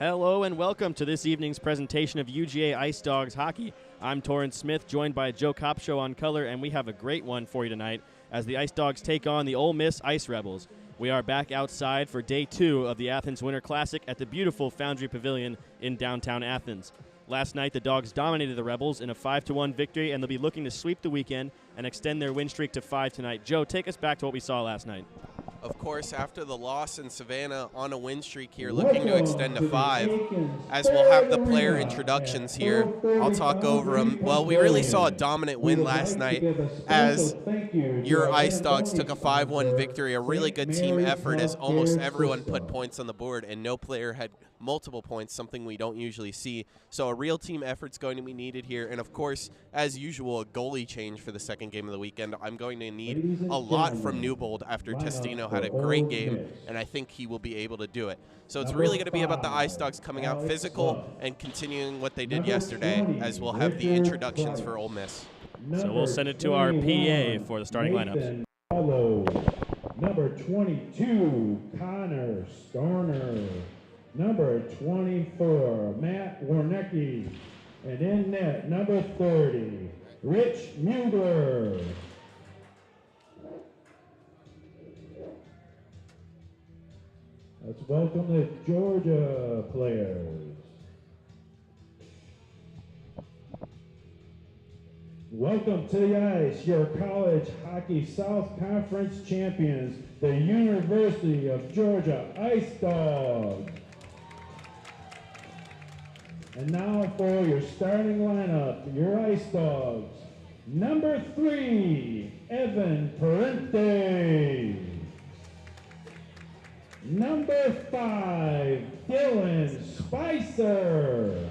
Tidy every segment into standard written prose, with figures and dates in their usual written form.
Hello and welcome to this evening's presentation of UGA Ice Dawgs Hockey. I'm Torrance Smith, joined by Joe Kopshow on color, and we have a great one for you tonight as the Ice Dawgs take on the Ole Miss Ice Rebels. We are back outside for day 2 of the Athens Winter Classic at the beautiful Foundry Pavilion in downtown Athens. Last night, the Dogs dominated the Rebels in a 5-1 victory, and they'll be looking to sweep the weekend and extend their win streak to 5 tonight. Joe, take us back to what we saw last night. Of course, after the loss in Savannah, on a win streak here, looking to extend to 5. As we'll have the player introductions here, I'll talk over them. Well, we really saw a dominant win last night as your Ice Dawgs took a 5-1 victory, a really good team effort as almost everyone put points on the board and no player had multiple points, something we don't usually see. So a real team effort's going to be needed here. And, of course, as usual, a goalie change for the second game of the weekend. I'm going to need a lot from Newbold after Testino had a great game, and I think he will be able to do it. So it's really going to be about the Ice Dawgs coming out physical and continuing what they did yesterday, as we'll have the introductions for Ole Miss. So we'll send it to our PA for the starting lineups. Number 22, Connor Storner. Number 24, Matt Warnecki. And in net, number 30, Rich Mugler. Let's welcome the Georgia players. Welcome to the ice, your college hockey South Conference champions, the University of Georgia Ice Dawgs. And now for your starting lineup, your Ice Dawgs. Number 3, Evan Parente. Number 5, Dylan Spicer.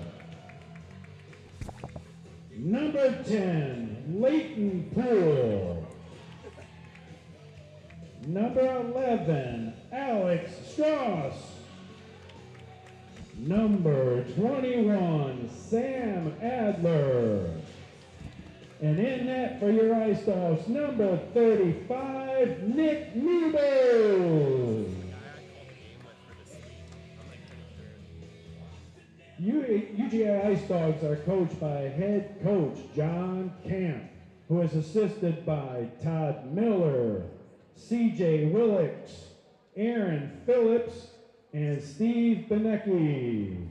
Number 10, Leighton Poole. Number 11, Alex Strauss. Number 21, Sam Adler. And in net for your Ice Dawgs, number 35, Nick Nebo. UGA Ice Dawgs are coached by head coach John Camp, who is assisted by Todd Miller, CJ Willix, Aaron Phillips, and Steve Benecki.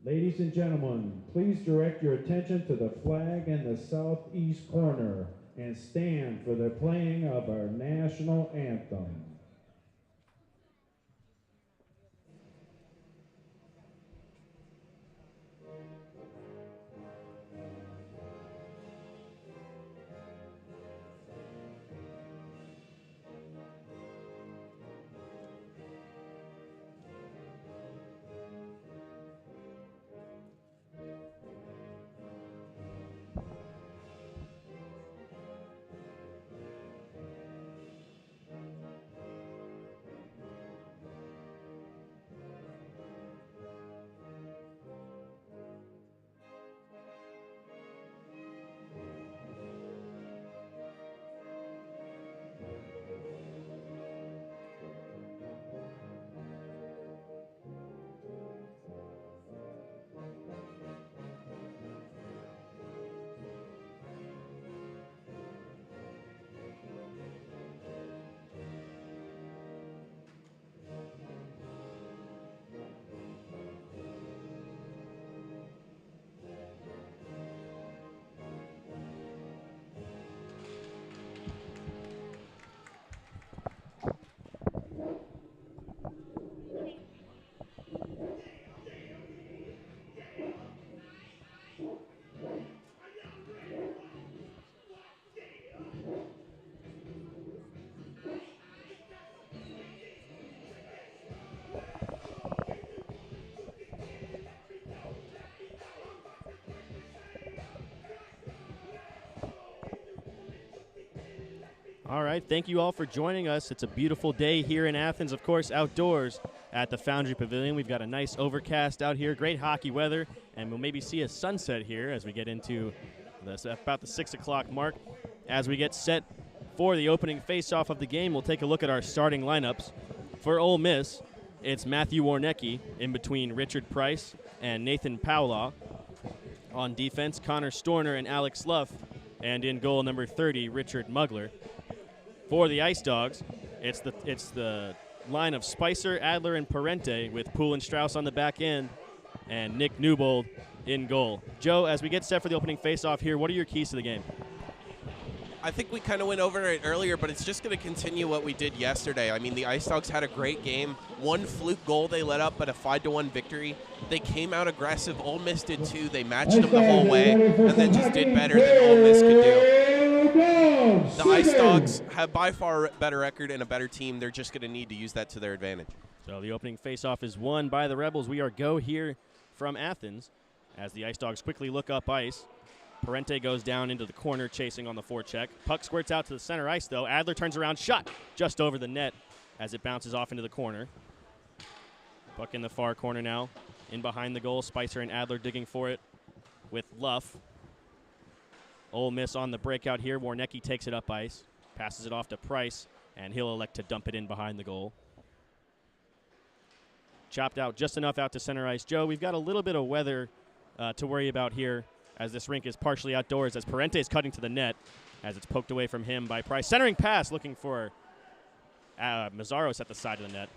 Ladies and gentlemen, please direct your attention to the flag in the southeast corner and stand for the playing of our national anthem. All right, thank you all for joining us. It's a beautiful day here in Athens, of course, outdoors at the Foundry Pavilion. We've got a nice overcast out here, great hockey weather, and we'll maybe see a sunset here as we get into about the 6 o'clock mark. As we get set for the opening face-off of the game, we'll take a look at our starting lineups. For Ole Miss, It's Matthew Warnecki in between Richard Price and Nathan Powlaw. On defense, Connor Storner and Alex Luff. And in goal, number 30, Richard Mugler. For the Ice Dawgs, it's the line of Spicer, Adler, and Parente with Poole and Strauss on the back end and Nick Newbold in goal. Joe, as we get set for the opening faceoff here, what are your keys to the game? I think we kind of went over it earlier, but it's just going to continue what we did yesterday. I mean, the Ice Dawgs had a great game. One fluke goal they let up, but a 5-1 victory. They came out aggressive. Ole Miss did too. They matched them the whole way, and then just did better than Ole Miss could do. The Ice Dawgs have by far a better record and a better team. They're just going to need to use that to their advantage. So the opening faceoff is won by the Rebels. We are go here from Athens as the Ice Dawgs quickly look up ice. Parente goes down into the corner, chasing on the forecheck. Puck squirts out to the center ice, though. Adler turns around, shot just over the net as it bounces off into the corner. Puck in the far corner now. In behind the goal, Spicer and Adler digging for it with Luff. Ole Miss on the breakout here. Warnecki takes it up ice, passes it off to Price, and he'll elect to dump it in behind the goal. Chopped out just enough out to center ice. Joe, we've got a little bit of weather to worry about here, as this rink is partially outdoors, as Parente is cutting to the net as it's poked away from him by Price. Centering pass looking for Mazzaros at the side of the net.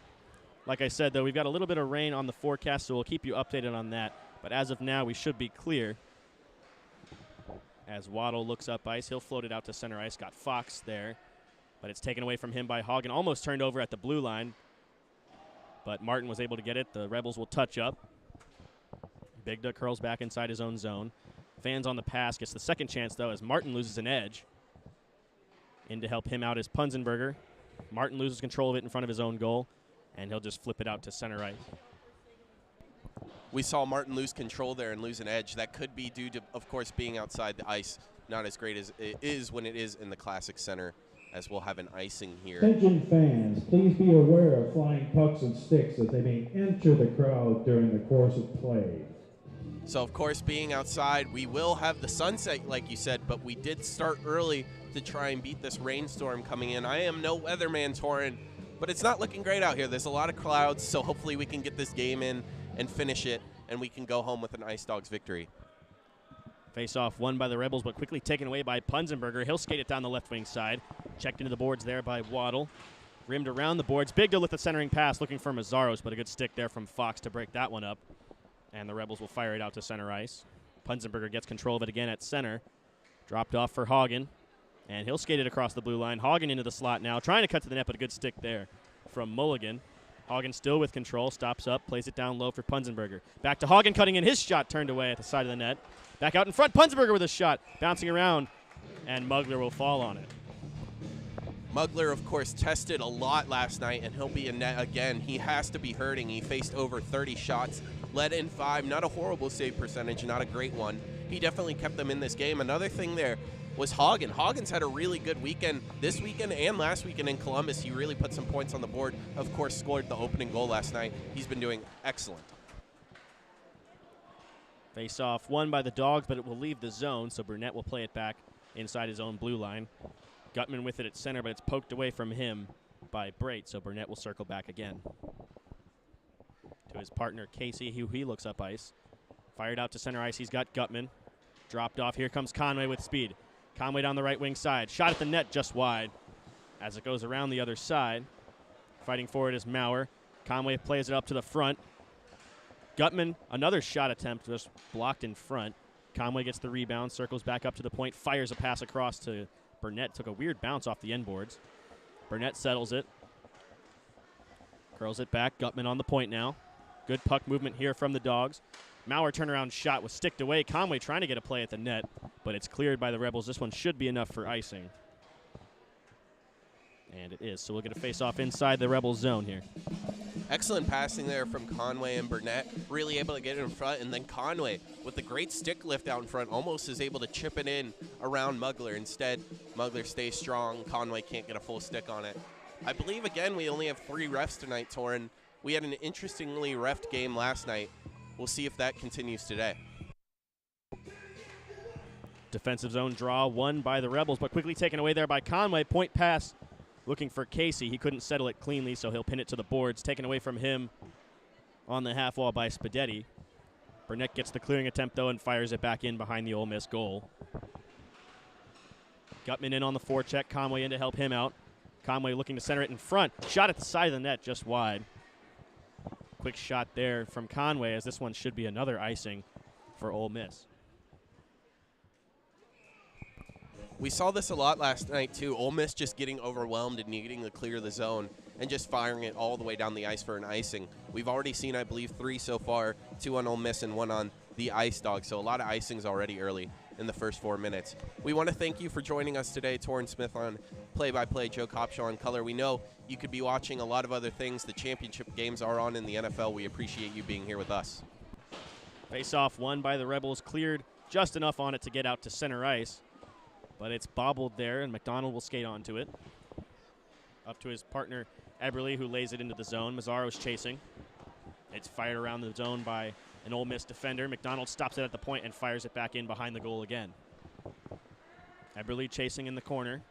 Like I said, though, we've got a little bit of rain on the forecast, so we'll keep you updated on that. But as of now, we should be clear. As Waddle looks up ice, he'll float it out to center ice. Got Fox there, but it's taken away from him by Hagen. Almost turned over at the blue line, but Martin was able to get it. The Rebels will touch up. Big Duck curls back inside his own zone. Fans on the pass, gets the second chance, though, as Martin loses an edge. In to help him out is Punzenberger. Martin loses control of it in front of his own goal, and he'll just flip it out to center ice. We saw Martin lose control there and lose an edge. That could be due to, of course, being outside the ice. Not as great as it is when it is in the Classic Center, as we'll have an icing here. Attention fans, please be aware of flying pucks and sticks as they may enter the crowd during the course of play. So, of course, being outside, we will have the sunset, like you said, but we did start early to try and beat this rainstorm coming in. I am no weatherman, Torin, but it's not looking great out here. There's a lot of clouds, so hopefully we can get this game in and finish it, and we can go home with an Ice Dawgs victory. Face-off won by the Rebels, but quickly taken away by Punzenberger. He'll skate it down the left wing side. Checked into the boards there by Waddle. Rimmed around the boards. Big deal with the centering pass, looking for Mazzaros, but a good stick there from Fox to break that one up. And the Rebels will fire it out to center ice. Punzenberger gets control of it again at center. Dropped off for Hagen. And he'll skate it across the blue line. Hagen into the slot now. Trying to cut to the net, but a good stick there from Mulligan. Hagen still with control. Stops up. Plays it down low for Punzenberger. Back to Hagen cutting in. His shot turned away at the side of the net. Back out in front. Punzenberger with a shot. Bouncing around. And Mugler will fall on it. Mugler, of course, tested a lot last night, and he'll be in net again. He has to be hurting. He faced over 30 shots, led in 5. Not a horrible save percentage, not a great one. He definitely kept them in this game. Another thing there was Hagen. Hagen's had a really good weekend this weekend and last weekend in Columbus. He really put some points on the board. Of course, scored the opening goal last night. He's been doing excellent. Face-off won by the Dogs, but it will leave the zone, so Burnett will play it back inside his own blue line. Gutman with it at center, but it's poked away from him by Brait, so Burnett will circle back again. To his partner, Casey, who he looks up ice. Fired out to center ice. He's got Gutman. Dropped off. Here comes Conway with speed. Conway down the right wing side. Shot at the net just wide as it goes around the other side. Fighting for it is Maurer. Conway plays it up to the front. Gutman, another shot attempt, just blocked in front. Conway gets the rebound, circles back up to the point, fires a pass across to Burnett. Took a weird bounce off the end boards. Burnett settles it. Curls it back. Gutman on the point now. Good puck movement here from the Dogs. Maurer turnaround shot was sticked away. Conway trying to get a play at the net, but it's cleared by the Rebels. This one should be enough for icing. And it is. So we'll get a face-off inside the Rebels zone here. Excellent passing there from Conway and Burnett. Really able to get it in front. And then Conway, with a great stick lift out in front, almost is able to chip it in around Mugler. Instead, Mugler stays strong. Conway can't get a full stick on it. I believe, again, we only have 3 refs tonight, Torin. We had an interestingly refed game last night. We'll see if that continues today. Defensive zone draw won by the Rebels, but quickly taken away there by Conway. Point pass looking for Casey. He couldn't settle it cleanly, so he'll pin it to the boards. Taken away from him on the half wall by Spadetti. Burnett gets the clearing attempt, though, and fires it back in behind the Ole Miss goal. Gutman in on the forecheck. Conway in to help him out. Conway looking to center it in front. Shot at the side of the net, just wide. Quick shot there from Conway, as this one should be another icing for Ole Miss. We saw this a lot last night, too. Ole Miss just getting overwhelmed and needing to clear the zone and just firing it all the way down the ice for an icing. We've already seen, I believe, 3 so far, 2 on Ole Miss and 1 on the Ice Dawgs. So a lot of icings already early in the first 4 minutes. We want to thank you for joining us today, Torrance Smith on play-by-play, Joe Kopshaw on color. We know you could be watching a lot of other things. The championship games are on in the NFL. We appreciate you being here with us. Face-off won by the Rebels, cleared just enough on it to get out to center ice. But it's bobbled there, and McDonald will skate onto it. Up to his partner, Eberle, who lays it into the zone. Mazzaro's chasing. It's fired around the zone by an Ole Miss defender. McDonald stops it at the point and fires it back in behind the goal again. Eberle chasing in the corner.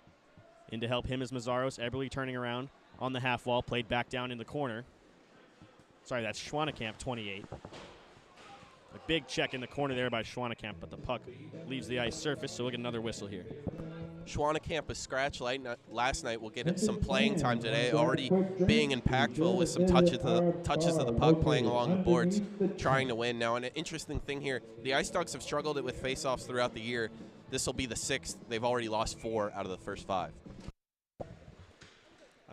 In to help him is Mazzaros. Eberle turning around on the half wall, played back down in the corner. Sorry, that's Schwanekamp, 28. A big check in the corner there by Schwanekamp, but the puck leaves the ice surface, so we'll get another whistle here. Schwanekamp was scratched last night. We'll get some playing time today, already being impactful with some touches of the puck, playing along the boards, trying to win. Now, an interesting thing here, the Ice Dawgs have struggled with faceoffs throughout the year. This will be the 6th. They've already lost 4 out of the first 5.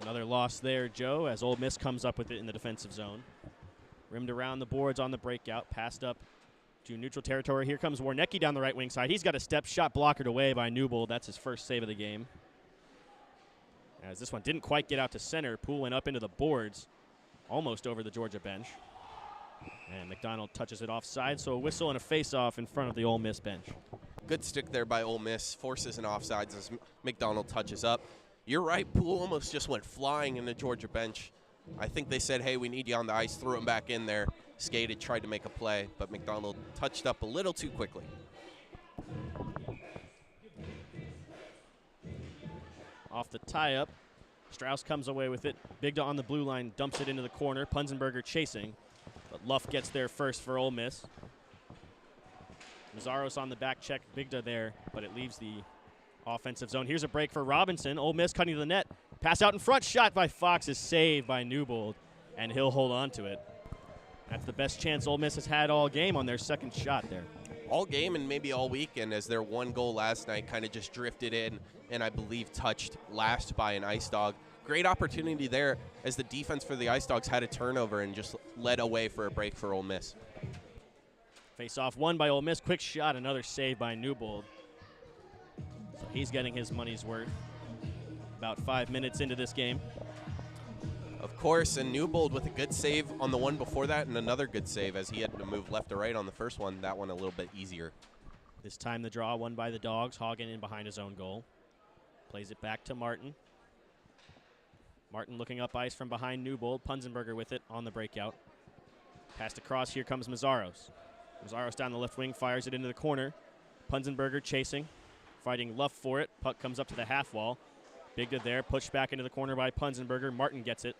Another loss there, Joe, as Ole Miss comes up with it in the defensive zone. Rimmed around the boards on the breakout, passed up to neutral territory. Here comes Warnecki down the right wing side. He's got a step shot blockered away by Newbold. That's his first save of the game. As this one didn't quite get out to center, Poole went up into the boards, almost over the Georgia bench. And McDonald touches it offside, so a whistle and a face-off in front of the Ole Miss bench. Good stick there by Ole Miss, forces an offsides as McDonald touches up. You're right, Poole almost just went flying in the Georgia bench. I think they said, hey, we need you on the ice, threw him back in there, skated, tried to make a play, but McDonald touched up a little too quickly. Off the tie-up, Strauss comes away with it. Bigda on the blue line dumps it into the corner. Punzenberger chasing, but Luff gets there first for Ole Miss. Mazzaros on the back check, Bigda there, but it leaves the offensive zone. Here's a break for Robinson. Ole Miss cutting to the net. Pass out in front, shot by Fox is saved by Newbold, and he'll hold on to it. That's the best chance Ole Miss has had all game on their second shot there. All game and maybe all weekend, as their one goal last night kind of just drifted in and I believe touched last by an Ice Dawg. Great opportunity there as the defense for the Ice Dawgs had a turnover and just led away for a break for Ole Miss. Face-off won by Ole Miss. Quick shot, another save by Newbold. So he's getting his money's worth. About 5 minutes into this game. Of course, and Newbold with a good save on the one before that and another good save as he had to move left to right on the first one. That one a little bit easier. This time the draw won by the Dogs. Hagen in behind his own goal. Plays it back to Martin. Martin looking up ice from behind Newbold. Punzenberger with it on the breakout. Passed across, here comes Mazzaros. Mazzaros down the left wing, fires it into the corner. Punzenberger chasing, fighting Luff for it. Puck comes up to the half wall. Bigda there, pushed back into the corner by Punzenberger. Martin gets it.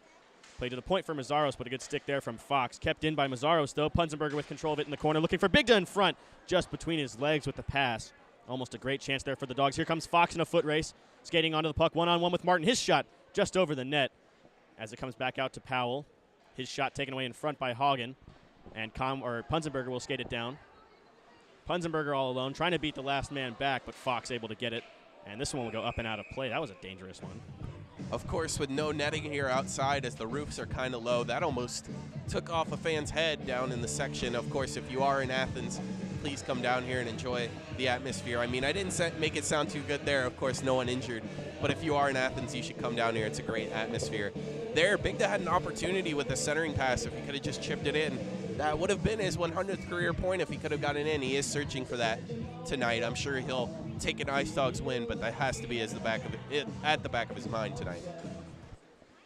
Play to the point for Mazzaros, but a good stick there from Fox. Kept in by Mazzaros, though. Punzenberger with control of it in the corner, looking for Bigda in front, just between his legs with the pass. Almost a great chance there for the Dogs. Here comes Fox in a foot race, skating onto the puck, one-on-one with Martin. His shot just over the net as it comes back out to Powell. His shot taken away in front by Hagen, and Punzenberger will skate it down. Punzenberger all alone, trying to beat the last man back, but Fox able to get it. And this one will go up and out of play. That was a dangerous one. Of course, with no netting here outside as the roofs are kind of low, that almost took off a fan's head down in the section. Of course, if you are in Athens, please come down here and enjoy the atmosphere. I mean, I didn't make it sound too good there. Of course, no one injured. But if you are in Athens, you should come down here. It's a great atmosphere. There, Bigda had an opportunity with the centering pass. If he could have just chipped it in, that would have been his 100th career point if he could have gotten in. He is searching for that tonight. I'm sure he'll take an Ice Dawgs win, but that has to be at the back of his mind tonight.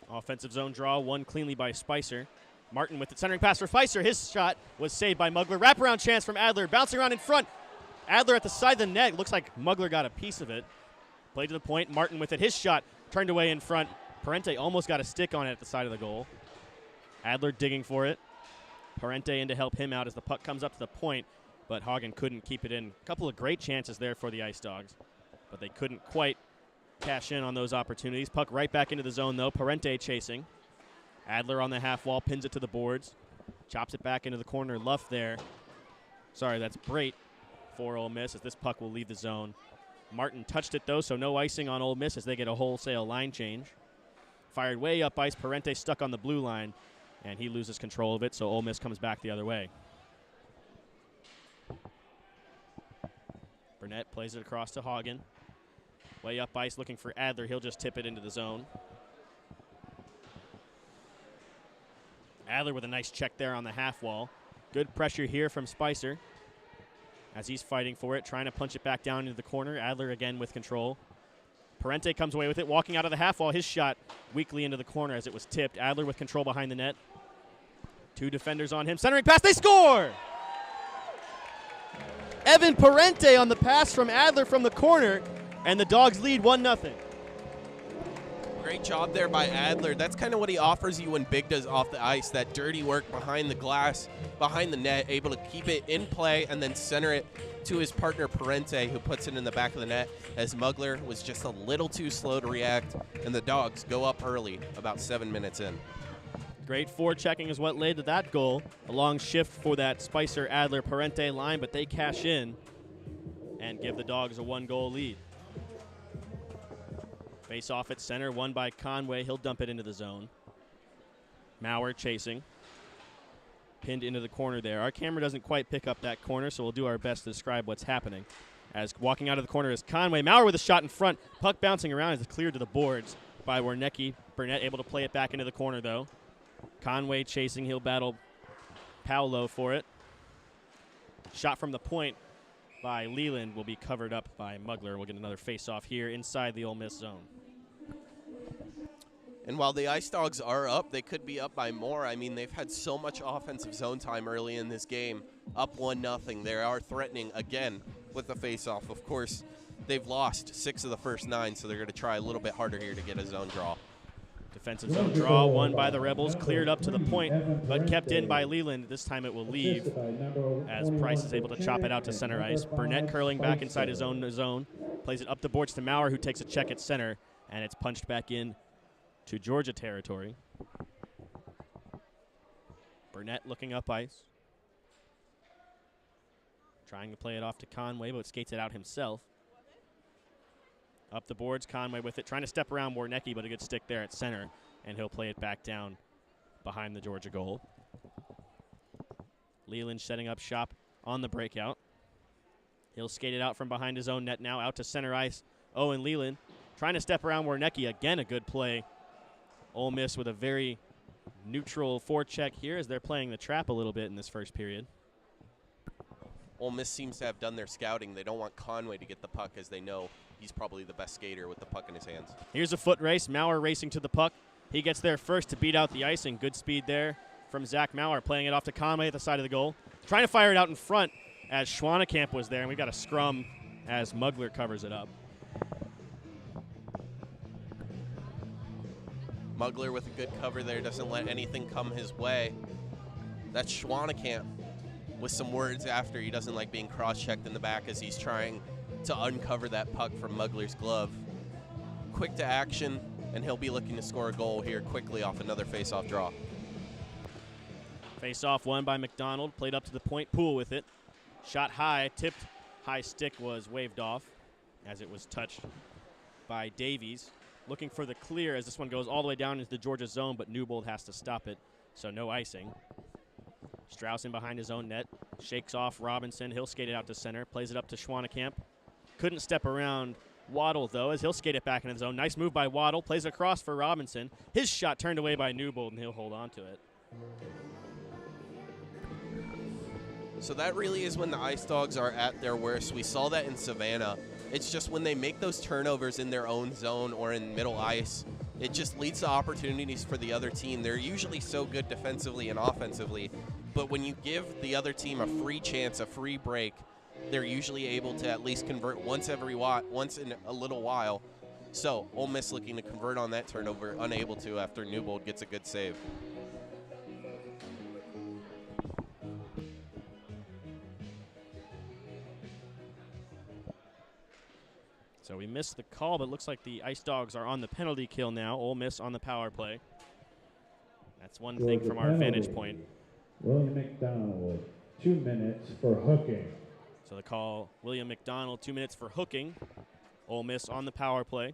Offensive zone draw, won cleanly by Spicer. Martin with the centering pass for Spicer. His shot was saved by Mugler. Wraparound chance from Adler, bouncing around in front. Adler at the side of the net. Looks like Mugler got a piece of it. Play to the point. Martin with it. His shot turned away in front Parente almost got a stick on it at the side of the goal. Adler digging for it. Parente in to help him out as the puck comes up to the point, but Hagen couldn't keep it in. A couple of great chances there for the Ice Dawgs, but they couldn't quite cash in on those opportunities. Puck right back into the zone, though. Parente chasing. Adler on the half wall, pins it to the boards. Chops it back into the corner. Luff there. Sorry, that's Brait for Ole Miss as this puck will leave the zone. Martin touched it, though, so no icing on Ole Miss as they get a wholesale line change. Fired way up ice. Parente stuck on the blue line, and he loses control of it, so Ole Miss comes back the other way. Burnett plays it across to Hagen. Way up ice looking for Adler. He'll just tip it into the zone. Adler with a nice check there on the half wall. Good pressure here from Spicer as he's fighting for it, trying to punch it back down into the corner. Adler again with control. Parente comes away with it, walking out of the half wall. His shot weakly into the corner as it was tipped. Adler with control behind the net. Two defenders on him. Centering pass, they score! Evan Parente on the pass from Adler from the corner, and the Dogs lead 1-0. Great job there by Adler. That's kind of what he offers you when Big does off the ice, that dirty work behind the glass, behind the net, able to keep it in play and then center it to his partner Parente, who puts it in the back of the net as Mugler was just a little too slow to react, and the Dogs go up early about 7 minutes in. Great forechecking is what led to that goal. A long shift for that Spicer, Adler, Parente line, but they cash in and give the Dogs a 1-goal lead. Face off at center, won by Conway. He'll dump it into the zone. Maurer chasing. Pinned into the corner there. Our camera doesn't quite pick up that corner, so we'll do our best to describe what's happening. As walking out of the corner is Conway. Maurer with a shot in front. Puck bouncing around as it's cleared to the boards by Warnecki. Burnett able to play it back into the corner, though. Conway chasing. He'll battle Paolo for it. Shot from the point by Leland will be covered up by Mugler. We'll get another face-off here inside the Ole Miss zone. And while the Ice Dawgs are up, they could be up by more. I mean, they've had so much offensive zone time early in this game. Up 1-0. They are threatening again with the face-off. Of course, they've lost 6 of the first 9, so they're going to try a little bit harder here to get a zone draw. Defensive zone draw, won by the Rebels, cleared up to the point, but kept in by Leland. This time it will leave as Price is able to chop it out to center ice. Burnett curling back inside his own zone, plays it up the boards to Maurer, who takes a check at center, and it's punched back in to Georgia territory. Burnett looking up ice. Trying to play it off to Conway, but skates it out himself. Up the boards, Conway with it, trying to step around Warnecki, but a good stick there at center, and he'll play it back down behind the Georgia goal. Leland setting up shop on the breakout. He'll skate it out from behind his own net now, out to center ice. Owen Leland trying to step around Warnecki. Again, a good play. Ole Miss with a very neutral forecheck here as they're playing the trap a little bit in this first period. Ole Miss seems to have done their scouting. They don't want Conway to get the puck as they know he's probably the best skater with the puck in his hands. Here's a foot race. Maurer racing to the puck. He gets there first to beat out the icing. Good speed there from Zach Maurer, playing it off to Conway at the side of the goal. Trying to fire it out in front as Schwanekamp was there, and we've got a scrum as Mugler covers it up. Mugler with a good cover there, doesn't let anything come his way. That's Schwanekamp with some words after. He doesn't like being cross-checked in the back as he's trying to uncover that puck from Mugler's glove. Quick to action, and he'll be looking to score a goal here quickly off another face-off draw. Face-off won by McDonald, played up to the point, Poole with it. Shot high, tipped, high stick was waved off as it was touched by Davies. Looking for the clear as this one goes all the way down into the Georgia zone, but Newbold has to stop it, so no icing. Strauss in behind his own net, shakes off Robinson. He'll skate it out to center, plays it up to Schwanekamp. Couldn't step around Waddle, though, as he'll skate it back in his zone. Nice move by Waddle, plays across for Robinson. His shot turned away by Newbold, and he'll hold on to it. So that really is when the Ice Dawgs are at their worst. We saw that in Savannah. It's just when they make those turnovers in their own zone or in middle ice, it just leads to opportunities for the other team. They're usually so good defensively and offensively, but when you give the other team a free chance, a free break, they're usually able to at least convert once in a little while. So Ole Miss looking to convert on that turnover, unable to after Newbold gets a good save. So we missed the call, but it looks like the Ice Dogs are on the penalty kill now. Ole Miss on the power play. That's one thing from our vantage point. William McDonald, 2 minutes for hooking. So the call, William McDonald, 2 minutes for hooking. Ole Miss on the power play.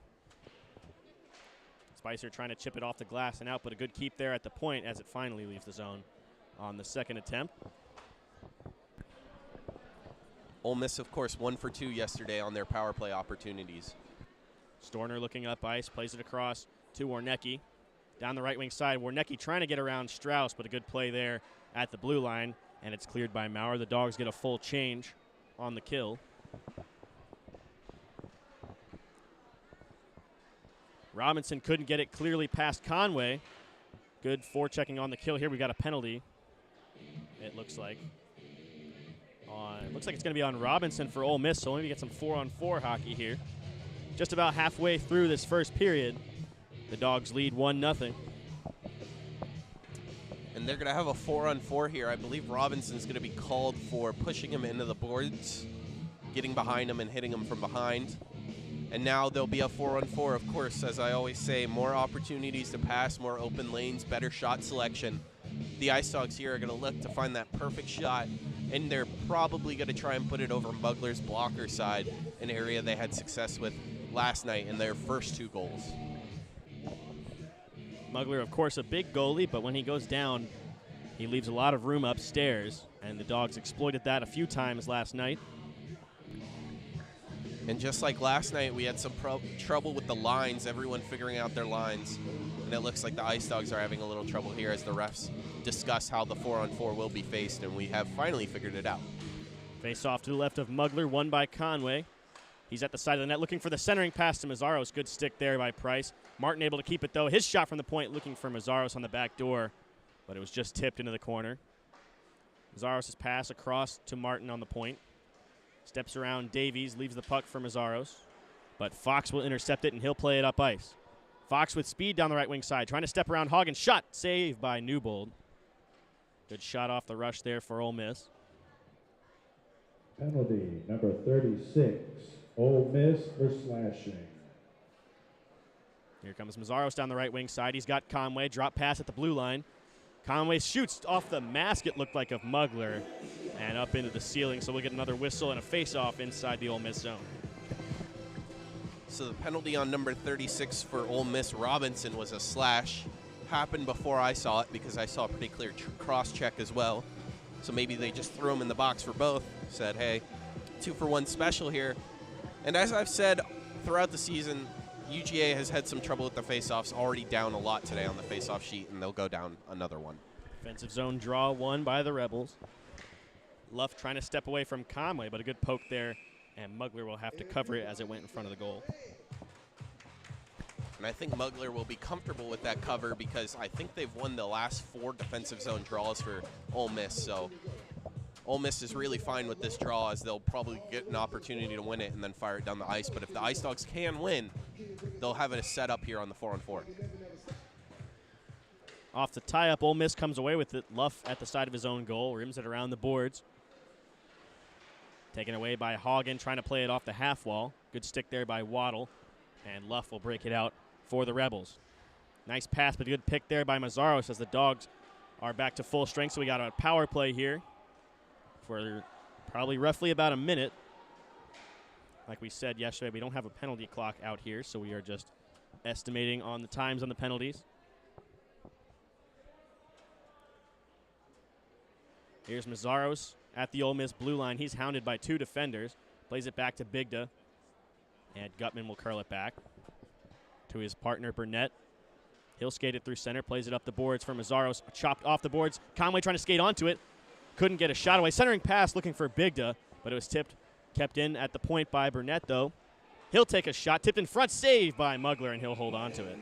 Spicer trying to chip it off the glass and out, but a good keep there at the point as it finally leaves the zone on the second attempt. Ole Miss, of course, 1 for 2 yesterday on their power play opportunities. Storner looking up ice, plays it across to Warnecki. Down the right wing side, Warnecki trying to get around Strauss, but a good play there at the blue line, and it's cleared by Maurer. The Dogs get a full change on the kill. Robinson couldn't get it clearly past Conway. Good forechecking on the kill here. We got a penalty, it looks like. It looks like it's going to be on Robinson for Ole Miss, so maybe get some 4-on-4 hockey here. Just about halfway through this first period, the Dogs lead 1-0. And they're going to have a 4-on-4 here. I believe Robinson's going to be called for pushing him into the boards, getting behind him and hitting him from behind. And now there'll be a 4-on-4, of course, as I always say, more opportunities to pass, more open lanes, better shot selection. The Ice Dogs here are going to look to find that perfect shot, and they're probably going to try and put it over Mugler's blocker side, an area they had success with last night in their first 2 goals. Mugler, of course, a big goalie, but when he goes down, he leaves a lot of room upstairs, and the Dogs exploited that a few times last night. And just like last night, we had some trouble with the lines, everyone figuring out their lines. And it looks like the Ice Dogs are having a little trouble here as the refs discuss how the 4-on-4 will be faced, and we have finally figured it out. Face off to the left of Mugler, won by Conway. He's at the side of the net looking for the centering pass to Mazzaros. Good stick there by Price. Martin able to keep it, though. His shot from the point looking for Mazzaros on the back door, but it was just tipped into the corner. Mazzaros' pass across to Martin on the point. Steps around Davies, leaves the puck for Mazzaros, but Fox will intercept it, and he'll play it up ice. Fox with speed down the right wing side, trying to step around Hagen. Shot, saved by Newbold. Good shot off the rush there for Ole Miss. Penalty number 36, Ole Miss for slashing. Here comes Mazzaros down the right wing side. He's got Conway, drop pass at the blue line. Conway shoots off the mask, it looked like, of Mugler, and up into the ceiling, so we'll get another whistle and a face-off inside the Ole Miss zone. So the penalty on number 36 for Ole Miss, Robinson, was a slash. Happened before I saw it because I saw a pretty clear cross-check as well. So maybe they just threw him in the box for both, said, hey, 2-for-1 special here. And as I've said throughout the season, UGA has had some trouble with the face-offs, already down a lot today on the face-off sheet, and they'll go down another one. Defensive zone draw won by the Rebels. Luff trying to step away from Conway, but a good poke there, and Mugler will have to cover it as it went in front of the goal. And I think Mugler will be comfortable with that cover because I think they've won the last 4 defensive zone draws for Ole Miss. So Ole Miss is really fine with this draw as they'll probably get an opportunity to win it and then fire it down the ice. But if the Ice Dogs can win, they'll have it set up here on the 4-on-4. Off the tie-up, Ole Miss comes away with it. Luff at the side of his own goal, rims it around the boards. Taken away by Hagen, trying to play it off the half wall. Good stick there by Waddle, and Luff will break it out for the Rebels. Nice pass, but a good pick there by Mazzaros as the Dogs are back to full strength. So we got a power play here for probably roughly about a minute. Like we said yesterday, we don't have a penalty clock out here, so we are just estimating on the times on the penalties. Here's Mazzaros at the Ole Miss blue line. He's hounded by 2 defenders. Plays it back to Bigda. And Gutman will curl it back to his partner, Burnett. He'll skate it through center, plays it up the boards for Mazzaros. Chopped off the boards. Conway trying to skate onto it. Couldn't get a shot away. Centering pass looking for Bigda, but it was kept in at the point by Burnett, though. He'll take a shot. Tipped in front, saved by Mugler, and he'll hold on to it.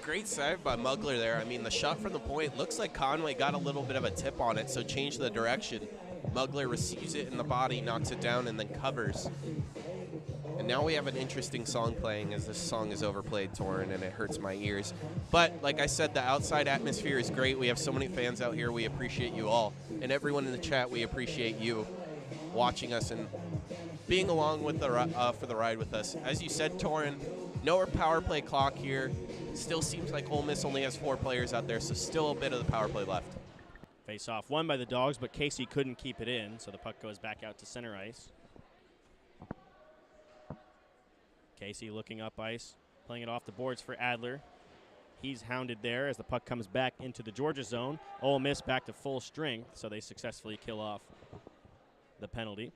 Great save by Mugler there. I mean, the shot from the point looks like Conway got a little bit of a tip on it, so changed the direction. Mugler receives it in the body, knocks it down, and then covers. And now we have an interesting song playing, as this song is overplayed, Torin, and it hurts my ears. But like I said, the outside atmosphere is great. We have so many fans out here. We appreciate you all. And everyone in the chat, we appreciate you watching us and being along with the for the ride with us. As you said, Torin, no power play clock here. Still seems like Ole Miss only has 4 players out there, so still a bit of the power play left. Face-off won by the Dogs, but Casey couldn't keep it in, so the puck goes back out to center ice. Casey looking up ice, playing it off the boards for Adler. He's hounded there as the puck comes back into the Georgia zone. Ole Miss back to full strength, so they successfully kill off the penalty.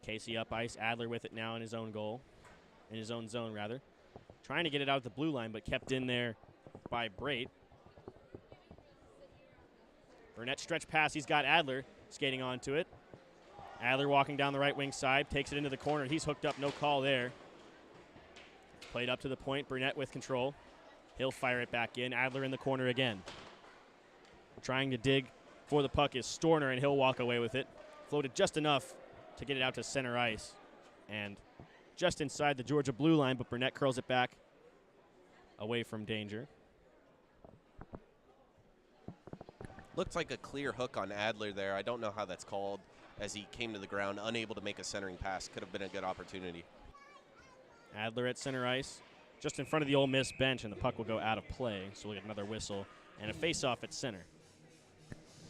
Casey up ice, Adler with it now in his own goal, in his own zone rather. Trying to get it out of the blue line, but kept in there by Brait. Burnett stretch pass, he's got Adler skating onto it. Adler walking down the right wing side, takes it into the corner. He's hooked up, no call there. Played up to the point, Burnett with control. He'll fire it back in, Adler in the corner again. Trying to dig for the puck is Storner, and he'll walk away with it. Floated just enough to get it out to center ice. And just inside the Georgia blue line, but Burnett curls it back away from danger. Looked like a clear hook on Adler there. I don't know how that's called, as he came to the ground, unable to make a centering pass. Could have been a good opportunity. Adler at center ice, just in front of the Ole Miss bench, and the puck will go out of play, so we'll get another whistle and a face-off at center.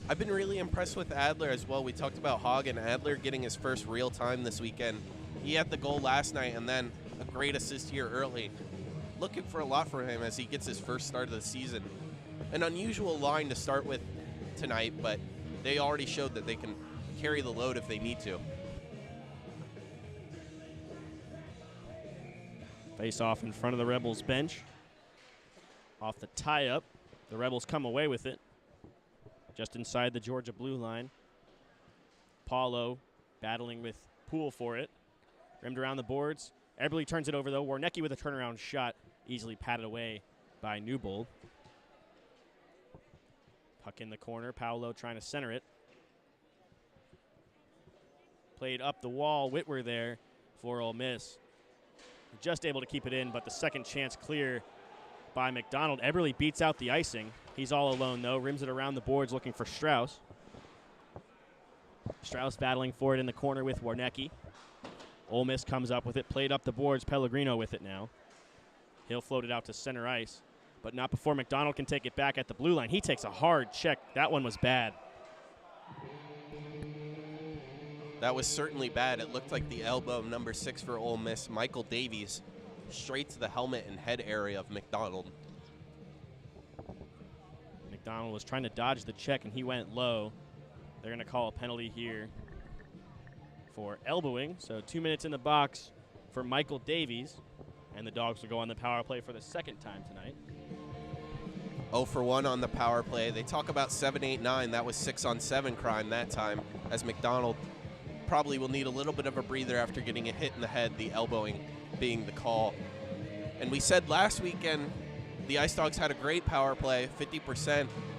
I've been really impressed with Adler as well. We talked about Hagen. Adler getting his first real time this weekend. He had the goal last night and then a great assist here early. Looking for a lot for him as he gets his first start of the season. An unusual line to start with tonight, but they already showed that they can carry the load if they need to. Face off in front of the Rebels bench. Off the tie-up, the Rebels come away with it. Just inside the Georgia blue line. Paulo battling with Poole for it. Rimmed around the boards. Eberle turns it over, though. Warnecki with a turnaround shot, easily patted away by Newbold. Puck in the corner. Paulo trying to center it. Played up the wall. Whitwer there for Ole Miss. Just able to keep it in, but the second chance clear by McDonald. Eberle beats out the icing. He's all alone, though. Rims it around the boards looking for Strauss. Strauss battling for it in the corner with Warnecki. Ole Miss comes up with it. Played up the boards. Pellegrino with it now. He'll float it out to center ice, but not before McDonald can take it back at the blue line. He takes a hard check. That one was bad. That was certainly bad. It looked like the elbow of number 6 for Ole Miss, Michael Davies, straight to the helmet and head area of McDonald. McDonald was trying to dodge the check, and he went low. They're going to call a penalty here for elbowing. So 2 minutes in the box for Michael Davies, and the Dogs will go on the power play for the second time tonight. 0 for 1 on the power play. They talk about 7-8-9. That was 6-on-7 crime that time, as McDonald probably will need a little bit of a breather after getting a hit in the head, the elbowing being the call. And we said last weekend the Ice Dawgs had a great power play, 50%.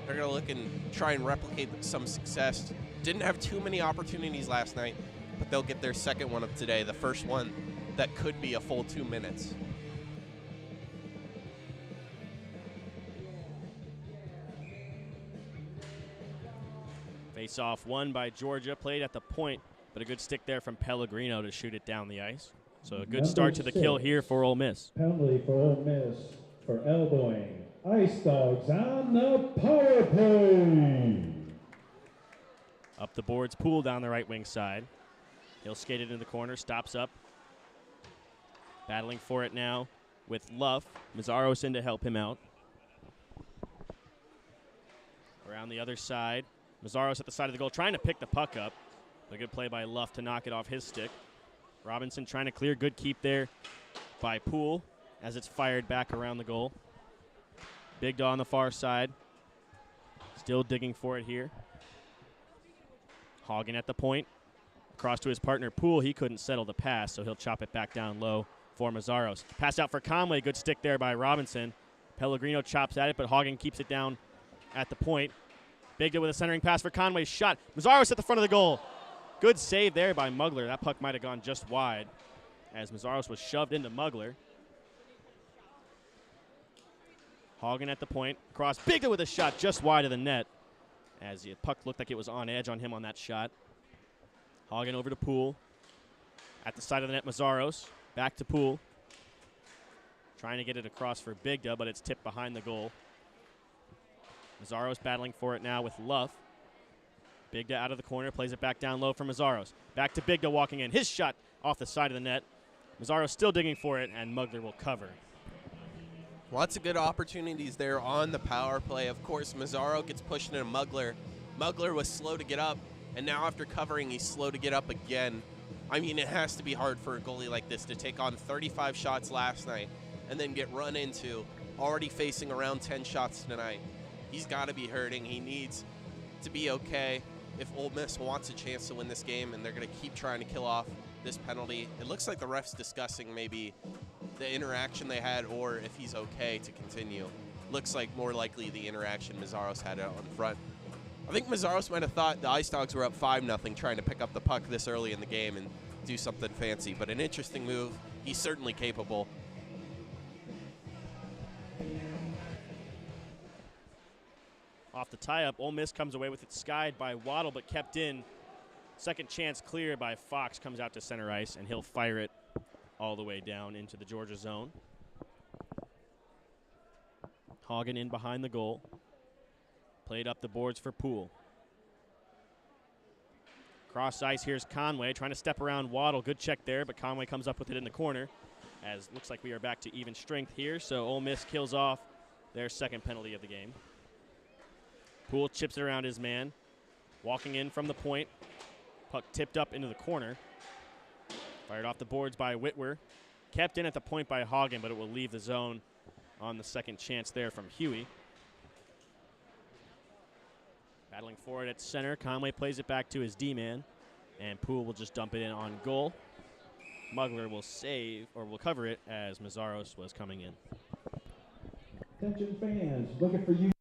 They're going to look and try and replicate some success. Didn't have too many opportunities last night, but they'll get their second one of today, the first one that could be a full 2 minutes. Face-off won by Georgia, played at the point, but a good stick there from Pellegrino to shoot it down the ice. So a good start to the kill here for Ole Miss. Penalty for Ole Miss for elbowing. Ice Dawgs on the power play. Up the boards, Poole down the right wing side. He'll skate it in the corner, stops up. Battling for it now with Luff. Mazzaros in to help him out. Around the other side. Mazzaros at the side of the goal, trying to pick the puck up. A good play by Luff to knock it off his stick. Robinson trying to clear, good keep there by Poole as it's fired back around the goal. Big Daw on the far side. Still digging for it here. Hagen at the point. Across to his partner Poole. He couldn't settle the pass, so he'll chop it back down low for Mazzaros. Pass out for Conway. Good stick there by Robinson. Pellegrino chops at it, but Hagen keeps it down at the point. Big Daw with a centering pass for Conway. Shot. Mazzaros at the front of the goal. Good save there by Mugler. That puck might have gone just wide as Mazzaros was shoved into Mugler. Hagen at the point. Cross. Bigda with a shot just wide of the net as the puck looked like it was on edge on him on that shot. Hagen over to Poole. At the side of the net, Mazzaros. Back to Poole. Trying to get it across for Bigda, but it's tipped behind the goal. Mazzaros battling for it now with Luff. Bigda out of the corner, plays it back down low for Mazzaros. Back to Bigda walking in. His shot off the side of the net. Mazzaros still digging for it, and Mugler will cover. Lots of good opportunities there on the power play. Of course, Mazzaro gets pushed into Mugler. Mugler was slow to get up, and now after covering, he's slow to get up again. I mean, it has to be hard for a goalie like this to take on 35 shots last night and then get run into, already facing around 10 shots tonight. He's got to be hurting. He needs to be okay if Ole Miss wants a chance to win this game, and they're going to keep trying to kill off this penalty. It looks like the ref's discussing maybe the interaction they had or if he's okay to continue. Looks like more likely the interaction Mazzaros had out in front. I think Mazzaros might have thought the Ice Dawgs were up 5-0 trying to pick up the puck this early in the game and do something fancy, but an interesting move. He's certainly capable. Off the tie-up, Ole Miss comes away with it skied by Waddle, but kept in. Second chance clear by Fox comes out to center ice, and he'll fire it all the way down into the Georgia zone. Hagen in behind the goal. Played up the boards for Poole. Cross ice, here's Conway trying to step around Waddle. Good check there, but Conway comes up with it in the corner. As looks like we are back to even strength here, so Ole Miss kills off their second penalty of the game. Poole chips it around his man. Walking in from the point. Puck tipped up into the corner. Fired off the boards by Whitwer. Kept in at the point by Hagen, but it will leave the zone on the second chance there from Huey. Battling for it at center. Conway plays it back to his D-man, and Poole will just dump it in on goal. Mugler will save, or will cover it as Mazzaros was coming in. Attention fans, looking for you.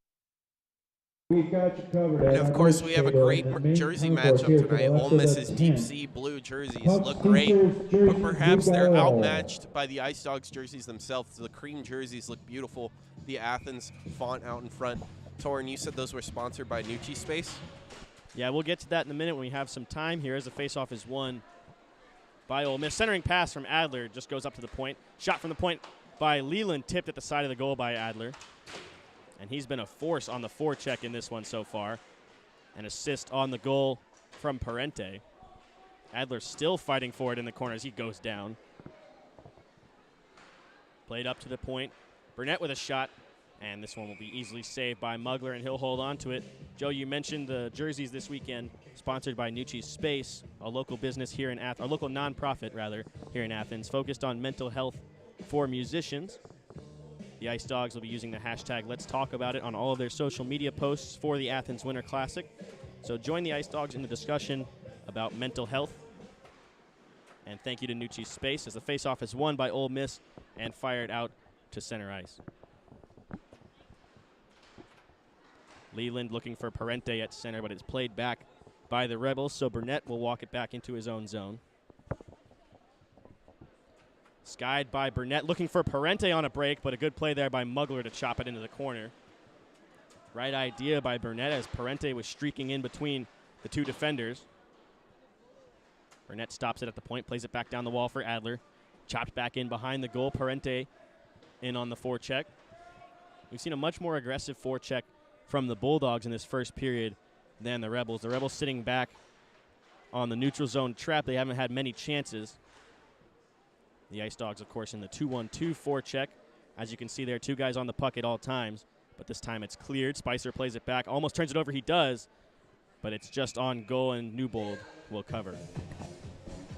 We've got you covered. And of course, we have a great jersey matchup tonight. Ole Miss's deep sea blue jerseys look great, but perhaps they're outmatched by the Ice Dawgs jerseys themselves. The cream jerseys look beautiful. The Athens font out in front. Torin, you said those were sponsored by Nuçi Space? Yeah, we'll get to that in a minute when we have some time here as the faceoff is won by Ole Miss. Centering pass from Adler just goes up to the point. Shot from the point by Leland, tipped at the side of the goal by Adler. And he's been a force on the forecheck in this one so far. An assist on the goal from Parente. Adler still fighting for it in the corner as he goes down. Played up to the point. Burnett with a shot. And this one will be easily saved by Mugler, and he'll hold on to it. Joe, you mentioned the jerseys this weekend, sponsored by Nuçi Space, a local business here in Athens, a local nonprofit, rather, here in Athens, focused on mental health for musicians. The Ice Dawgs will be using the hashtag Let's Talk About It on all of their social media posts for the Athens Winter Classic. So join the Ice Dawgs in the discussion about mental health. And thank you to Nuçi Space as the faceoff is won by Ole Miss and fired out to center ice. Leland looking for Parente at center, but it's played back by the Rebels, so Burnett will walk it back into his own zone. Skied by Burnett, looking for Parente on a break, but a good play there by Mugler to chop it into the corner. Right idea by Burnett as Parente was streaking in between the two defenders. Burnett stops it at the point, plays it back down the wall for Adler. Chopped back in behind the goal. Parente in on the forecheck. We've seen a much more aggressive forecheck from the Bulldogs in this first period than the Rebels. The Rebels sitting back on the neutral zone trap. They haven't had many chances. The Ice Dawgs, of course, in the 2-1-2 forecheck. As you can see there, two guys on the puck at all times, but this time it's cleared. Spicer plays it back, almost turns it over. He does, but it's just on goal, and Newbold will cover.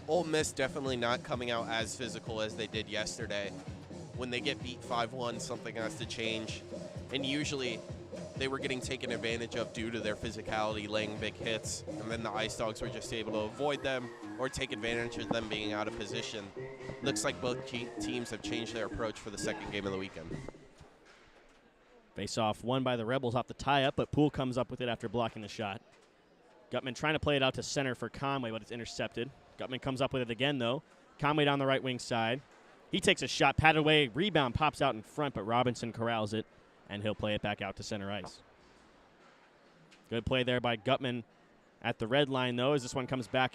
Ole Miss definitely not coming out as physical as they did yesterday. When they get beat 5-1, something has to change, and usually they were getting taken advantage of due to their physicality, laying big hits, and then the Ice Dawgs were just able to avoid them or take advantage of them being out of position. Looks like both teams have changed their approach for the second game of the weekend. Face-off won by the Rebels off the tie-up, but Poole comes up with it after blocking the shot. Gutman trying to play it out to center for Conway, but it's intercepted. Gutman comes up with it again, though. Conway down the right wing side. He takes a shot, patted away, rebound pops out in front, but Robinson corrals it, and he'll play it back out to center ice. Good play there by Gutman at the red line, though, as this one comes back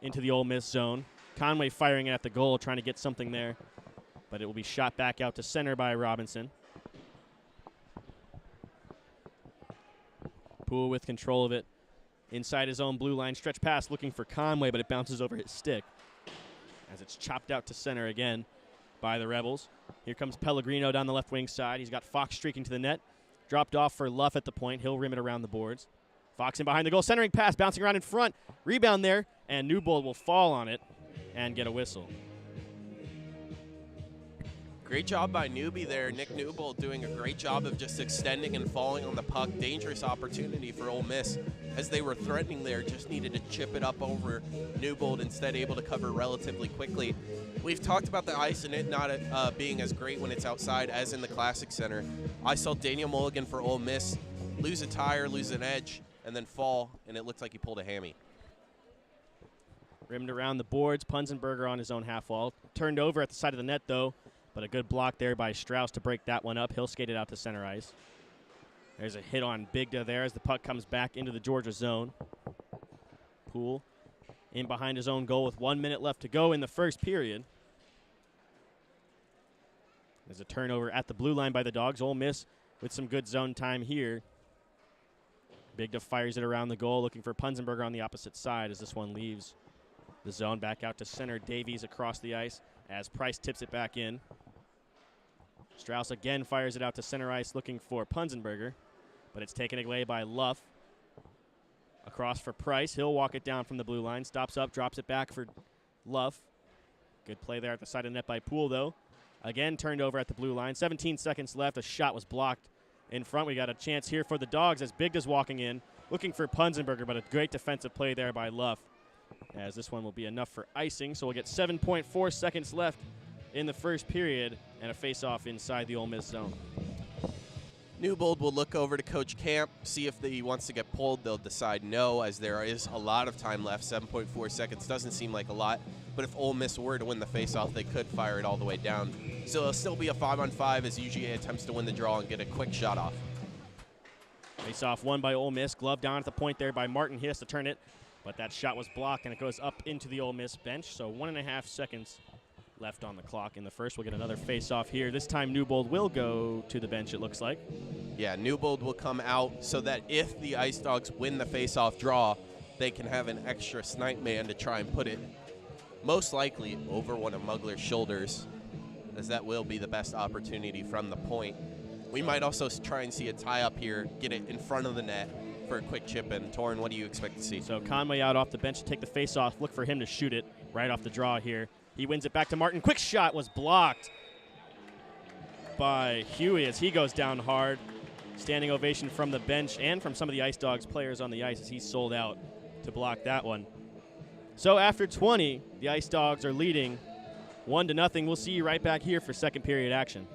into the Ole Miss zone. Conway firing it at the goal, trying to get something there, but it will be shot back out to center by Robinson. Poole with control of it. Inside his own blue line, stretch pass looking for Conway, but it bounces over his stick as it's chopped out to center again by the Rebels. Here comes Pellegrino down the left wing side. He's got Fox streaking to the net. Dropped off for Luff at the point. He'll rim it around the boards. Fox in behind the goal, centering pass, bouncing around in front. Rebound there, and Newbold will fall on it and get a whistle. Great job by Newbie there. Nick Newbold doing a great job of just extending and falling on the puck. Dangerous opportunity for Ole Miss. As they were threatening there, just needed to chip it up over Newbold, instead able to cover relatively quickly. We've talked about the ice and it not being as great when it's outside as in the Classic Center. I saw Daniel Mulligan for Ole Miss lose a tire, lose an edge, and then fall, and it looked like he pulled a hammy. Rimmed around the boards. Punzenberger on his own half wall. Turned over at the side of the net, though, but a good block there by Strauss to break that one up. He'll skate it out to center ice. There's a hit on Bigda there as the puck comes back into the Georgia zone. Poole in behind his own goal with 1 minute left to go in the first period. There's a turnover at the blue line by the Dogs. Ole Miss with some good zone time here. Bigda fires it around the goal, looking for Punzenberger on the opposite side as this one leaves the zone. Back out to center. Davies across the ice as Price tips it back in. Strauss again fires it out to center ice, looking for Punzenberger, but it's taken away by Luff. Across for Price. He'll walk it down from the blue line. Stops up, drops it back for Luff. Good play there at the side of the net by Poole, though. Again turned over at the blue line. 17 seconds left. A shot was blocked in front. We got a chance here for the Dogs as Bigda's walking in, looking for Punzenberger, but a great defensive play there by Luff, as this one will be enough for icing. So we'll get 7.4 seconds left in the first period and a face-off inside the Ole Miss zone. Newbold will look over to Coach Camp, see if he wants to get pulled. They'll decide no, as there is a lot of time left. 7.4 seconds doesn't seem like a lot, but if Ole Miss were to win the faceoff, they could fire it all the way down. So it'll still be a 5-on-5 as UGA attempts to win the draw and get a quick shot off. Face-off won by Ole Miss. Glove down at the point there by Martin. He has to turn it, but that shot was blocked, and it goes up into the Ole Miss bench. So 1.5 seconds left on the clock in the first. We'll get another face-off here. This time Newbold will go to the bench, it looks like. Yeah, Newbold will come out so that if the Ice Dogs win the face-off draw, they can have an extra snipe man to try and put it most likely over one of Mugler's shoulders, as that will be the best opportunity from the point. We might also try and see a tie-up here, get it in front of the net for a quick chip-in. Torrin, what do you expect to see? So Conway out off the bench to take the face-off. Look for him to shoot it right off the draw here. He wins it back to Martin. Quick shot was blocked by Huey as he goes down hard. Standing ovation from the bench and from some of the Ice Dogs players on the ice as he sold out to block that one. So after 20, the Ice Dogs are leading 1-0. We'll see you right back here for second period action.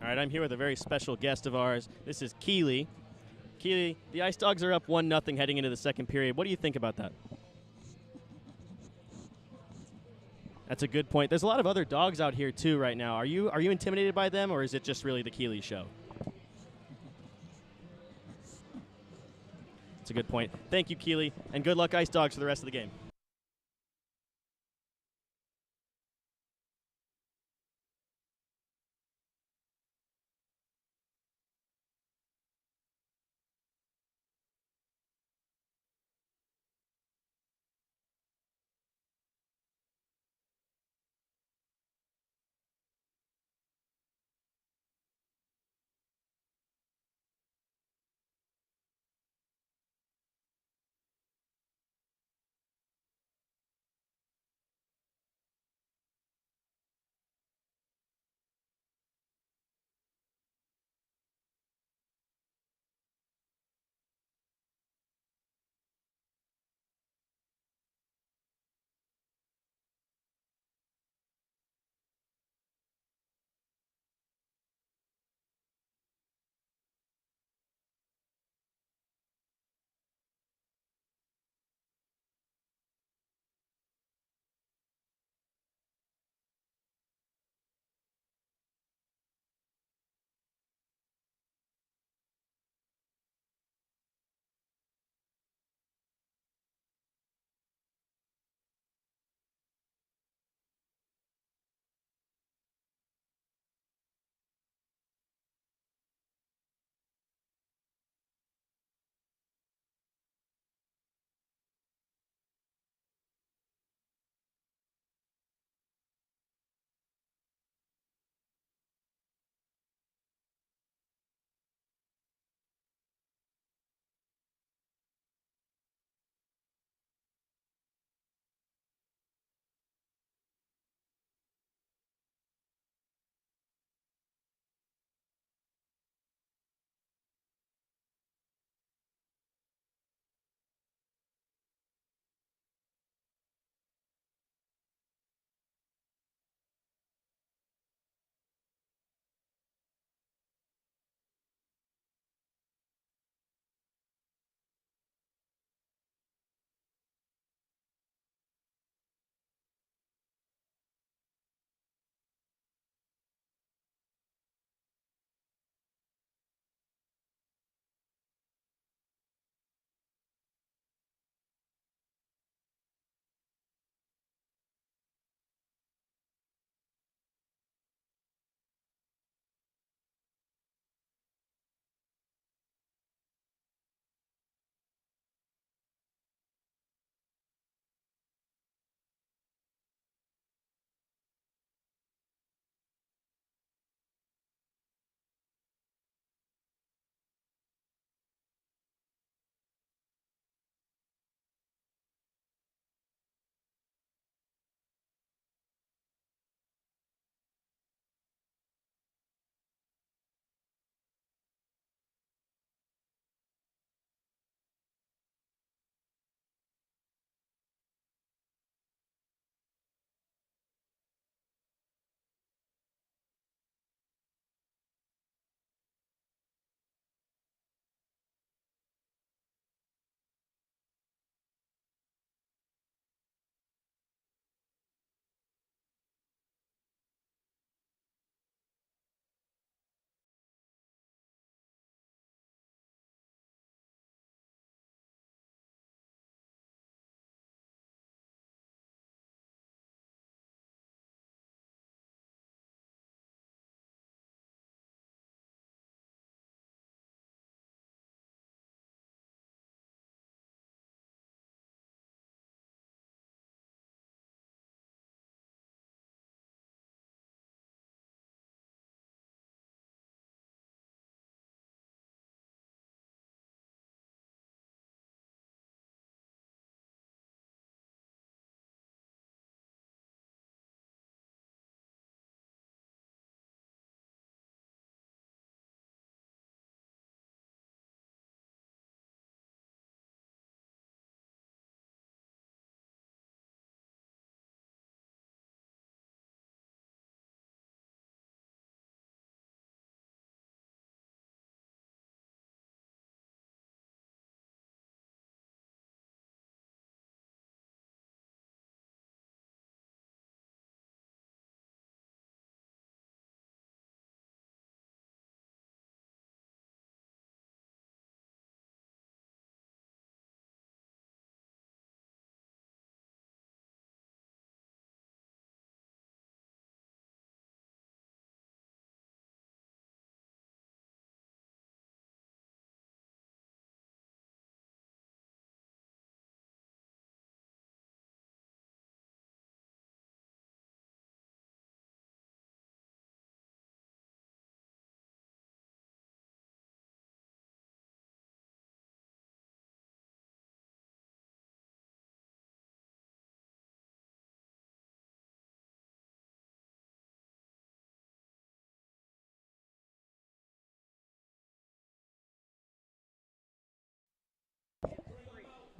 All right, I'm here with a very special guest of ours. This is Keeley. Keeley, the Ice Dogs are up 1-0 heading into the second period. What do you think about that? That's a good point. There's a lot of other dogs out here too right now. Are you intimidated by them, or is it just really the Keeley show? That's a good point. Thank you, Keeley, and good luck, Ice Dogs, for the rest of the game.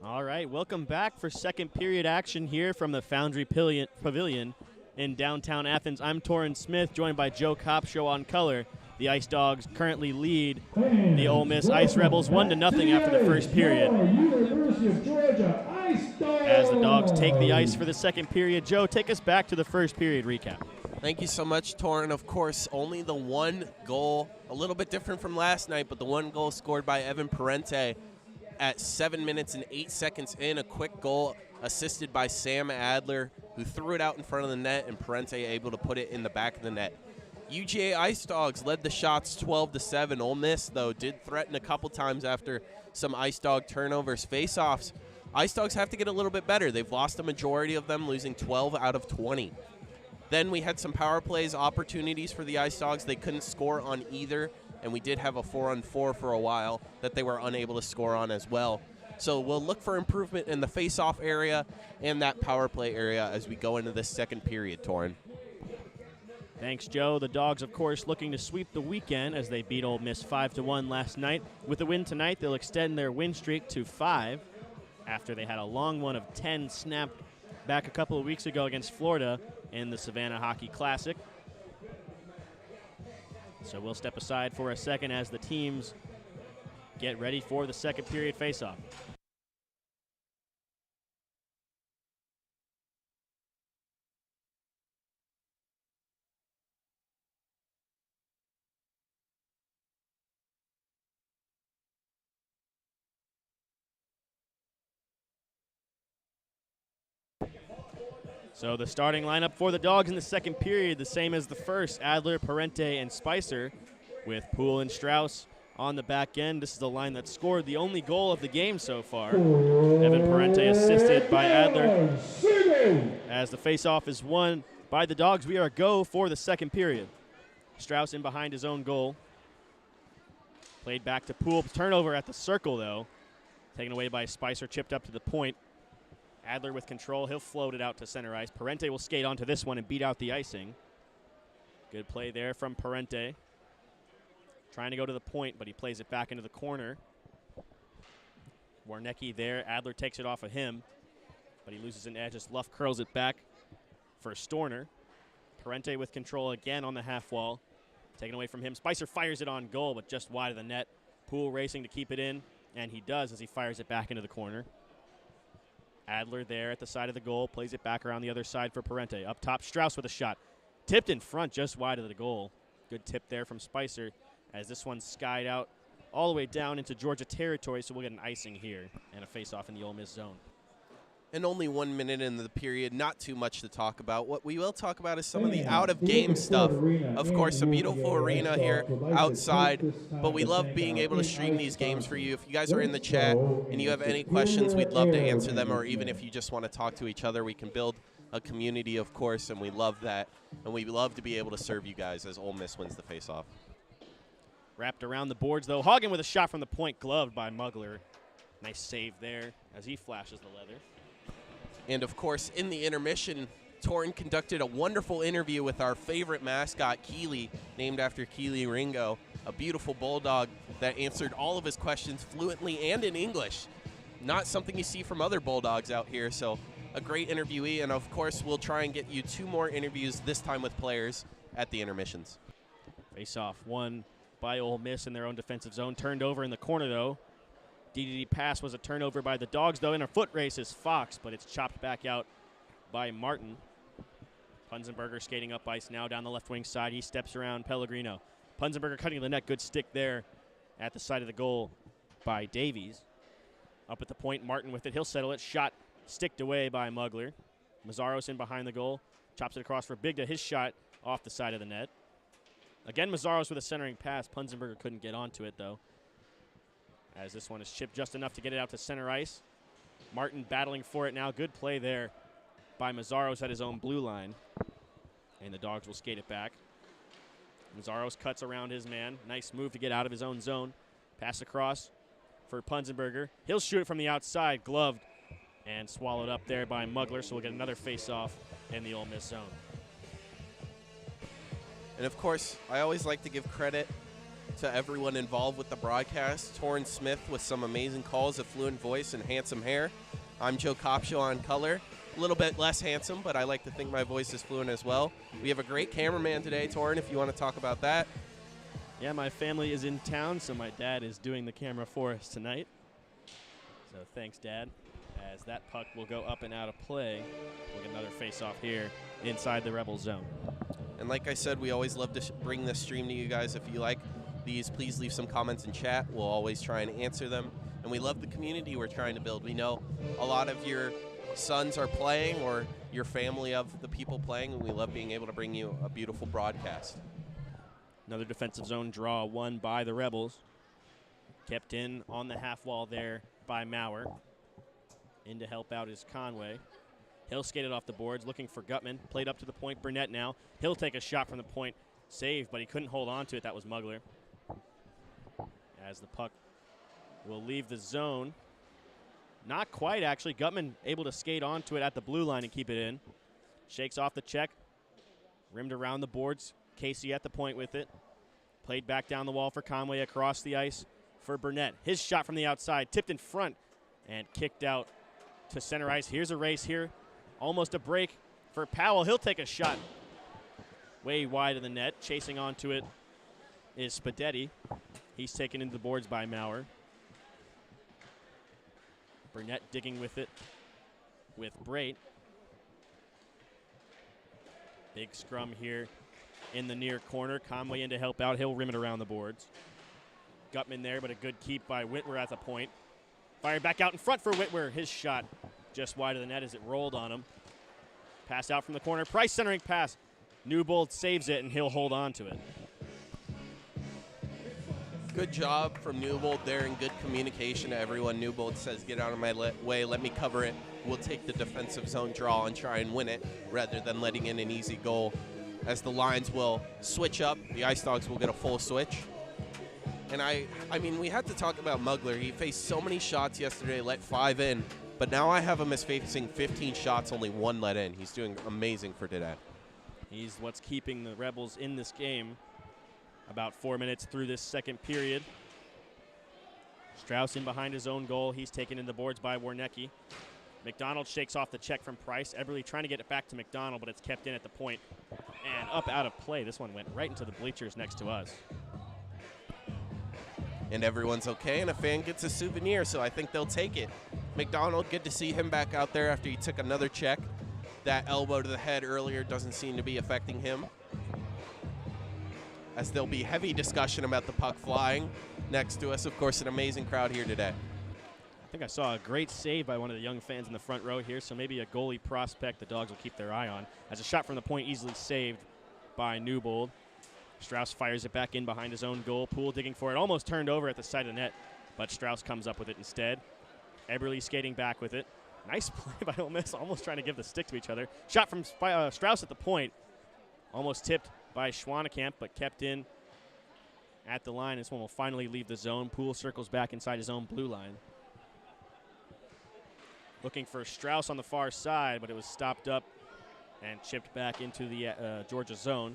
All right, welcome back for second period action here from the Foundry Pavilion in downtown Athens. I'm Torrin Smith, joined by Joe Kopshow on color. The Ice Dawgs currently lead the Ole Miss Ice Rebels 1-0 after the first period. As the Dogs take the ice for the second period, Joe, take us back to the first period recap. Thank you so much, Torrin. Of course, only the one goal, a little bit different from last night, but the one goal scored by Evan Parente at 7 minutes and 8 seconds in, a quick goal assisted by Sam Adler, who threw it out in front of the net, and Parente able to put it in the back of the net. UGA Ice Dawgs led the shots 12-7. Ole Miss, though, did threaten a couple times after some Ice Dog turnovers. Face-offs, Ice Dawgs have to get a little bit better. They've lost a majority of them, losing 12 out of 20. Then we had some power plays opportunities for the Ice Dawgs. They couldn't score on either, and we did have a 4-on-4 for a while that they were unable to score on as well. So we'll look for improvement in the face-off area and that power play area as we go into this second period, Torrin. Thanks, Joe. The Dogs, of course, looking to sweep the weekend as they beat Ole Miss 5-1 last night. With the win tonight, they'll extend their win streak to 5 after they had a long one of 10 snapped back a couple of weeks ago against Florida in the Savannah Hockey Classic. So we'll step aside for a second as the teams get ready for the second period faceoff. So the starting lineup for the Dogs in the second period, the same as the first: Adler, Parente, and Spicer, with Poole and Strauss on the back end. This is the line that scored the only goal of the game so far. Evan Parente assisted by Adler. As the faceoff is won by the Dogs, we are go for the second period. Strauss in behind his own goal. Played back to Poole. Turnover at the circle, though. Taken away by Spicer, chipped up to the point. Adler with control. He'll float it out to center ice. Parente will skate onto this one and beat out the icing. Good play there from Parente. Trying to go to the point, but he plays it back into the corner. Warnecki there. Adler takes it off of him, but he loses an edge as Luff curls it back for Storner. Parente with control again on the half wall. Taken away from him. Spicer fires it on goal, but just wide of the net. Poole racing to keep it in, and he does as he fires it back into the corner. Adler there at the side of the goal, plays it back around the other side for Parente. Up top, Strauss with a shot. Tipped in front, just wide of the goal. Good tip there from Spicer as this one's skied out all the way down into Georgia territory, so we'll get an icing here and a face-off in the Ole Miss zone. And only 1 minute into the period, not too much to talk about. What we will talk about is some of the out-of-game stuff. Of course, a beautiful arena here outside, but we love being able to stream these games for you. If you guys are in the chat and you have any questions, we'd love to answer them, or even if you just want to talk to each other, we can build a community, of course, and we love that. And we love to be able to serve you guys as Ole Miss wins the face-off. Wrapped around the boards, though. Hagen with a shot from the point, gloved by Mugler. Nice save there as he flashes the leather. And, of course, in the intermission, Torrin conducted a wonderful interview with our favorite mascot, Keely, named after Keely Ringo, a beautiful bulldog that answered all of his questions fluently and in English. Not something you see from other bulldogs out here, so a great interviewee. And, of course, we'll try and get you 2 more interviews, this time with players, at the intermissions. Face-off won by Ole Miss in their own defensive zone. Turned over in the corner, though. DDD pass was a turnover by the Dogs, though. In a foot race is Fox, but it's chopped back out by Martin. Punzenberger skating up ice now down the left wing side. He steps around Pellegrino. Punzenberger cutting the net. Good stick there at the side of the goal by Davies. Up at the point, Martin with it. He'll settle it. Shot sticked away by Mugler. Mazzaros in behind the goal. Chops it across for Bigda. His shot off the side of the net. Again, Mazzaros with a centering pass. Punzenberger couldn't get onto it, though, as this one is chipped just enough to get it out to center ice. Martin battling for it now. Good play there by Mazzaros at his own blue line. And the Dogs will skate it back. Mazzaros cuts around his man. Nice move to get out of his own zone. Pass across for Punzenberger. He'll shoot it from the outside, gloved, and swallowed up there by Mugler, so we'll get another face-off in the Ole Miss zone. And, of course, I always like to give credit to everyone involved with the broadcast. Torrin Smith with some amazing calls, a fluent voice, and handsome hair. I'm Joe Copshaw on color. A little bit less handsome, but I like to think my voice is fluent as well. We have a great cameraman today, Torrin, if you want to talk about that. Yeah, my family is in town, so my dad is doing the camera for us tonight. So thanks, Dad. As that puck will go up and out of play. We'll get another face-off here inside the Rebel zone. And like I said, we always love to bring this stream to you guys. If you like these, please leave some comments in chat. We'll always try and answer them. And we love the community we're trying to build. We know a lot of your sons are playing or your family of the people playing, and we love being able to bring you a beautiful broadcast. Another defensive zone draw won by the Rebels. Kept in on the half wall there by Maurer. In to help out is Conway. He'll skate it off the boards, looking for Gutman. Played up to the point, Burnett now. He'll take a shot from the point. Saved, but he couldn't hold on to it. That was Mugler. As the puck will leave the zone. Not quite, actually. Gutman able to skate onto it at the blue line and keep it in. Shakes off the check. Rimmed around the boards. Casey at the point with it. Played back down the wall for Conway, across the ice for Burnett. His shot from the outside, tipped in front and kicked out to center ice. Here's a race here. Almost a break for Powell. He'll take a shot way wide of the net. Chasing onto it is Spadetti. He's taken into the boards by Maurer. Burnett digging with it with Brait. Big scrum here in the near corner. Conway in to help out. He'll rim it around the boards. Gutman there, but a good keep by Whitwer at the point. Fired back out in front for Whitwer. His shot just wide of the net as it rolled on him. Pass out from the corner. Price centering pass. Newbold saves it, and he'll hold on to it. Good job from Newbold there and good communication to everyone. Newbold says, get out of my way, let me cover it. We'll take the defensive zone draw and try and win it rather than letting in an easy goal. As the lines will switch up, the Ice Dawgs will get a full switch. And I mean, we had to talk about Mugler. He faced so many shots yesterday, let 5 in. But now I have him as facing 15 shots, only 1 let in. He's doing amazing for today. He's what's keeping the Rebels in this game. About 4 minutes through this second period. Strauss in behind his own goal. He's taken in the boards by Warnecki. McDonald shakes off the check from Price. Eberly trying to get it back to McDonald, but it's kept in at the point. And up out of play. This one went right into the bleachers next to us. And everyone's okay, and a fan gets a souvenir, so I think they'll take it. McDonald, good to see him back out there after he took another check. That elbow to the head earlier doesn't seem to be affecting him. As there'll be heavy discussion about the puck flying next to us. Of course, an amazing crowd here today. I think I saw a great save by one of the young fans in the front row here, so maybe a goalie prospect the Dogs will keep their eye on. As a shot from the point easily saved by Newbold. Strauss fires it back in behind his own goal. Poole digging for it. Almost turned over at the side of the net, but Strauss comes up with it instead. Eberly skating back with it. Nice play by Ole Miss, almost trying to give the stick to each other. Shot from Strauss at the point. Almost tipped by Schwanekamp, but kept in at the line. This one will finally leave the zone. Poole circles back inside his own blue line. Looking for Strauss on the far side, but it was stopped up and chipped back into the Georgia zone.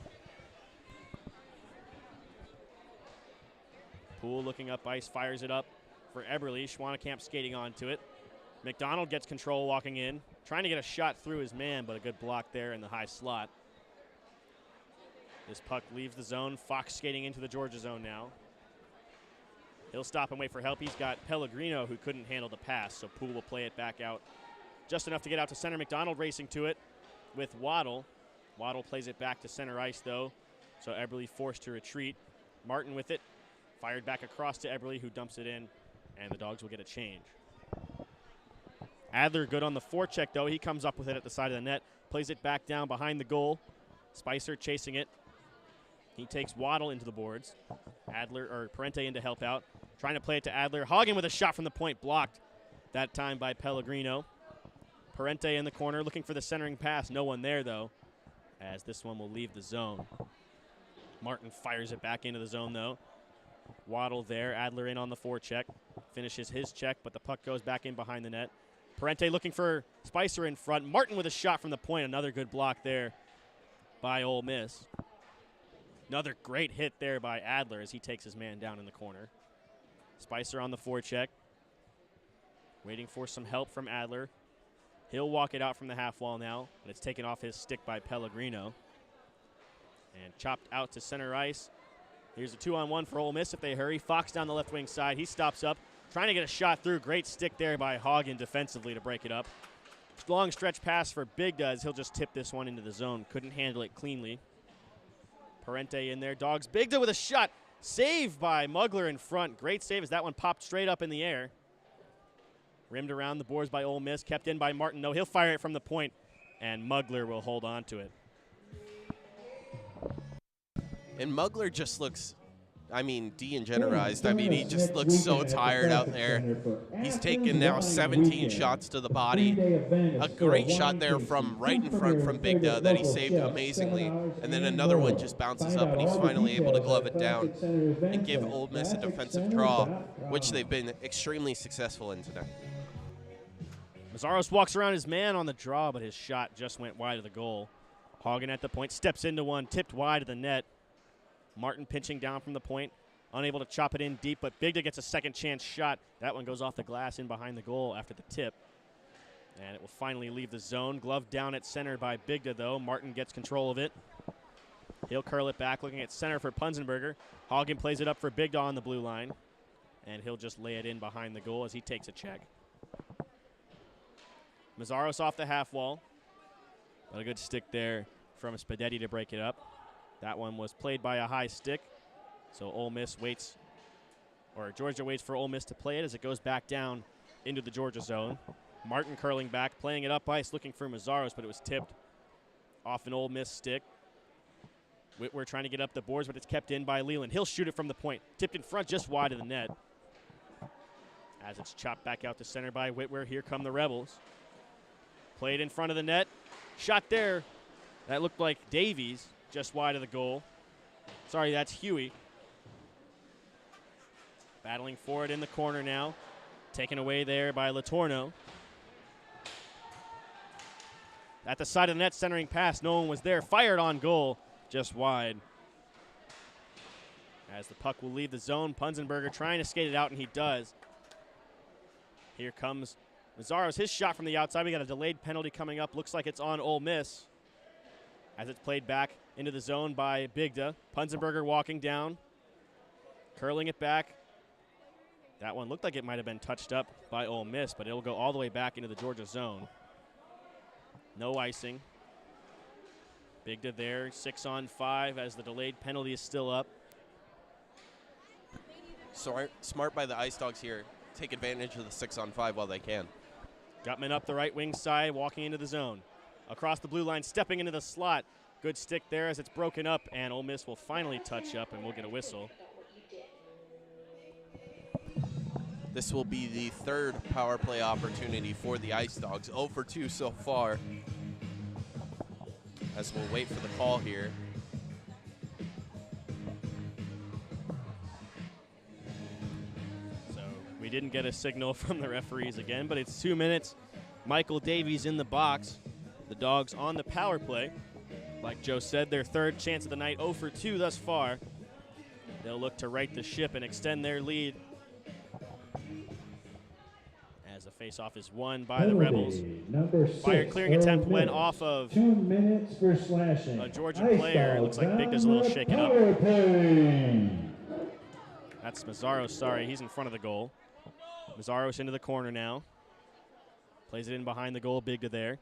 Poole looking up ice, fires it up for Eberly. Schwanekamp skating onto it. McDonald gets control walking in, trying to get a shot through his man, but a good block there in the high slot. This puck leaves the zone. Fox skating into the Georgia zone now. He'll stop and wait for help. He's got Pellegrino, who couldn't handle the pass, so Poole will play it back out. Just enough to get out to center. McDonald racing to it with Waddle. Waddle plays it back to center ice, though, so Eberly forced to retreat. Martin with it. Fired back across to Eberly, who dumps it in, and the Dogs will get a change. Adler good on the forecheck, though. He comes up with it at the side of the net. Plays it back down behind the goal. Spicer chasing it. He takes Waddle into the boards. Parente in to help out. Trying to play it to Adler. Hagen with a shot from the point, blocked that time by Pellegrino. Parente in the corner looking for the centering pass. No one there, though, as this one will leave the zone. Martin fires it back into the zone, though. Waddle there. Adler in on the forecheck. Finishes his check, but the puck goes back in behind the net. Parente looking for Spicer in front. Martin with a shot from the point. Another good block there by Ole Miss. Another great hit there by Adler as he takes his man down in the corner. Spicer on the forecheck. Waiting for some help from Adler. He'll walk it out from the half wall now, but it's taken off his stick by Pellegrino. And chopped out to center ice. Here's a 2-on-1 for Ole Miss if they hurry. Fox down the left wing side. He stops up, trying to get a shot through. Great stick there by Hagen defensively to break it up. Long stretch pass for Big Does. He'll just tip this one into the zone. Couldn't handle it cleanly. Parente in there. Dogs. Bigda with a shot. Saved by Mugler in front. Great save as that one popped straight up in the air. Rimmed around the boards by Ole Miss. Kept in by Martin. No, he'll fire it from the point, and Mugler will hold on to it. And Mugler just looks, de-energized. He just looks so tired out there. He's taken now 17 shots to the body. A great shot there from right in front from Bigda that he saved amazingly. And then another one just bounces up, and he's finally able to glove it down and give Ole Miss a defensive draw, which they've been extremely successful in tonight. Mazzaros walks around his man on the draw, but his shot just went wide of the goal. Hagen at the point, steps into one, tipped wide of the net. Martin pinching down from the point, unable to chop it in deep, but Bigda gets a second chance shot. That one goes off the glass in behind the goal after the tip. And it will finally leave the zone. Glove down at center by Bigda, though. Martin gets control of it. He'll curl it back, looking at center for Punzenberger. Hagen plays it up for Bigda on the blue line. And he'll just lay it in behind the goal as he takes a check. Mazzaros off the half wall. But a good stick there from Spadetti to break it up. That one was played by a high stick. So Ole Miss waits, or Georgia waits for Ole Miss to play it as it goes back down into the Georgia zone. Martin curling back, playing it up ice, looking for Mazzaros, but it was tipped off an Ole Miss stick. Whitwer trying to get up the boards, but it's kept in by Leland. He'll shoot it from the point. Tipped in front, just wide of the net. As it's chopped back out to center by Whitwer, here come the Rebels. Played in front of the net. Shot there. That looked like Davies, just wide of the goal. Sorry, that's Huey. Battling for it in the corner now. Taken away there by Latorno. At the side of the net, centering pass. No one was there. Fired on goal, just wide. As the puck will leave the zone, Punzenberger trying to skate it out, and he does. Here comes Mazzaros. His shot from the outside. We got a delayed penalty coming up. Looks like it's on Ole Miss. As it's played back into the zone by Bigda. Punzenberger walking down. Curling it back. That one looked like it might have been touched up by Ole Miss, but it'll go all the way back into the Georgia zone. No icing. Bigda there, 6-on-5 as the delayed penalty is still up. Smart by the Ice Dogs here. Take advantage of the 6-on-5 while they can. Gutman up the right wing side, walking into the zone. Across the blue line, stepping into the slot. Good stick there as it's broken up, and Ole Miss will finally touch up, and we'll get a whistle. This will be the third power play opportunity for the Ice Dogs. 0 for 2 so far. As we'll wait for the call here. So we didn't get a signal from the referees again, but it's 2 minutes. Michael Davies in the box. The Dogs on the power play. Like Joe said, their third chance of the night, 0 for 2 thus far. They'll look to right the ship and extend their lead. As the faceoff is won by the Rebels. Number 6, Fire clearing attempt went off of 2 minutes for slashing. a Georgia player. It looks like Big does a little shaken up. That's Mazzaros, sorry, he's in front of the goal. Mazzaros into the corner now. Plays it in behind the goal, Bigda there.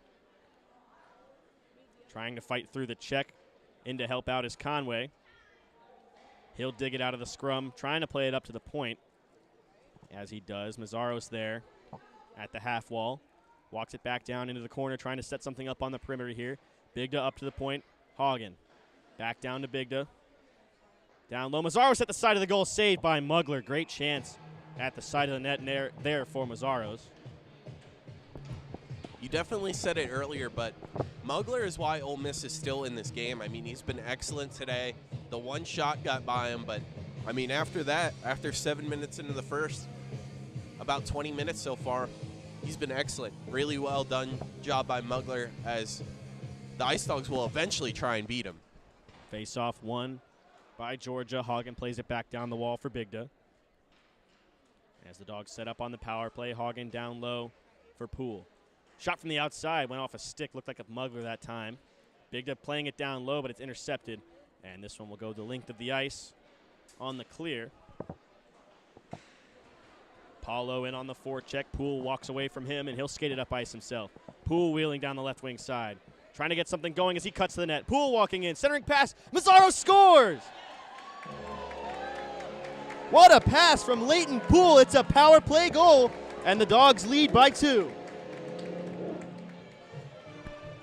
Trying to fight through the check. In to help out is Conway. He'll dig it out of the scrum, trying to play it up to the point. As he does, Mazzaros there at the half wall. Walks it back down into the corner, trying to set something up on the perimeter here. Bigda up to the point. Hagen. Back down to Bigda. Down low. Mazzaros at the side of the goal, saved by Mugler. Great chance at the side of the net there for Mazzaros. You definitely said it earlier, but Mugler is why Ole Miss is still in this game. He's been excellent today. The one shot got by him, but, after that, after 7 minutes into the first, about 20 minutes so far, he's been excellent. Really well done job by Mugler as the Ice Dogs will eventually try and beat him. Face-off won by Georgia. Hagen plays it back down the wall for Bigda. As the Dogs set up on the power play, Hagen down low for Poole. Shot from the outside, went off a stick, looked like a Mugler that time. Bigda playing it down low, but it's intercepted. And this one will go the length of the ice on the clear. Paulo in on the forecheck. Poole walks away from him, and he'll skate it up ice himself. Poole wheeling down the left wing side. Trying to get something going as he cuts to the net. Poole walking in, centering pass. Mazzaro scores! What a pass from Leighton Poole. It's a power play goal, and the Dogs lead by 2.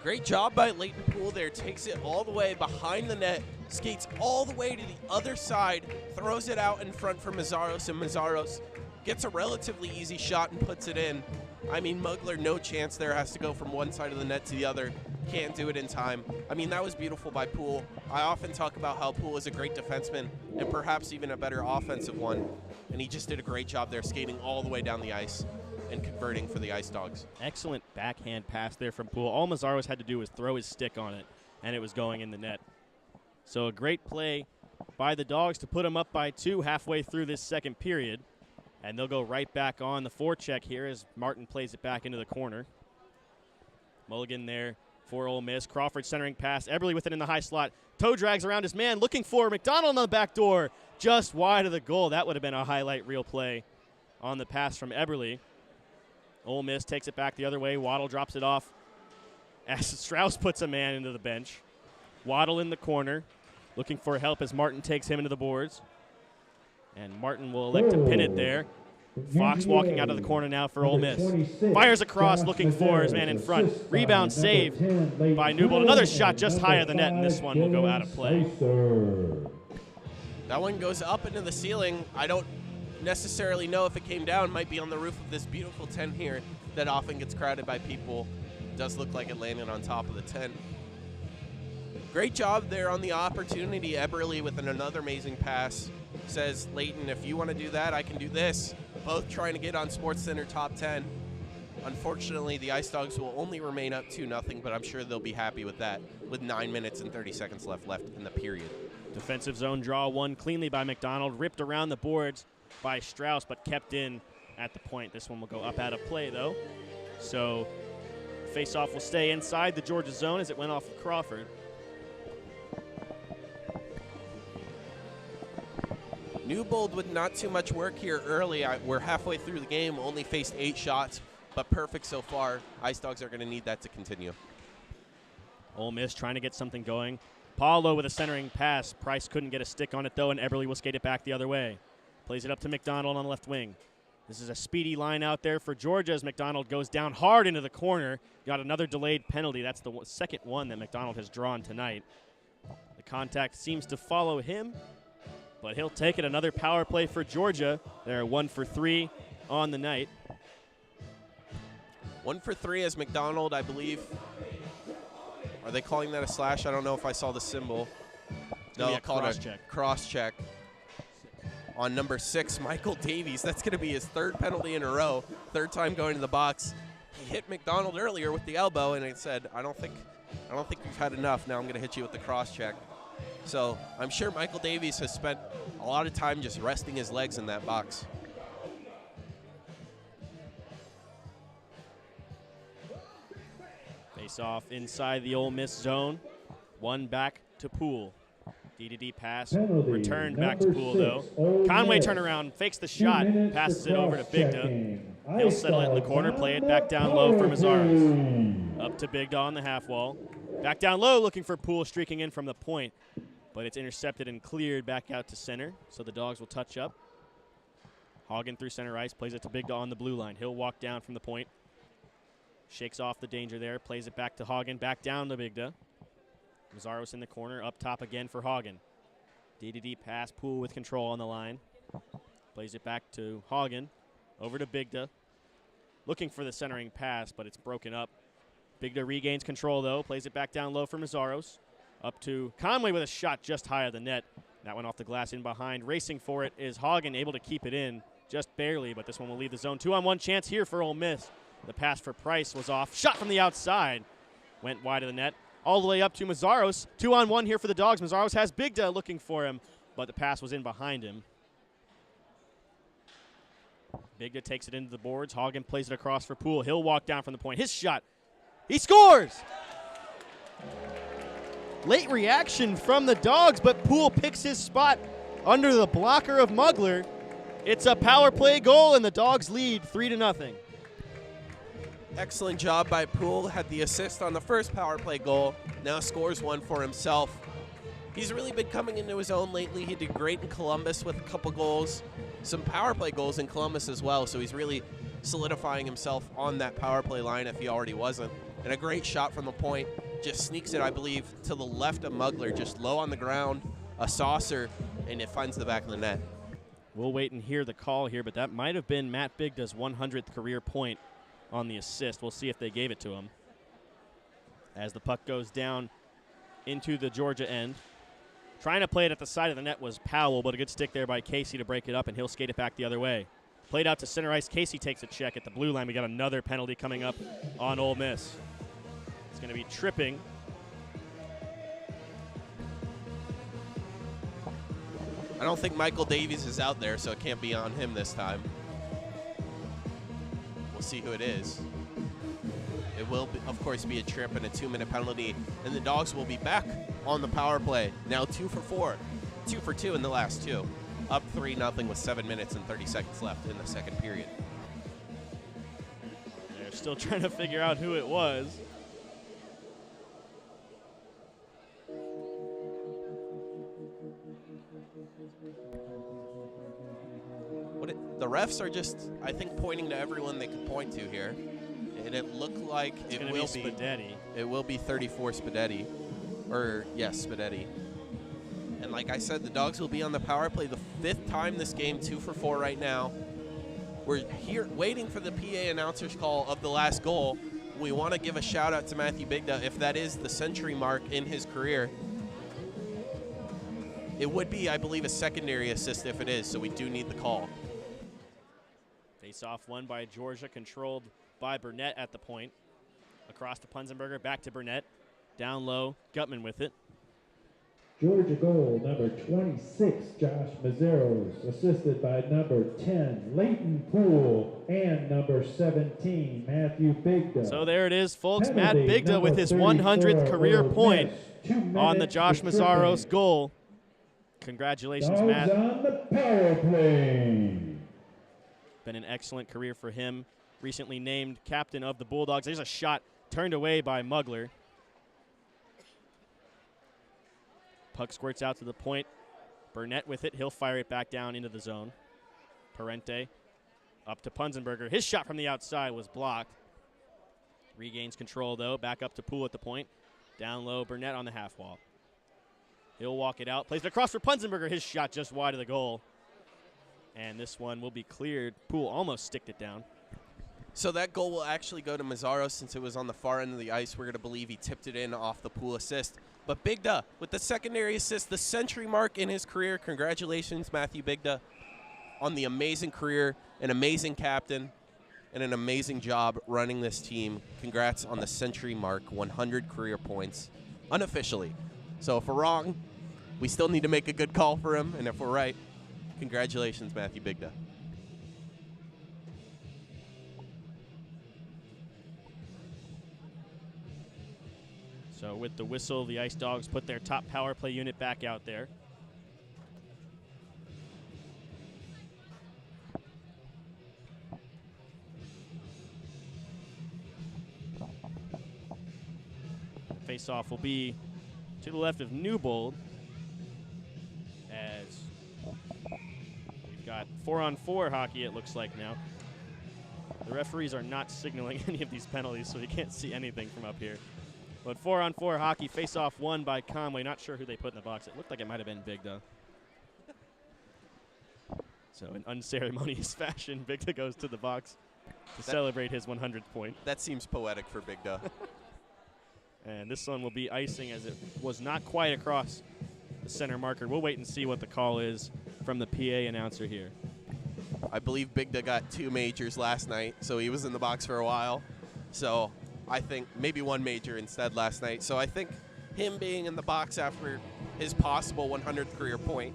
Great job by Leighton Poole there. Takes it all the way behind the net, skates all the way to the other side, throws it out in front for Mazzaros, and Mazzaros gets a relatively easy shot and puts it in. I mean, Mugler, no chance there, has to go from one side of the net to the other. Can't do it in time. I mean, that was beautiful by Poole. I often talk about how Poole is a great defenseman and perhaps even a better offensive one, and he just did a great job there, skating all the way down the ice and converting for the Ice Dawgs. Excellent backhand pass there from Poole. All Mazzaros had to do was throw his stick on it, and it was going in the net. So a great play by the Dogs to put them up by 2 halfway through this second period. And they'll go right back on the forecheck here as Martin plays it back into the corner. Mulligan there for Ole Miss. Crawford centering pass. Eberle with it in the high slot. Toe drags around his man, looking for McDonald on the back door. Just wide of the goal. That would have been a highlight reel play on the pass from Eberle. Ole Miss takes it back the other way. Waddle drops it off as Strauss puts a man into the bench. Waddle in the corner, looking for help as Martin takes him into the boards. And Martin will elect to pin it there. Fox walking out of the corner now for Ole Miss. Fires across, looking for his man in front. Rebound saved by Newbold. Another shot just high of the net, and this one will go out of play. That one goes up into the ceiling. I don't necessarily know if it came down. Might be on the roof of this beautiful tent here that often gets crowded by people. It does look like it landed on top of the tent. Great job there on the opportunity. Eberle with another amazing pass. Says, Leighton, if you want to do that, I can do this. Both trying to get on SportsCenter top 10. Unfortunately, the Ice Dawgs will only remain up 2-0, but I'm sure they'll be happy with that with 9 minutes and 30 seconds left in the period. Defensive zone draw won cleanly by McDonald. Ripped around the boards by Strauss, but kept in at the point. This one will go up out of play, though. So face-off will stay inside the Georgia zone as it went off of Crawford. Newbold with not too much work here early. We're halfway through the game, only faced 8 shots, but perfect so far. Ice Dawgs are going to need that to continue. Ole Miss trying to get something going. Paulo with a centering pass. Price couldn't get a stick on it, though, and Eberle will skate it back the other way. Plays it up to McDonald on the left wing. This is a speedy line out there for Georgia as McDonald goes down hard into the corner. Got another delayed penalty. That's the second one that McDonald has drawn tonight. The contact seems to follow him, but he'll take it. Another power play for Georgia. They're 1 for 3 on the night. 1 for 3 as McDonald, I believe. Are they calling that a slash? I don't know if I saw the symbol. No, I'll call it a cross check. On number 6, Michael Davies. That's going to be his 3rd penalty in a row. 3rd time going to the box. He hit McDonald earlier with the elbow, and he said, I don't think you've had enough. Now I'm going to hit you with the cross check. So I'm sure Michael Davies has spent a lot of time just resting his legs in that box. Face off inside the Ole Miss zone. One back to Poole. D-to-D pass. Penalty, Returned back to Poole, though. Conway turnaround, fakes the shot, passes it over to Bigda. He'll settle it in the corner, play it back down low for Mazzaros. Up to Bigda on the half wall. Back down low, looking for Poole, streaking in from the point. But it's intercepted and cleared back out to center, so the Dogs will touch up. Hagen through center ice, plays it to Bigda on the blue line. He'll walk down from the point. Shakes off the danger there, plays it back to Hagen, back down to Bigda. Mazzaros in the corner, up top again for Hagen. D-to-D pass, Poole with control on the line. Plays it back to Hagen, over to Bigda. Looking for the centering pass, but it's broken up. Bigda regains control, though, plays it back down low for Mazzaros. Up to Conway with a shot just high of the net. That went off the glass in behind. Racing for it is Hagen, able to keep it in just barely, but this one will leave the zone. 2-on-1 chance here for Ole Miss. The pass for Price was off. Shot from the outside. Went wide of the net. All the way up to Mazzaros. 2-on-1 here for the Dogs. Mazzaros has Bigda looking for him. but the pass was in behind him. Bigda takes it into the boards. Hagen plays it across for Poole. He'll walk down from the point. His shot. He scores! Late reaction from the Dogs, but Poole picks his spot under the blocker of Mugler. It's a power play goal, and the Dogs lead 3-0. Excellent job by Poole. Had the assist on the first power play goal. Now scores one for himself. He's really been coming into his own lately. He did great in Columbus with a couple goals. Some power play goals in Columbus as well, so he's really solidifying himself on that power play line if he already wasn't. And a great shot from the point. Just sneaks it, I believe, to the left of Mugler, just low on the ground, a saucer, and it finds the back of the net. We'll wait and hear the call here, but that might have been Matt Bigda's 100th career point on the assist. We'll see if they gave it to him. As the puck goes down into the Georgia end. Trying to play it at the side of the net was Powell, but a good stick there by Casey to break it up, and he'll skate it back the other way. Played out to center ice. Casey takes a check at the blue line. We got another penalty coming up on Ole Miss. It's going to be tripping. I don't think Michael Davies is out there, so it can't be on him this time. We'll see who it is. It will, of course, be a trip and a 2-minute penalty, and the Dogs will be back on the power play. Now 2 for 4. 2 for 2 in the last two. Up 3-0 with 7 minutes and 30 seconds left in the second period. They're still trying to figure out who it was. The refs are just, I think, pointing to everyone they can point to here. And it looked like it will be Spadetti. It will be 34 Spadetti. Or, yes, Spadetti. And like I said, the Dogs will be on the power play the 5th time this game, 2 for 4 right now. We're here waiting for the PA announcer's call of the last goal. We want to give a shout out to Matthew Bigda if that is the century mark in his career. It would be, I believe, a secondary assist if it is, so we do need the call. Face-off won by Georgia, controlled by Burnett at the point. Across to Punzenberger, back to Burnett. Down low, Gutman with it. Georgia goal, number 26, Josh Mazzeros, assisted by number 10, Leighton Poole, and number 17, Matthew Bigda. So there it is, folks. Penalty, Matt Bigda with his 100th career point on the Josh Mazzaros goal. Congratulations, Dogs Matt. on the power play. Been an excellent career for him. Recently named captain of the Bulldogs. There's a shot turned away by Mugler. Puck squirts out to the point. Burnett with it. He'll fire it back down into the zone. Parente up to Punzenberger. His shot from the outside was blocked. Regains control, though. Back up to Poole at the point. Down low, Burnett on the half wall. He'll walk it out. Plays it across for Punzenberger. His shot just wide of the goal. And this one will be cleared. Poole almost sticked it down. So that goal will actually go to Mazzaros since it was on the far end of the ice. We're going to believe he tipped it in off the Poole assist. But Bigda with the secondary assist, the century mark in his career. Congratulations, Matthew Bigda, on the amazing career, an amazing captain, and an amazing job running this team. Congrats on the century mark, 100 career points, unofficially. So if we're wrong, we still need to make a good call for him. And if we're right, congratulations, Matthew Bigda. So with the whistle, the Ice Dogs put their top power play unit back out there. Face-off will be to the left of Newbold, as we've got 4-on-4 hockey, it looks like now. The referees are not signaling any of these penalties, so you can't see anything from up here. But 4-on-4 hockey, face-off won by Conway. Not sure who they put in the box. It looked like it might have been Bigda. So in unceremonious fashion, Bigda goes to the box to celebrate his 100th point. That seems poetic for Bigda. And this one will be icing, as it was not quite across the center marker. We'll wait and see what the call is from the PA announcer here. I believe Bigda got 2 majors last night, so he was in the box for a while. So I think maybe 1 major instead last night. So I think him being in the box after his possible 100th career point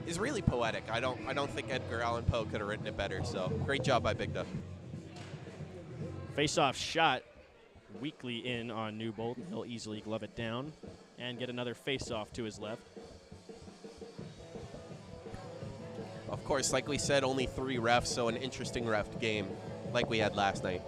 is really poetic. I don't think Edgar Allan Poe could have written it better. So great job by Big Duck. Face-off shot weakly in on Newbold. He'll easily glove it down and get another face-off to his left. Of course, like we said, only 3 refs, so an interesting ref game like we had last night.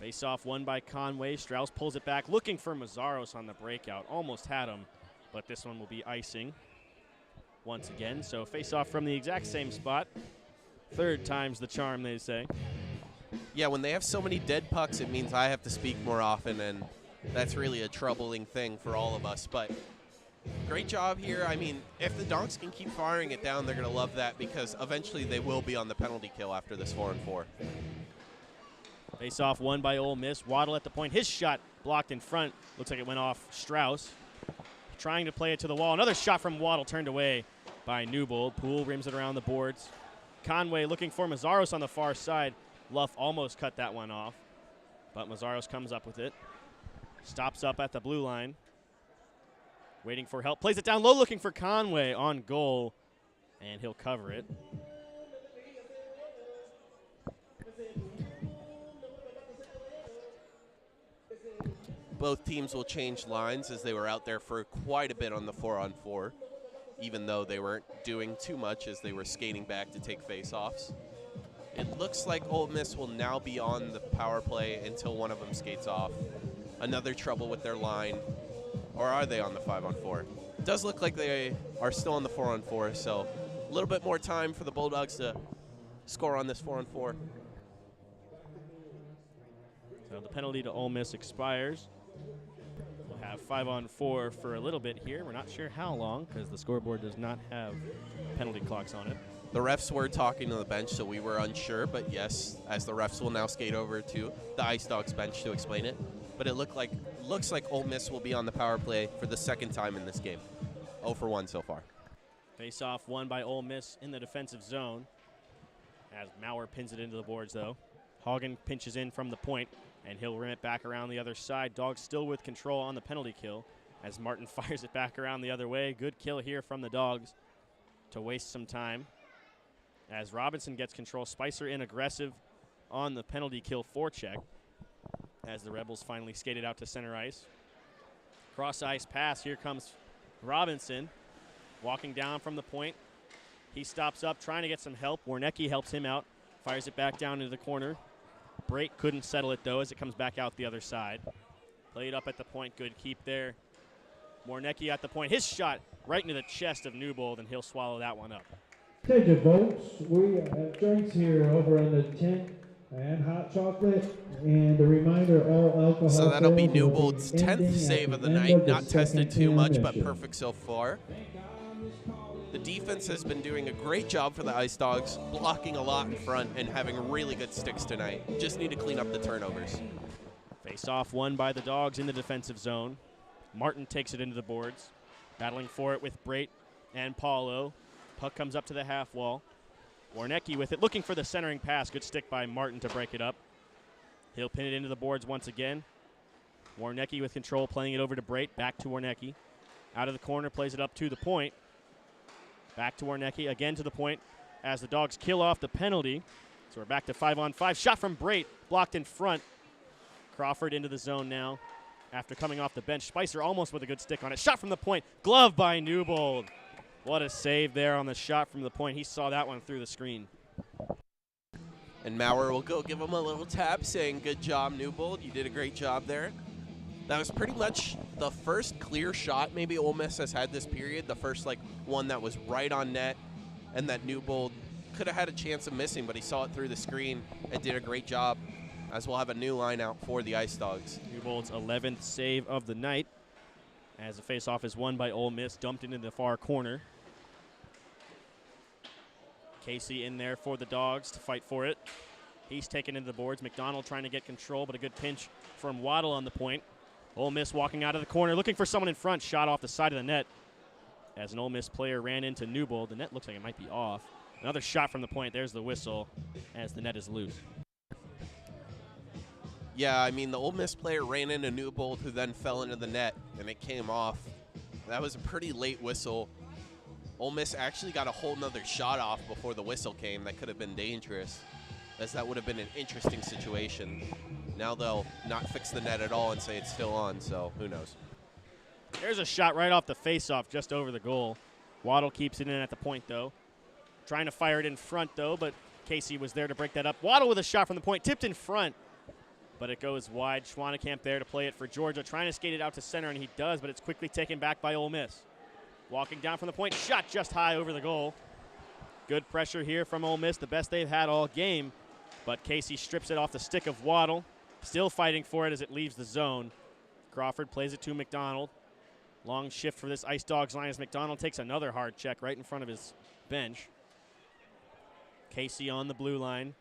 Face-off won by Conway. Strauss pulls it back, looking for Mazzaros on the breakout. Almost had him, but this one will be icing once again. So face-off from the exact same spot. Third time's the charm, they say. Yeah, when they have so many dead pucks, it means I have to speak more often, and that's really a troubling thing for all of us. But great job here. I mean, if the Dogs can keep firing it down, they're going to love that, because eventually they will be on the penalty kill after this 4-on-4. Face-off won by Ole Miss. Waddle at the point. His shot blocked in front. Looks like it went off Strauss. Trying to play it to the wall. Another shot from Waddle turned away by Newbold. Poole rims it around the boards. Conway looking for Mazzaros on the far side. Luff almost cut that one off, but Mazzaros comes up with it. Stops up at the blue line. Waiting for help. Plays it down low looking for Conway on goal, and he'll cover it. Both teams will change lines, as they were out there for quite a bit on the 4-on-4, even though they weren't doing too much as they were skating back to take face-offs. It looks like Ole Miss will now be on the power play until one of them skates off. Another trouble with their line. Or are they on the 5-on-4? It does look like they are still on the 4-on-4, so a little bit more time for the Bulldogs to score on this 4-on-4. So the penalty to Ole Miss expires. We'll have 5-on-4 for a little bit here. We're not sure how long, because the scoreboard does not have penalty clocks on it. The refs were talking to the bench, so we were unsure, but yes, as the refs will now skate over to the Ice Dawgs bench to explain it. But it looks like Ole Miss will be on the power play for the second time in this game. 0 for 1 so far. Face-off won by Ole Miss in the defensive zone, as Maurer pins it into the boards, though. Hagen pinches in from the point, and he'll rim it back around the other side. Dogs still with control on the penalty kill, as Martin fires it back around the other way. Good kill here from the Dogs to waste some time. As Robinson gets control, Spicer in aggressive on the penalty kill forecheck, as the Rebels finally skated out to center ice. Cross ice pass, here comes Robinson walking down from the point. He stops up trying to get some help. Warnecki helps him out, fires it back down into the corner. Brake couldn't settle it though, as it comes back out the other side. Played up at the point, good keep there. Warnecki at the point, his shot right into the chest of Newbold, and he'll swallow that one up. Take it, folks. We have drinks here over in the tent and hot chocolate. And a reminder, all alcohol. So that'll be sales will Newbold's 10th ending save at of the the end night. of the Not tested too second much, but intermission. perfect so far. The defense has been doing a great job for the Ice Dawgs, blocking a lot in front and having really good sticks tonight. Just need to clean up the turnovers. Face-off won by the Dogs in the defensive zone. Martin takes it into the boards, battling for it with Brate and Paulo. Puck comes up to the half wall. Warnecki with it, looking for the centering pass. Good stick by Martin to break it up. He'll pin it into the boards once again. Warnecki with control, playing it over to Brate. Back to Warnecki. Out of the corner, plays it up to the point. Back to Warnecki, again to the point, as the Dogs kill off the penalty. So we're back to 5-on-5. Shot from Brate, blocked in front. Crawford into the zone now after coming off the bench. Spicer almost with a good stick on it. Shot from the point, glove by Newbold. What a save there on the shot from the point. He saw that one through the screen. And Maurer will go give him a little tap, saying, good job, Newbold. You did a great job there. That was pretty much the first clear shot maybe Ole Miss has had this period. The first one that was right on net, and that Newbold could have had a chance of missing, but he saw it through the screen and did a great job, as we'll have a new line out for the Ice Dawgs. Newbold's 11th save of the night, as the faceoff is won by Ole Miss, dumped into the far corner. Casey in there for the Dogs to fight for it. He's taken into the boards. McDonald trying to get control, but a good pinch from Waddle on the point. Ole Miss walking out of the corner, looking for someone in front. Shot off the side of the net as an Ole Miss player ran into Newbold. The net looks like it might be off. Another shot from the point. There's the whistle as the net is loose. Yeah, I mean, the Ole Miss player ran into Newbold, who then fell into the net, and it came off. That was a pretty late whistle. Ole Miss actually got a whole nother shot off before the whistle came. That could have been dangerous, as that would have been an interesting situation. Now they'll not fix the net at all and say it's still on, so who knows. There's a shot right off the faceoff just over the goal. Waddle keeps it in at the point, though. Trying to fire it in front, though, but Casey was there to break that up. Waddle with a shot from the point, tipped in front, but it goes wide. Schwannekamp there to play it for Georgia, trying to skate it out to center, and he does, but it's quickly taken back by Ole Miss. Walking down from the point, shot just high over the goal. Good pressure here from Ole Miss, the best they've had all game, but Casey strips it off the stick of Waddle. Still fighting for it as it leaves the zone. Crawford plays it to McDonald. Long shift for this Ice Dawgs line as McDonald takes another hard check right in front of his bench. Casey on the blue line.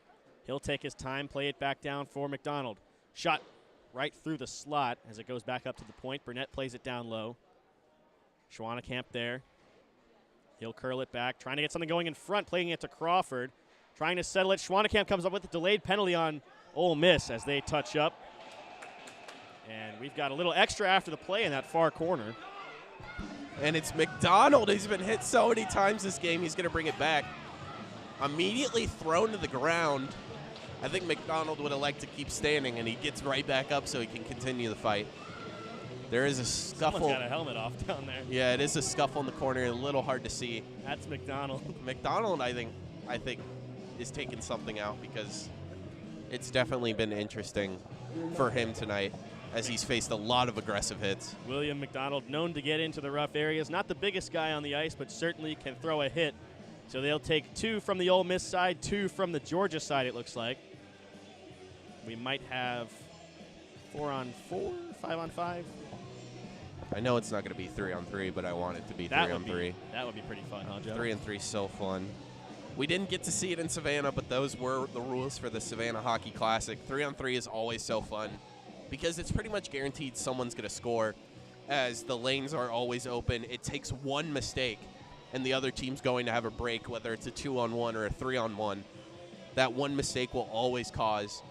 He'll take his time, play it back down for McDonald. Shot right through the slot as it goes back up to the point. Burnett plays it down low. Schwannekamp there. He'll curl it back, trying to get something going in front, playing it to Crawford. Trying to settle it. Schwannekamp comes up with a delayed penalty on Ole Miss as they touch up. And we've got a little extra after the play in that far corner. And it's McDonald. He's been hit so many times this game, he's going to bring it back. Immediately thrown to the ground. I think McDonald would have liked to keep standing, and he gets right back up so he can continue the fight. There is a scuffle. Someone's got a helmet off down there. Yeah, it is a scuffle in the corner, a little hard to see. That's McDonald. McDonald, I think, is taking something out because it's definitely been interesting for him tonight as he's faced a lot of aggressive hits. William McDonald, known to get into the rough areas. Not the biggest guy on the ice, but certainly can throw a hit. So they'll take 2 from the Ole Miss side, 2 from the Georgia side, it looks like. We might have 4-on-4, 5-on-5. I know it's not going to be 3-on-3, but I want it to be 3-on-3. That would be pretty fun, huh, Joe? 3-on-3 is so fun. We didn't get to see it in Savannah, but those were the rules for the Savannah Hockey Classic. 3-on-3 is always so fun because it's pretty much guaranteed someone's going to score, as the lanes are always open. It takes one mistake, and the other team's going to have a break, whether it's a 2-on-1 or a 3-on-1. That one mistake will always cause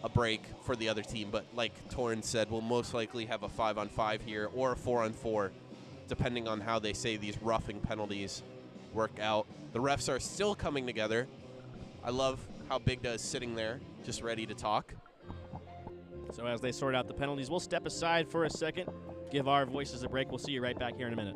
a break for the other team. But like Torrance said, we'll most likely have a 5-on-5 here or a 4-on-4, depending on how they say these roughing penalties work out. The refs are still coming together. I love how Big Da is sitting there, just ready to talk. So as they sort out the penalties, we'll step aside for a second, give our voices a break. We'll see you right back here in a minute.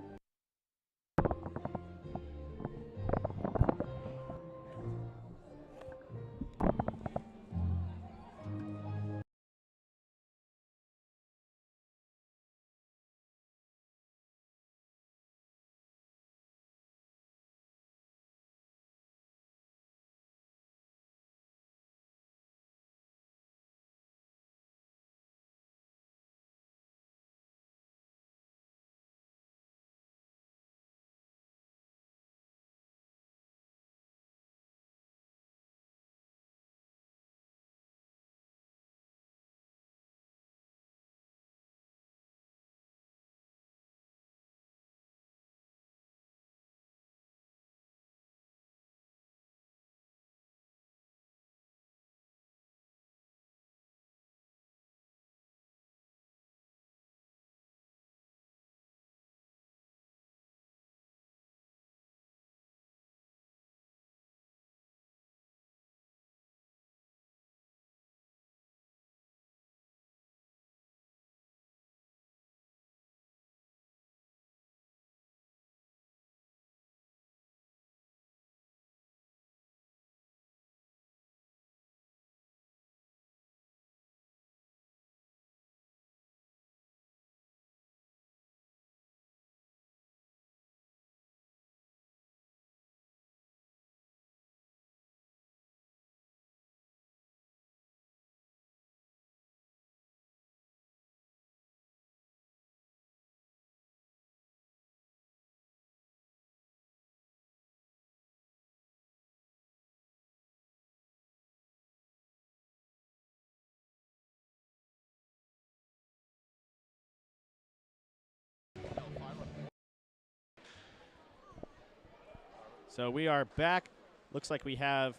So we are back. Looks like we have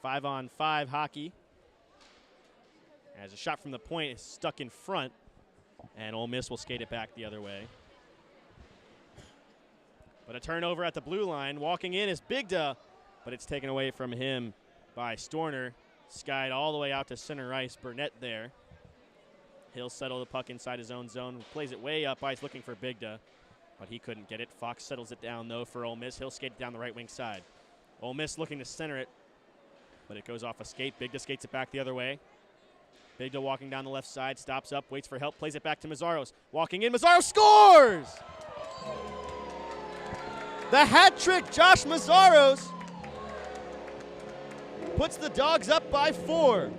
5-on-5 hockey. as a shot from the point is stuck in front, and Ole Miss will skate it back the other way. But a turnover at the blue line. Walking in is Bigda, but it's taken away from him by Storner. Skied all the way out to center ice. Burnett there. He'll settle the puck inside his own zone. Plays it way up ice looking for Bigda, but he couldn't get it. Fox settles it down, though, for Ole Miss. He'll skate it down the right wing side. Ole Miss looking to center it, but it goes off a skate. Bigda skates it back the other way. Bigda walking down the left side, stops up, waits for help, plays it back to Mazzaros. Walking in, Mazzaros scores! The hat trick, Josh Mazzaros, puts the Dogs up by 4.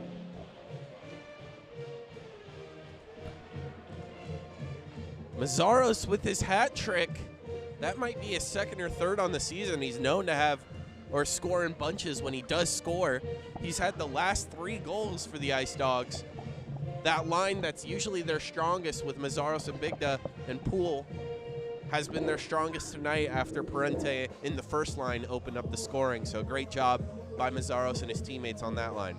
Mazzaros with his hat trick. That might be his second or third on the season. He's known to have or score in bunches when he does score. He's had the last 3 goals for the Ice Dawgs. That line that's usually their strongest with Mazzaros and Bigda and Poole has been their strongest tonight after Parente in the first line opened up the scoring. So great job by Mazzaros and his teammates on that line.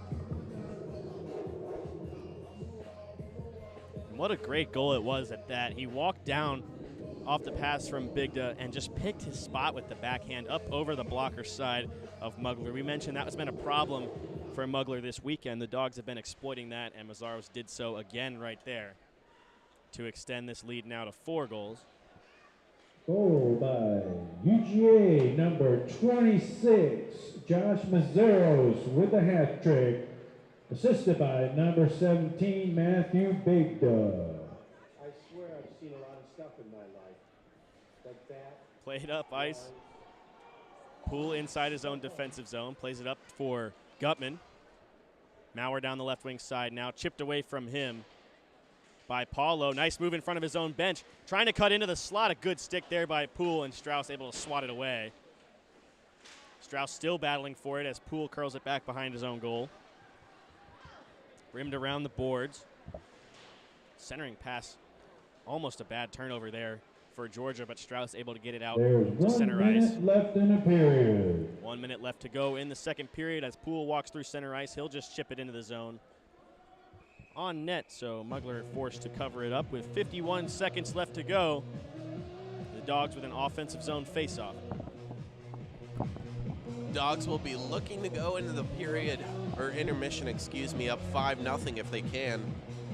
And what a great goal it was at that. He walked down off the pass from Bigda and just picked his spot with the backhand up over the blocker side of Mugler. We mentioned that has been a problem for Mugler this weekend. The Dogs have been exploiting that, and Mazzaros did so again right there to extend this lead now to 4 goals. Goal by UGA number 26, Josh Mazzaros with a hat trick, assisted by number 17, Matthew Bigda. I swear I've seen a lot of stuff in my life. Like that. Played up ice. Poole inside his own defensive zone. Plays it up for Gutman. Maurer down the left wing side now. Chipped away from him by Paulo. Nice move in front of his own bench. Trying to cut into the slot. A good stick there by Poole, and Strauss able to swat it away. Strauss still battling for it as Poole curls it back behind his own goal. Rimmed around the boards. Centering pass. Almost a bad turnover there for Georgia, but Strauss able to get it out to center ice. 1 minute left in the period. 1 minute left to go in the second period as Poole walks through center ice. He'll just chip it into the zone on net, so Mugler forced to cover it up with 51 seconds left to go. The Dogs with an offensive zone faceoff. Dogs will be looking to go into the period, or intermission, excuse me, up 5-0 if they can.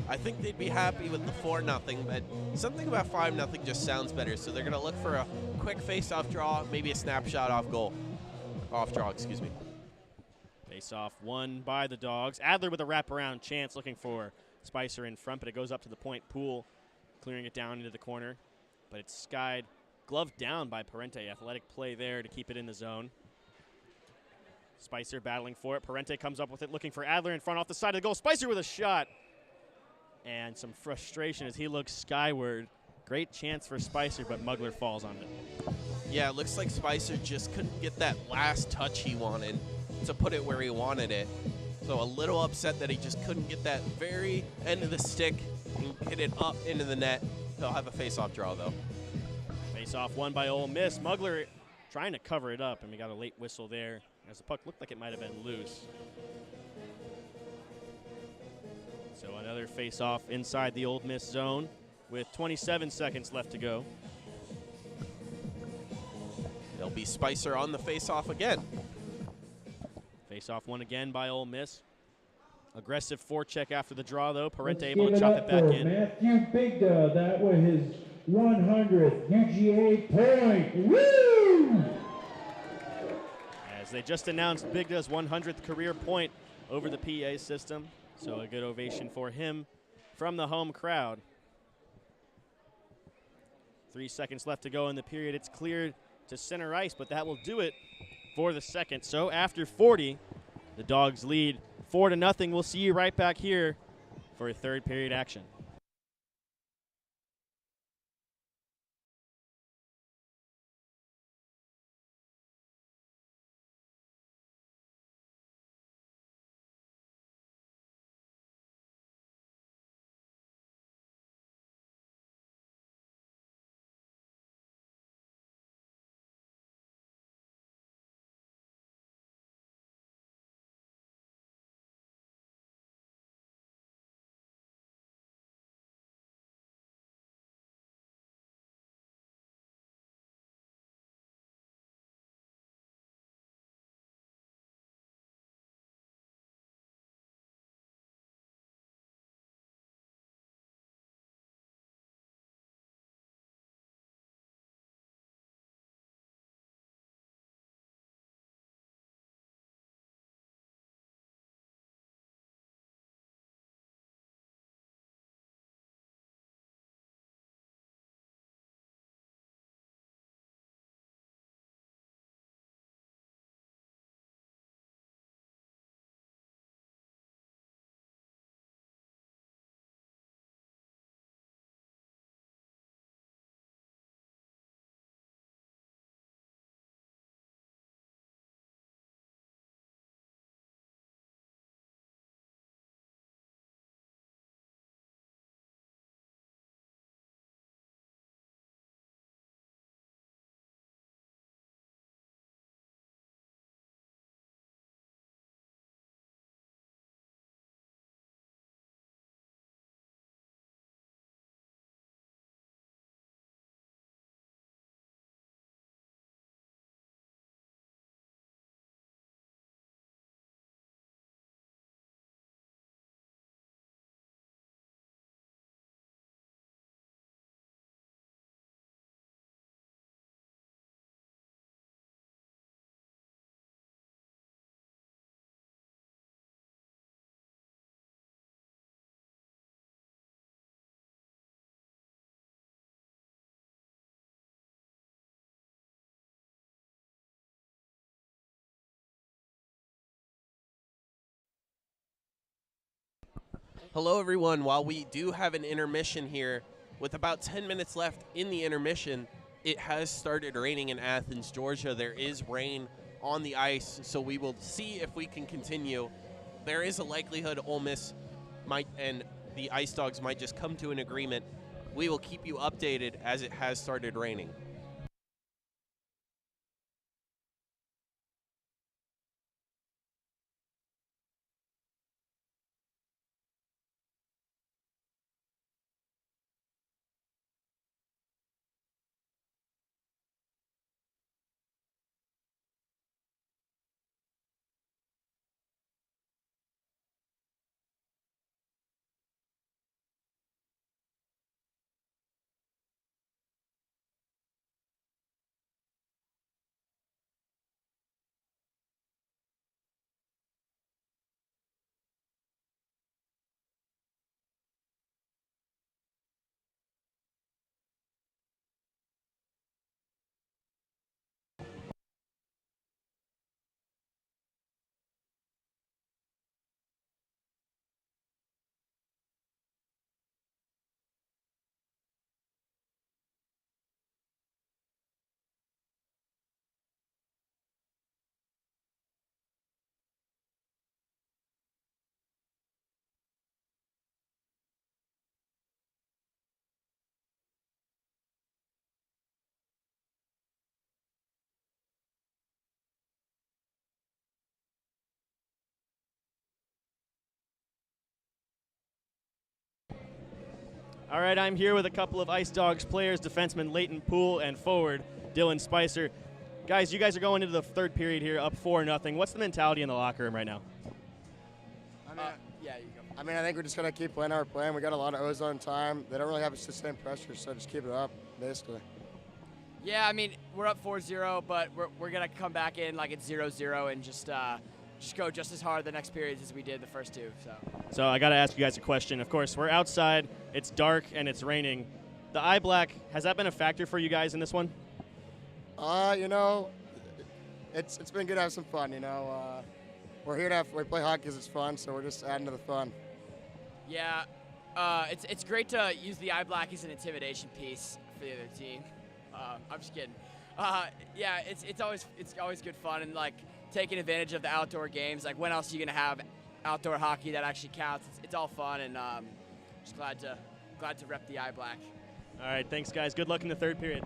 I think they'd be happy with the 4-0, but something about 5-0 just sounds better. So they're going to look for a quick face-off draw, maybe a snapshot off goal. Off draw, excuse me. Face-off won by the Dogs. Adler with a wraparound chance looking for Spicer in front, but it goes up to the point. Poole clearing it down into the corner, but it's skied, gloved down by Parente. Athletic play there to keep it in the zone. Spicer battling for it. Parente comes up with it, looking for Adler in front off the side of the goal. Spicer with a shot. And some frustration as he looks skyward. Great chance for Spicer, but Mugler falls on it. Yeah, it looks like Spicer just couldn't get that last touch he wanted to put it where he wanted it. So a little upset that he just couldn't get that very end of the stick and hit it up into the net. He'll have a face-off draw, though. Face-off won by Ole Miss. Mugler trying to cover it up, and we got a late whistle there as the puck looked like it might have been loose. So another face-off inside the Ole Miss zone with 27 seconds left to go. There'll be Spicer on the face-off again. Face-off won again by Ole Miss. Aggressive forecheck after the draw, though. Parente able to chop it back in. Matthew Bigda, that was his 100th UGA point. Woo! As they just announced Bigda's 100th career point over the PA system. So a good ovation for him from the home crowd. 3 seconds left to go in the period. It's cleared to center ice, but that will do it for the second. So after 40, the Dogs lead 4-0. We'll see you right back here for third period action. Hello, everyone. While we do have an intermission here, with about 10 minutes left in the intermission, it has started raining in Athens, Georgia. There is rain on the ice, so we will see if we can continue. There is a likelihood Ole Miss might and the Ice Dogs might just come to an agreement. We will keep you updated as it has started raining. All right, I'm here with a couple of Ice Dogs players, defenseman Leighton Poole and forward Dylan Spicer. Guys, you guys are going into the third period here, up 4-0. What's the mentality in the locker room right now? Yeah, you go. I mean, I think we're just going to keep playing our plan. We got a lot of ozone time. They don't really have a sustained pressure, so just keep it up, basically. Yeah, I mean, we're up 4-0, but we're going to come back in like it's 0-0 and just go just as hard the next periods as we did the first two. So I got to ask you guys a question. Of course, we're outside, it's dark, and it's raining. The eye black, has that been a factor for you guys in this one? You know, it's been good to have some fun, you know. We're here we play hockey because it's fun, so we're just adding to the fun. Yeah, it's great to use the eye black as an intimidation piece for the other team. I'm just kidding. Yeah, it's always good fun and like taking advantage of the outdoor games. Like when else are you gonna have outdoor hockey that actually counts? It's all fun and just glad to rep the eye black. All right, thanks guys. Good luck in the third period.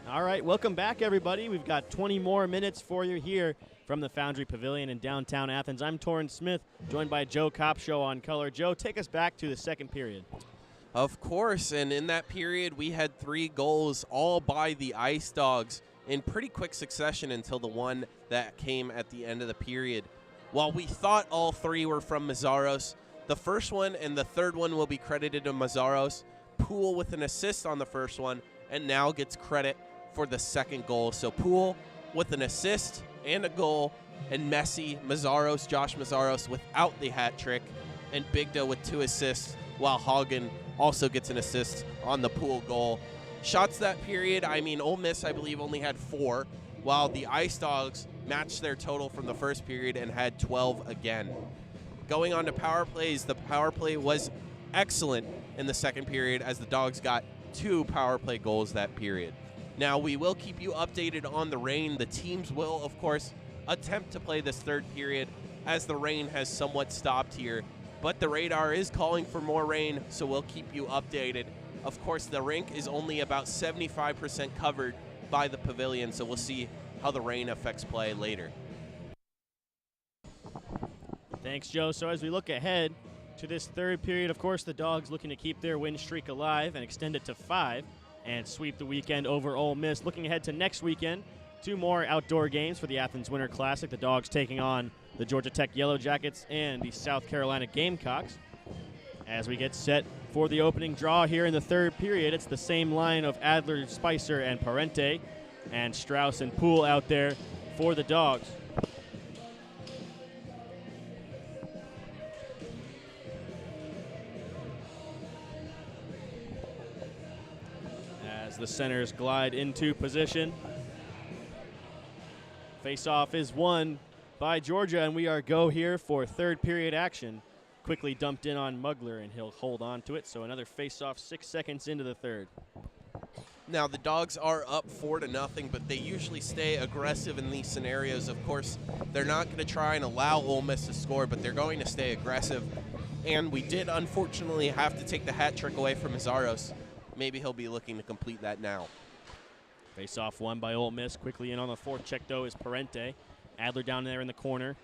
All right, welcome back, everybody. We've got 20 more minutes for you here from the Foundry Pavilion in downtown Athens. I'm Torrance Smith, joined by Joe Kopshow on color. Joe, take us back to the second period. Of course, and in that period, we had 3 goals, all by the Ice Dawgs, in pretty quick succession until the one that came at the end of the period. While we thought all 3 were from Mazzaros, the first one and the third one will be credited to Mazzaros. Poole with an assist on the first one, and now gets credit for the second goal. So Poole with an assist and a goal, and Messi, Mazzaros, Josh Mazzaros without the hat trick, and Bigda with 2 assists, while Hagen also gets an assist on the Poole goal. Shots that period, I mean, Ole Miss, I believe, only had 4, while the Ice Dawgs matched their total from the first period and had 12 again. Going on to power plays, the power play was excellent in the second period as the Dogs got 2 power play goals that period. Now, we will keep you updated on the rain. The teams will, of course, attempt to play this third period as the rain has somewhat stopped here. But the radar is calling for more rain, so we'll keep you updated. Of course, the rink is only about 75% covered by the pavilion, so we'll see how the rain affects play later. Thanks, Joe. So as we look ahead to this third period, of course, the Dogs looking to keep their win streak alive and extend it to 5 and sweep the weekend over Ole Miss. Looking ahead to next weekend, 2 more outdoor games for the Athens Winter Classic. The Dogs taking on the Georgia Tech Yellow Jackets and the South Carolina Gamecocks. As we get set for the opening draw here in the third period, it's the same line of Adler, Spicer, and Parente, and Strauss and Poole out there for the Dogs. As the centers glide into position. Face-off is won by Georgia, and we are go here for third period action. Quickly dumped in on Mugler, and he'll hold on to it. So another face-off 6 seconds into the third. Now, the Dogs are up 4-0, but they usually stay aggressive in these scenarios. Of course, they're not going to try and allow Ole Miss to score, but they're going to stay aggressive. And we did, unfortunately, have to take the hat trick away from Mazzaros. Maybe he'll be looking to complete that now. Face-off won by Ole Miss. Quickly in on the forecheck, though, is Parente. Adler down there in the corner.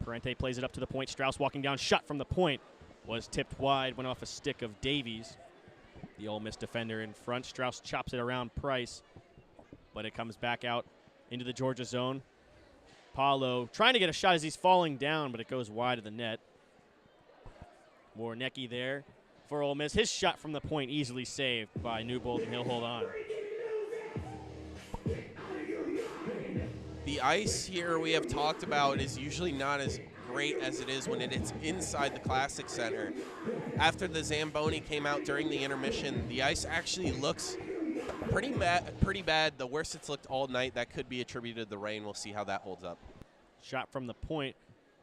Parente plays it up to the point. Strauss walking down. Shot from the point was tipped wide. Went off a stick of Davies, the Ole Miss defender in front. Strauss chops it around Price, but it comes back out into the Georgia zone. Paulo trying to get a shot as he's falling down, but it goes wide of the net. Warnecki there for Ole Miss. His shot from the point easily saved by Newbold, and he'll hold on. The ice here we have talked about is usually not as great as it is when it's inside the Classic Center. After the Zamboni came out during the intermission, the ice actually looks pretty bad. The worst it's looked all night. That could be attributed to the rain. We'll see how that holds up. Shot from the point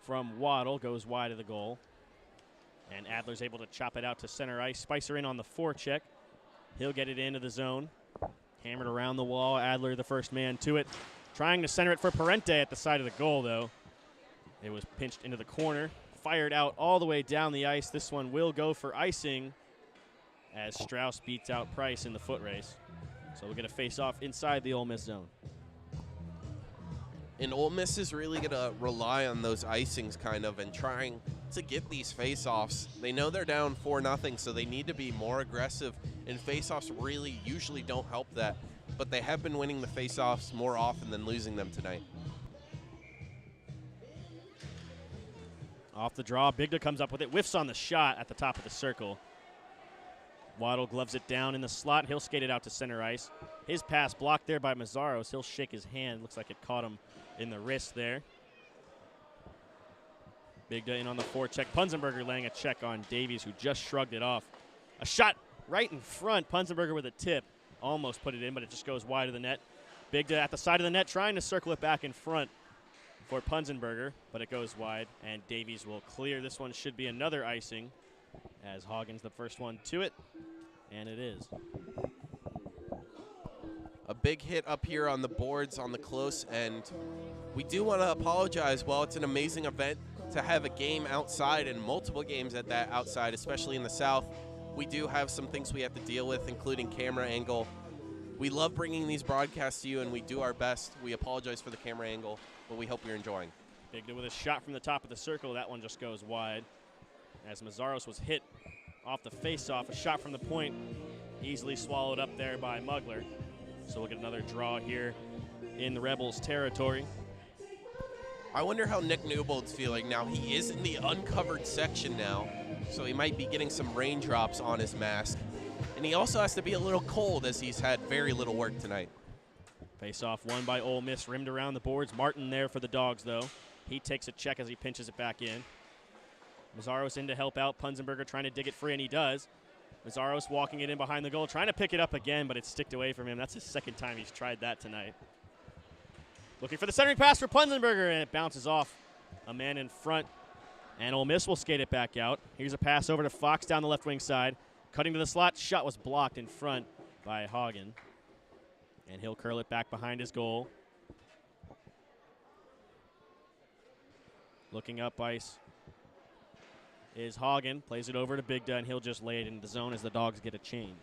from Waddle goes wide of the goal. And Adler's able to chop it out to center ice. Spicer in on the forecheck. He'll get it into the zone. Hammered around the wall. Adler, the first man to it. Trying to center it for Parente at the side of the goal, though. It was pinched into the corner. Fired out all the way down the ice. This one will go for icing as Strauss beats out Price in the foot race. So we'll get a face-off inside the Ole Miss zone. And Ole Miss is really going to rely on those icings kind of and trying to get these face-offs. They know they're down 4-0, so they need to be more aggressive, and face-offs really usually don't help that. But they have been winning the face-offs more often than losing them tonight. Off the draw, Bigda comes up with it, whiffs on the shot at the top of the circle. Waddle gloves it down in the slot. He'll skate it out to center ice. His pass blocked there by Mazzaros. He'll shake his hand. Looks like it caught him in the wrist there. Bigda in on the forecheck. Punzenberger laying a check on Davies, who just shrugged it off. A shot right in front. Punzenberger with a tip. Almost put it in, but it just goes wide of the net. Bigda at the side of the net trying to circle it back in front for Punzenberger, but it goes wide, and Davies will clear. This one should be another icing as Hagen's the first one to it, and it is. A big hit up here on the boards on the close end. We do want to apologize. While it's an amazing event to have a game outside and multiple games at that outside, especially in the South, we do have some things we have to deal with, including camera angle. We love bringing these broadcasts to you, and we do our best. We apologize for the camera angle, but we hope you're enjoying. Bigda with a shot from the top of the circle. That one just goes wide. As Mazzaros was hit off the face-off, a shot from the point, easily swallowed up there by Mugler. So we'll get another draw here in the Rebels' territory. I wonder how Nick Newbold's feeling now. He is in the uncovered section now, so he might be getting some raindrops on his mask. And he also has to be a little cold as he's had very little work tonight. Face-off won by Ole Miss, rimmed around the boards. Martin there for the Dogs, though. He takes a check as he pinches it back in. Mazzaros in to help out. Punzenberger trying to dig it free, and he does. Mazzaros walking it in behind the goal, trying to pick it up again, but it's sticked away from him. That's his second time he's tried that tonight. Looking for the centering pass for Punzenberger, and it bounces off a man in front. And Ole Miss will skate it back out. Here's a pass over to Fox down the left wing side. Cutting to the slot, shot was blocked in front by Hagen. And he'll curl it back behind his goal. Looking up ice is Hagen. Plays it over to Bigda, and he'll just lay it into the zone as the Dogs get a change.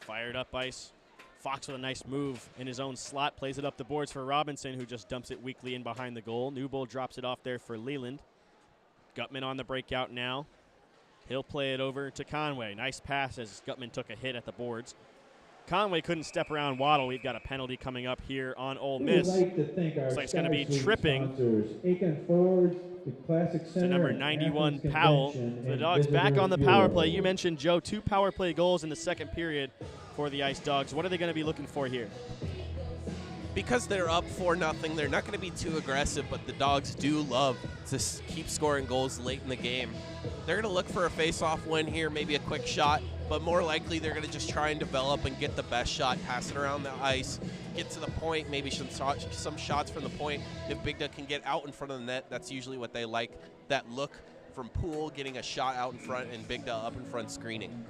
Fired up ice. Fox with a nice move in his own slot. Plays it up the boards for Robinson, who just dumps it weakly in behind the goal. Newbold drops it off there for Leland. Gutman on the breakout now. He'll play it over to Conway. Nice pass as Gutman took a hit at the boards. Conway couldn't step around Waddle. We've got a penalty coming up here on Ole Miss. Looks like it's going to be tripping to number 91, Powell. The Dogs back on the power play. You mentioned, Joe, 2 power play goals in the second period for the Ice Dogs. What are they going to be looking for here? Because they're up 4-0, they're not going to be too aggressive, but the Dogs do love to keep scoring goals late in the game. They're going to look for a face-off win here, maybe a quick shot, but more likely they're going to just try and develop and get the best shot, pass it around the ice, get to the point, maybe some shots from the point. If Bigda can get out in front of the net, that's usually what they like, that look from Poole getting a shot out in front and Bigda up in front screening.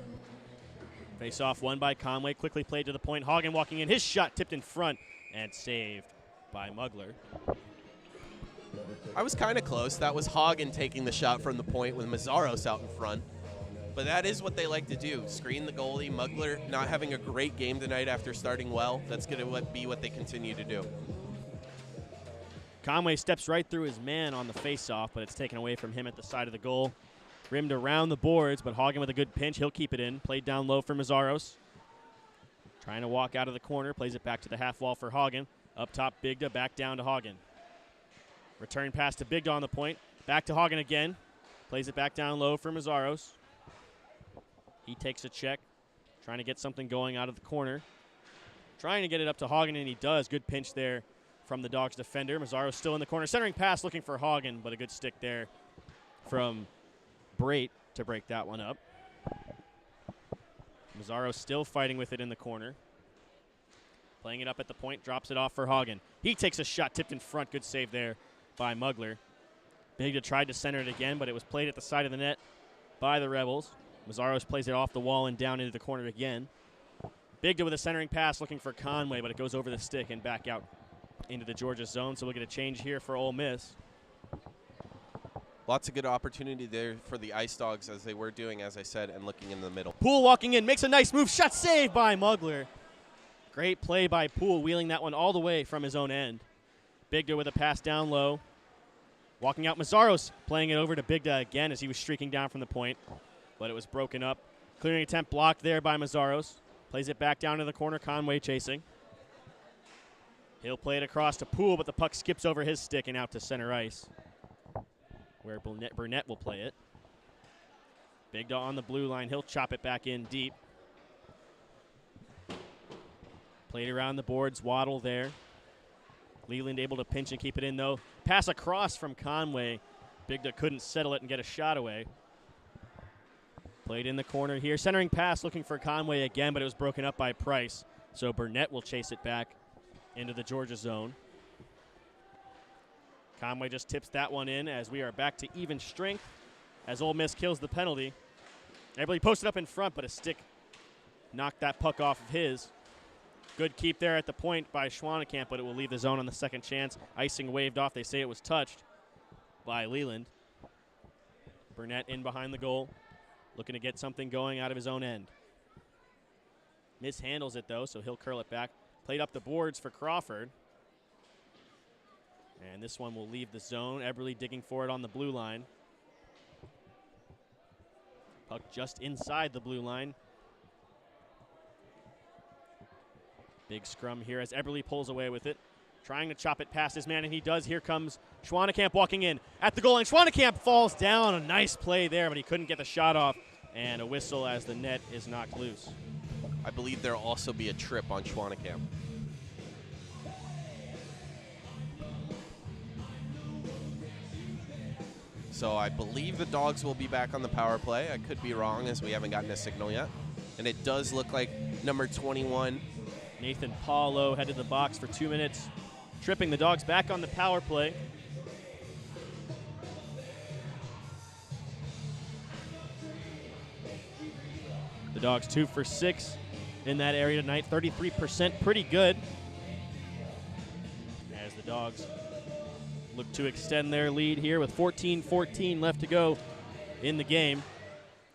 Face-off won by Conway, quickly played to the point. Hagen walking in, his shot tipped in front and saved by Mugler. I was kind of close. That was Hagen taking the shot from the point with Mazzaros out in front. But that is what they like to do, screen the goalie. Mugler not having a great game tonight after starting well. That's going to be what they continue to do. Conway steps right through his man on the face-off, but it's taken away from him at the side of the goal. Rimmed around the boards, but Hagen with a good pinch. He'll keep it in. Played down low for Mazzaros. Trying to walk out of the corner. Plays it back to the half wall for Hagen. Up top, Bigda. Back down to Hagen. Return pass to Bigda on the point. Back to Hagen again. Plays it back down low for Mazzaros. He takes a check. Trying to get something going out of the corner. Trying to get it up to Hagen, and he does. Good pinch there from the Dogs defender. Mazzaros still in the corner. Centering pass looking for Hagen, but a good stick there from Brait to break that one up. Mazzaros still fighting with it in the corner. Playing it up at the point, drops it off for Hagen. He takes a shot, tipped in front. Good save there by Mugler. Bigda tried to center it again, but it was played at the side of the net by the Rebels. Mazzaros plays it off the wall and down into the corner again. Bigda with a centering pass looking for Conway, but it goes over the stick and back out into the Georgia zone. So we'll get a change here for Ole Miss. Lots of good opportunity there for the Ice Dogs, as they were doing, as I said, and looking in the middle. Poole walking in, makes a nice move. Shot saved by Mugler. Great play by Poole, wheeling that one all the way from his own end. Bigda with a pass down low. Walking out, Mazzaros playing it over to Bigda again as he was streaking down from the point, but it was broken up. Clearing attempt blocked there by Mazzaros. Plays it back down to the corner, Conway chasing. He'll play it across to Poole, but the puck skips over his stick and out to center ice, where Burnett will play it. Bigda on the blue line. He'll chop it back in deep. Played around the boards. Waddle there. Leland able to pinch and keep it in, though. Pass across from Conway. Bigda couldn't settle it and get a shot away. Played in the corner here. Centering pass looking for Conway again, but it was broken up by Price. So Burnett will chase it back into the Georgia zone. Conway just tips that one in as we are back to even strength as Ole Miss kills the penalty. Everybody posted up in front, but a stick knocked that puck off of his. Good keep there at the point by Schwanekamp, but it will leave the zone on the second chance. Icing waved off. They say it was touched by Leland. Burnett in behind the goal, looking to get something going out of his own end. Mishandles it, though, so he'll curl it back. Played up the boards for Crawford. And this one will leave the zone. Eberle digging for it on the blue line. Puck just inside the blue line. Big scrum here as Eberle pulls away with it. Trying to chop it past his man, and he does. Here comes Schwannekamp walking in at the goal line. Schwannekamp falls down. A nice play there, but he couldn't get the shot off. And a whistle as the net is knocked loose. I believe there'll also be a trip on Schwannekamp. So I believe the Dogs will be back on the power play. I could be wrong as we haven't gotten a signal yet. And it does look like number 21. Nathan Paulo headed the box for 2 minutes, tripping the Dogs back on the power play. The Dogs 2 for 6 in that area tonight, 33%, pretty good. As the Dogs look to extend their lead here with 14-14 left to go in the game.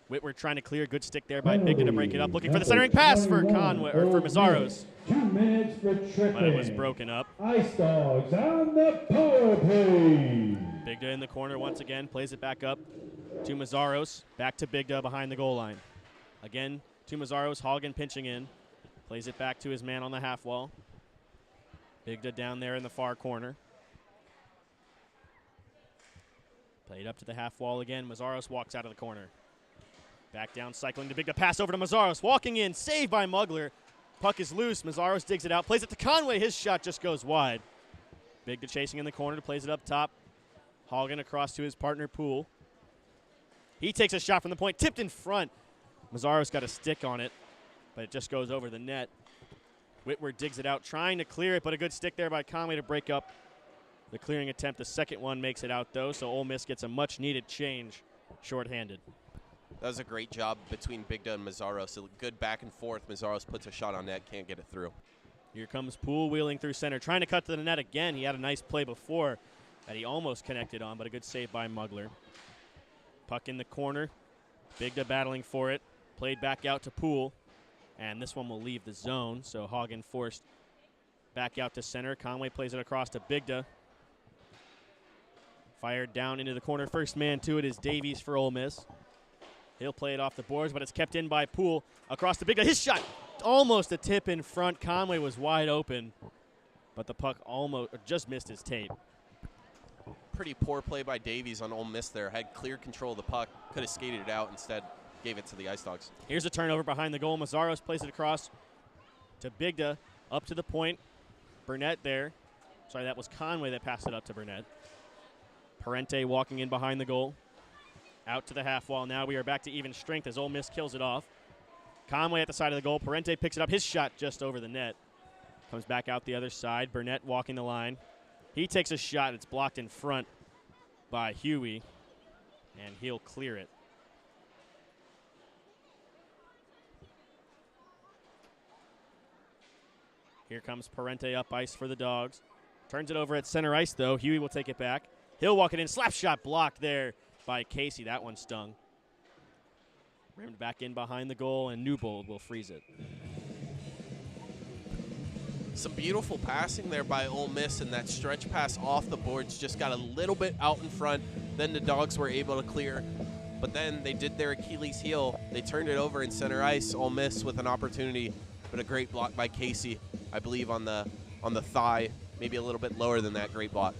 Whitworth trying to clear, good stick there by Bigden to break it up, looking for the centering pass for Conway or for Mazzaros. 2 minutes for tripping. But it was broken up. Ice Dawgs on the power play. Bigda in the corner once again, plays it back up to Mazzaros, back to Bigda behind the goal line. Again to Mazzaros, Hagen pinching in, plays it back to his man on the half wall. Bigda down there in the far corner. Played up to the half wall again. Mazzaros walks out of the corner. Back down, cycling to Bigda. Pass over to Mazzaros. Walking in, saved by Mugler. Puck is loose. Mazzaros digs it out. Plays it to Conway. His shot just goes wide. Bigda chasing in the corner. Plays it up top. Hagen across to his partner, Poole. He takes a shot from the point. Tipped in front. Mazzaros got a stick on it, but it just goes over the net. Whitworth digs it out, trying to clear it, but a good stick there by Conway to break up the clearing attempt. The second one makes it out, though, so Ole Miss gets a much-needed change shorthanded. That was a great job between Bigda and Mazzaros. A good back and forth. Mazzaros puts a shot on net, can't get it through. Here comes Poole wheeling through center, trying to cut to the net again. He had a nice play before that he almost connected on, but a good save by Mugler. Puck in the corner. Bigda battling for it. Played back out to Poole, and this one will leave the zone, so Hagen forced back out to center. Conway plays it across to Bigda. Fired down into the corner. First man to it is Davies for Ole Miss. He'll play it off the boards, but it's kept in by Poole. Across to Bigda. His shot, almost a tip in front. Conway was wide open, but the puck almost just missed his tape. Pretty poor play by Davies on Ole Miss there. Had clear control of the puck. Could have skated it out. Instead, gave it to the Ice Dawgs. Here's a turnover behind the goal. Mazzaros plays it across to Bigda. Up to the point. Burnett there. Sorry, that was Conway that passed it up to Burnett. Parente walking in behind the goal. Out to the half wall. Now we are back to even strength as Ole Miss kills it off. Conway at the side of the goal. Parente picks it up. His shot just over the net. Comes back out the other side. Burnett walking the line. He takes a shot. It's blocked in front by Huey, and he'll clear it. Here comes Parente up ice for the Dogs. Turns it over at center ice, though. Huey will take it back. He'll walk it in. Slap shot blocked there by Casey. That one stung. Rammed back in behind the goal, and Newbold will freeze it. Some beautiful passing there by Ole Miss, and that stretch pass off the boards just got a little bit out in front. Then the Dogs were able to clear, but then they did their Achilles heel. They turned it over in center ice. Ole Miss with an opportunity, but a great block by Casey, I believe on the thigh, maybe a little bit lower than that. Great block.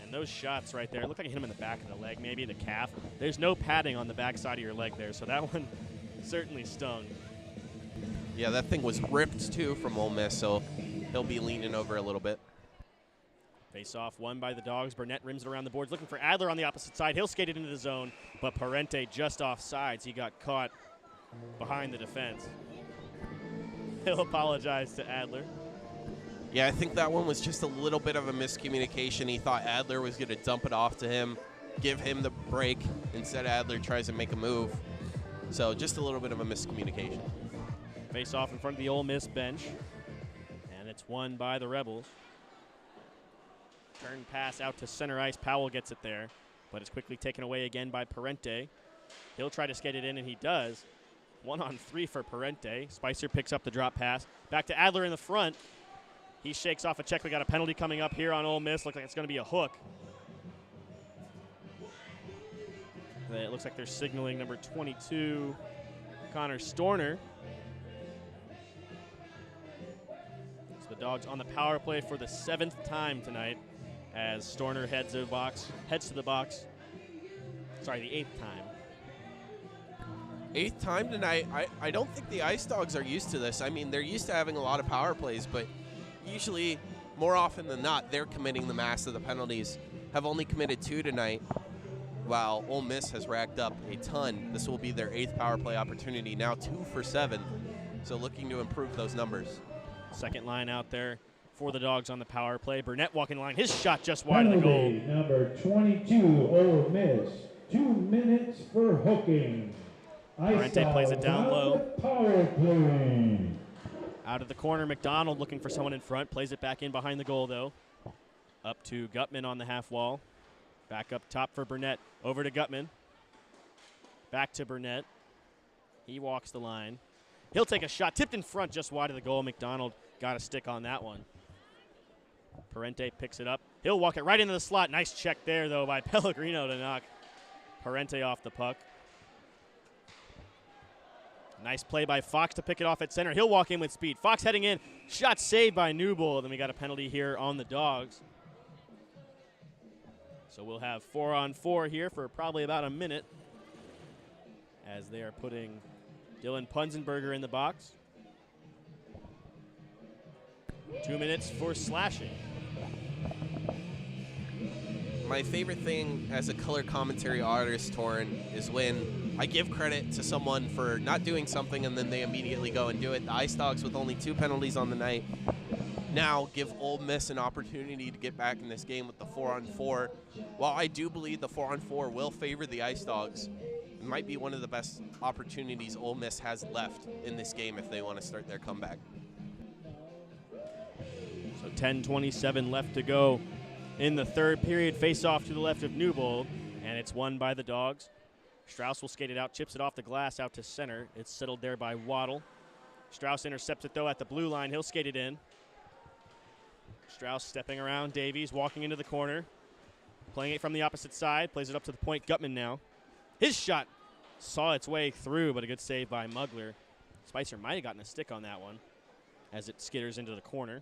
And those shots right there, look like he hit him in the back of the leg, maybe the calf. There's no padding on the back side of your leg there, so that one certainly stung. Yeah, that thing was ripped, too, from Ole Miss, so he'll be leaning over a little bit. Face-off won by the Dogs. Burnett rims it around the boards, looking for Adler on the opposite side. He'll skate it into the zone, but Parente just off sides. He got caught behind the defense. He'll apologize to Adler. Yeah, I think that one was just a little bit of a miscommunication. He thought Adler was going to dump it off to him, give him the break. Instead, Adler tries to make a move. So just a little bit of a miscommunication. Face off in front of the Ole Miss bench, and it's won by the Rebels. Turn pass out to center ice. Powell gets it there, but it's quickly taken away again by Parente. He'll try to skate it in, and he does. 1-on-3 for Parente. Spicer picks up the drop pass. Back to Adler in the front. He shakes off a check. We got a penalty coming up here on Ole Miss. Looks like it's going to be a hook. It looks like they're signaling number 22, Connor Storner. So the Dogs on the power play for the 7th time tonight as Storner heads to the box. Sorry, the 8th time. 8th time tonight. I don't think the Ice Dawgs are used to this. I mean, they're used to having a lot of power plays, but usually, more often than not, they're committing the mass of the penalties. Have only committed 2 tonight, while Ole Miss has racked up a ton. This will be their 8th power play opportunity, now 2 for 7. So looking to improve those numbers. Second line out there for the Dogs on the power play. Burnett walking the line. His shot just wide of the goal. Number 22, Ole Miss. 2 minutes for hooking. Parente plays it down low. Power play. Out of the corner, McDonald looking for someone in front. Plays it back in behind the goal, though. Up to Gutman on the half wall. Back up top for Burnett. Over to Gutman. Back to Burnett. He walks the line. He'll take a shot. Tipped in front just wide of the goal. McDonald got a stick on that one. Parente picks it up. He'll walk it right into the slot. Nice check there, though, by Pellegrino to knock Parente off the puck. Nice play by Fox to pick it off at center. He'll walk in with speed. Fox heading in. Shot saved by Newbold. Then we got a penalty here on the Dogs. So we'll have 4-on-4 here for probably about a minute as they are putting Dylan Punzenberger in the box. 2 minutes for slashing. My favorite thing as a color commentary artist, Torrin, is when I give credit to someone for not doing something and then they immediately go and do it. The Ice Dawgs, with only 2 penalties on the night, now give Ole Miss an opportunity to get back in this game with the 4-on-4. While I do believe the 4-on-4 will favor the Ice Dawgs, it might be one of the best opportunities Ole Miss has left in this game if they want to start their comeback. So 10:27 left to go in the third period. Face off to the left of Newbold, and it's won by the Dogs. Strauss will skate it out, chips it off the glass out to center. It's settled there by Waddle. Strauss intercepts it, though, at the blue line. He'll skate it in. Strauss stepping around Davies, walking into the corner. Playing it from the opposite side, plays it up to the point. Gutman now. His shot saw its way through, but a good save by Mugler. Spicer might have gotten a stick on that one as it skitters into the corner.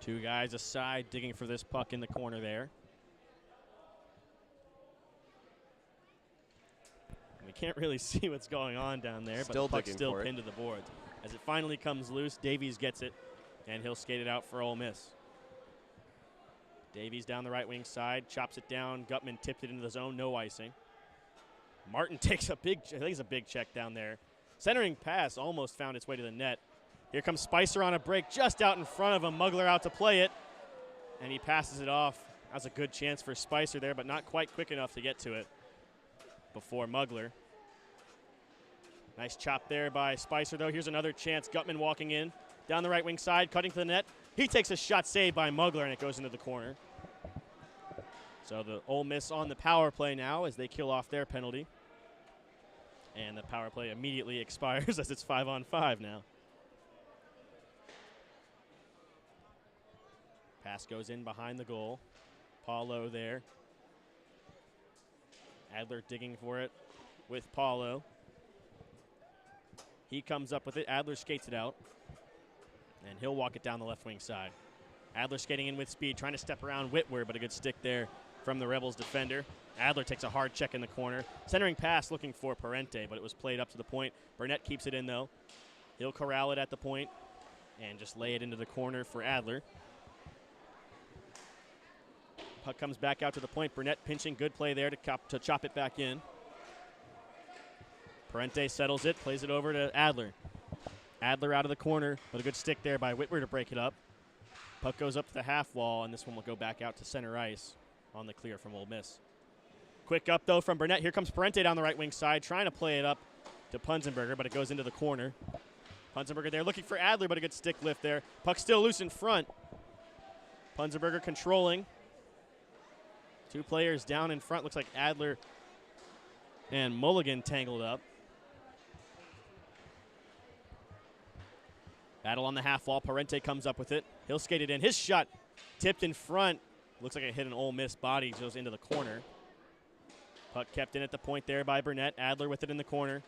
2 guys aside digging for this puck in the corner there. We can't really see what's going on down there, but the puck's still pinned to the boards. As it finally comes loose, Davies gets it, and he'll skate it out for Ole Miss. Davies down the right wing side, chops it down. Gutman tipped it into the zone, no icing. Martin takes a big check down there. Centering pass almost found its way to the net. Here comes Spicer on a break just out in front of him. Mugler out to play it, and he passes it off. That was a good chance for Spicer there, but not quite quick enough to get to it before Mugler. Nice chop there by Spicer, though. Here's another chance. Gutman walking in. Down the right wing side, cutting to the net. He takes a shot saved by Mugler, and it goes into the corner. So the Ole Miss on the power play now as they kill off their penalty. And the power play immediately expires as it's 5-on-5 now. Pass goes in behind the goal. Paulo there. Adler digging for it with Paulo. He comes up with it. Adler skates it out. And he'll walk it down the left wing side. Adler skating in with speed, trying to step around Whitwer, but a good stick there from the Rebels defender. Adler takes a hard check in the corner. Centering pass looking for Parente, but it was played up to the point. Burnett keeps it in, though. He'll corral it at the point and just lay it into the corner for Adler. Puck comes back out to the point. Burnett pinching. Good play there to chop it back in. Parente settles it, plays it over to Adler. Adler out of the corner, but a good stick there by Whitwer to break it up. Puck goes up to the half wall, and this one will go back out to center ice on the clear from Ole Miss. Quick up, though, from Burnett. Here comes Parente down the right wing side, trying to play it up to Punzenberger, but it goes into the corner. Punzenberger there looking for Adler, but a good stick lift there. Puck still loose in front. Punzenberger controlling. 2 players down in front. Looks like Adler And Mulligan tangled up. Battle on the half wall. Parente comes up with it. He'll skate it in. His shot tipped in front. Looks like it hit an Ole Miss body. Goes into the corner. Puck kept in at the point there by Burnett. Adler with it in the corner.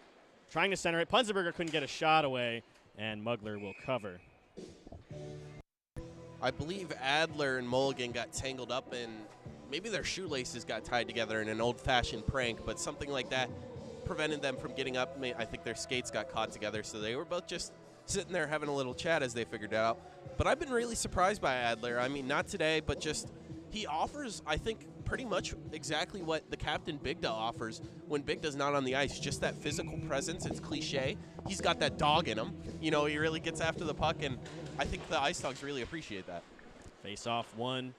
Trying to center it. Punzenberger couldn't get a shot away, and Mugler will cover. I believe Adler and Mulligan got tangled up and maybe their shoelaces got tied together in an old-fashioned prank, but something like that prevented them from getting up. I think their skates got caught together, so they were both just sitting there having a little chat as they figured it out. But I've been really surprised by Adler. I mean, not today, but just he offers, I think, pretty much exactly what the captain Bigda offers when Bigda's not on the ice. Just that physical presence. It's cliche. He's got that dog in him. You know, he really gets after the puck, and I think the Ice Dogs really appreciate that. Face-off won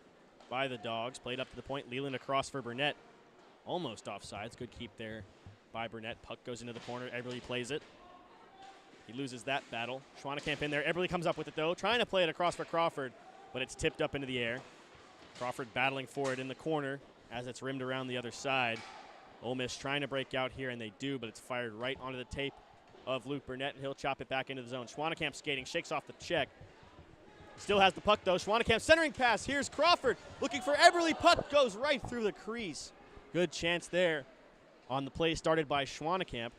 by the Dogs. Played up to the point. Leland across for Burnett. Almost offsides. Good keep there by Burnett. Puck goes into the corner. Eberle plays it. He loses that battle. Schwannekamp in there. Eberle comes up with it, though. Trying to play it across for Crawford, but it's tipped up into the air. Crawford battling for it in the corner as it's rimmed around the other side. Ole Miss trying to break out here, and they do, but it's fired right onto the tape of Luke Burnett, and he'll chop it back into the zone. Schwannekamp skating, shakes off the check. Still has the puck, though. Schwannekamp centering pass. Here's Crawford looking for Eberle. Puck goes right through the crease. Good chance there on the play started by Schwannekamp.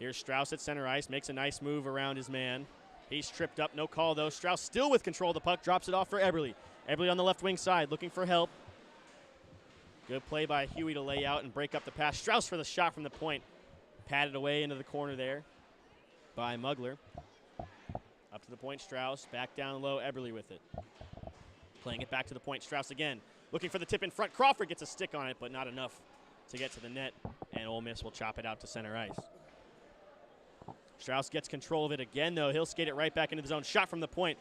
Here's Strauss at center ice, makes a nice move around his man. He's tripped up, no call though. Strauss still with control of the puck, drops it off for Eberle. Eberle on the left wing side, looking for help. Good play by Huey to lay out and break up the pass. Strauss for the shot from the point. Patted away into the corner there by Mugler. Up to the point, Strauss. Back down low, Eberle with it. Playing it back to the point, Strauss again. Looking for the tip in front. Crawford gets a stick on it, but not enough to get to the net. And Ole Miss will chop it out to center ice. Strauss gets control of it again, though. He'll skate it right back into the zone. Shot from the point,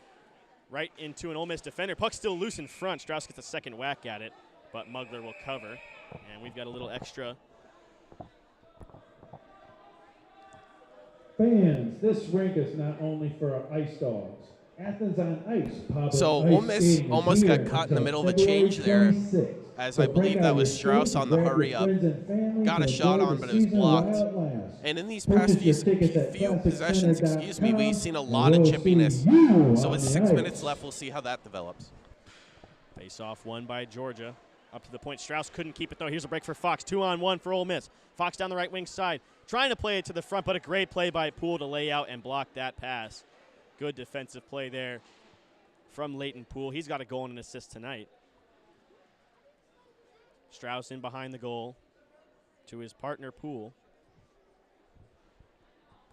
right into an Ole Miss defender. Puck still loose in front. Strauss gets a second whack at it, but Mugler will cover. And we've got a little extra. Fans, this rink is not only for our Ice Dogs. Athens on Ice. So Ole Miss almost got caught in the middle of a change there, as I believe that was Strauss on the hurry up. Got a shot on, but it was blocked. And in these past few possessions, we've seen a lot of chippiness. So with 6 minutes left, we'll see how that develops. Face-off won by Georgia. Up to the point. Strauss couldn't keep it, though. Here's a break for Fox. 2-on-1 for Ole Miss. Fox down the right wing side. Trying to play it to the front, but a great play by Poole to lay out and block that pass. Good defensive play there from Leighton Poole. He's got a goal and an assist tonight. Strauss in behind the goal to his partner, Poole.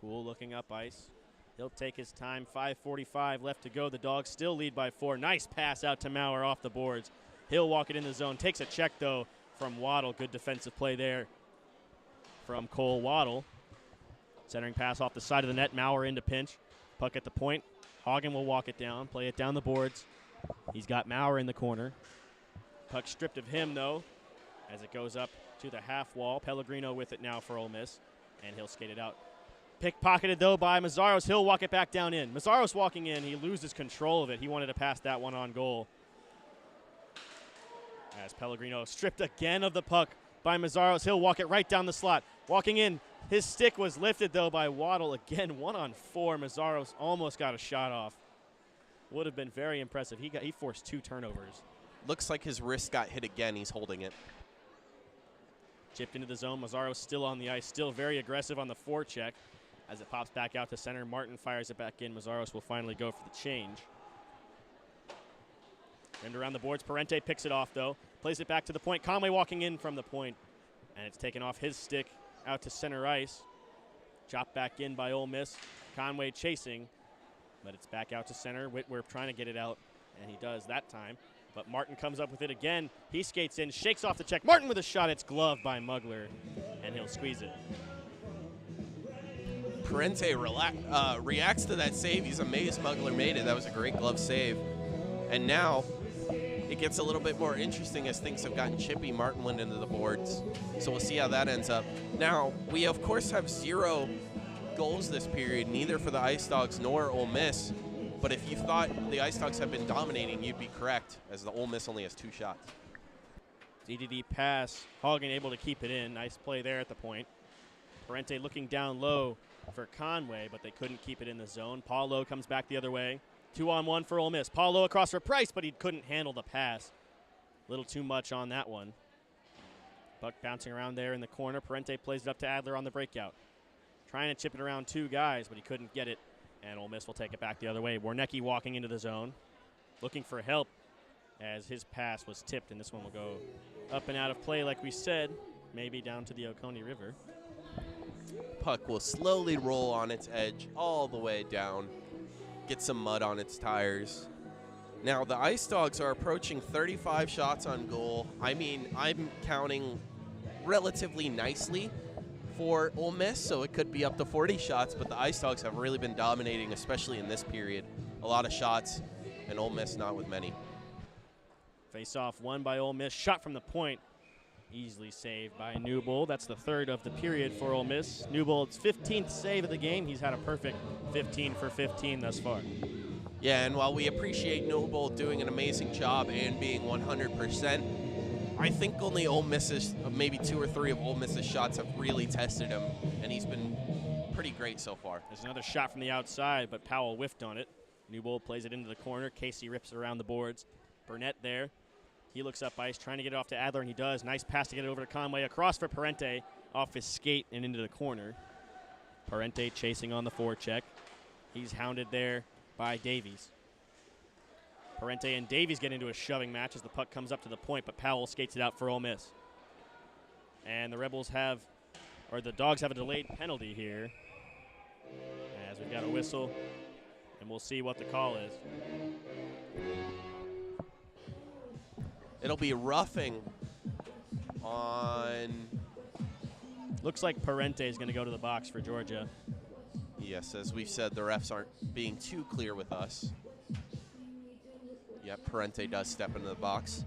Poole looking up ice. He'll take his time. 5:45 left to go. The Dogs still lead by 4. Nice pass out to Maurer off the boards. He'll walk it in the zone. Takes a check, though, from Waddle. Good defensive play there from Cole Waddle. Centering pass off the side of the net. Maurer into pinch. Puck at the point. Hagen will walk it down, play it down the boards. He's got Maurer in the corner. Puck stripped of him, though, as it goes up to the half wall. Pellegrino with it now for Ole Miss, and he'll skate it out. Pickpocketed, though, by Mazzaros. He'll walk it back down in. Mazzaros walking in. He loses control of it. He wanted to pass that one on goal. As Pellegrino stripped again of the puck by Mazzaros. He'll walk it right down the slot. Walking in. His stick was lifted, though, by Waddle. Again, 1-on-4. Mazzaros almost got a shot off. Would have been very impressive. He forced 2 turnovers. Looks like his wrist got hit again. He's holding it. Chipped into the zone. Mazzaros still on the ice. Still very aggressive on the forecheck. As it pops back out to center, Martin fires it back in. Mazzaros will finally go for the change. And around the boards, Parente picks it off, though. Plays it back to the point. Conway walking in from the point. And it's taken off his stick out to center ice. Chopped back in by Ole Miss. Conway chasing, but it's back out to center. Whitworth trying to get it out, and he does that time. But Martin comes up with it again. He skates in, shakes off the check. Martin with a shot. It's gloved by Mugler, and he'll squeeze it. Parente reacts to that save. He's amazed Mugler made it. That was a great glove save. And now it gets a little bit more interesting as things have gotten chippy. Martin went into the boards, so we'll see how that ends up. Now, we, of course, have 0 goals this period, neither for the Ice Dogs nor Ole Miss. But if you thought the Ice Dogs have been dominating, you'd be correct, as the Ole Miss only has 2 shots. DDD pass. Hagen able to keep it in. Nice play there at the point. Parente looking down low for Conway, but they couldn't keep it in the zone. Paulo comes back the other way. 2-on-1 for Ole Miss. Paulo across for Price, but he couldn't handle the pass. A little too much on that one. Puck bouncing around there in the corner. Parente plays it up to Adler on the breakout. Trying to chip it around 2 guys, but he couldn't get it. And Ole Miss will take it back the other way. Warnecki walking into the zone. Looking for help as his pass was tipped, and this one will go up and out of play like we said, maybe down to the Oconee River. Puck will slowly roll on its edge all the way down, get some mud on its tires. Now the Ice Dawgs are approaching 35 shots on goal. I mean, I'm counting relatively nicely for Ole Miss, so it could be up to 40 shots, but the Ice Dawgs have really been dominating, especially in this period. A lot of shots, and Ole Miss not with many. Face-off won by Ole Miss. Shot from the point. Easily saved by Newbold. That's the third of the period for Ole Miss. Newbold's 15th save of the game. He's had a perfect 15 for 15 thus far. Yeah, and while we appreciate Newbold doing an amazing job and being 100%, I think only Ole Miss's, maybe 2 or 3 of Ole Miss's shots have really tested him, and he's been pretty great so far. There's another shot from the outside, but Powell whiffed on it. Newbold plays it into the corner. Casey rips it around the boards. Burnett there. He looks up ice, trying to get it off to Adler, and he does. Nice pass to get it over to Conway. Across for Parente, off his skate and into the corner. Parente chasing on the forecheck. He's hounded there by Davies. Parente and Davies get into a shoving match as the puck comes up to the point, but Powell skates it out for Ole Miss. And the Rebels have, or the Dogs have a delayed penalty here, as we've got a whistle, and we'll see what the call is. It'll be roughing on... Looks like Parente is going to go to the box for Georgia. Yes, as we've said, the refs aren't being too clear with us. Yep, Parente does step into the box.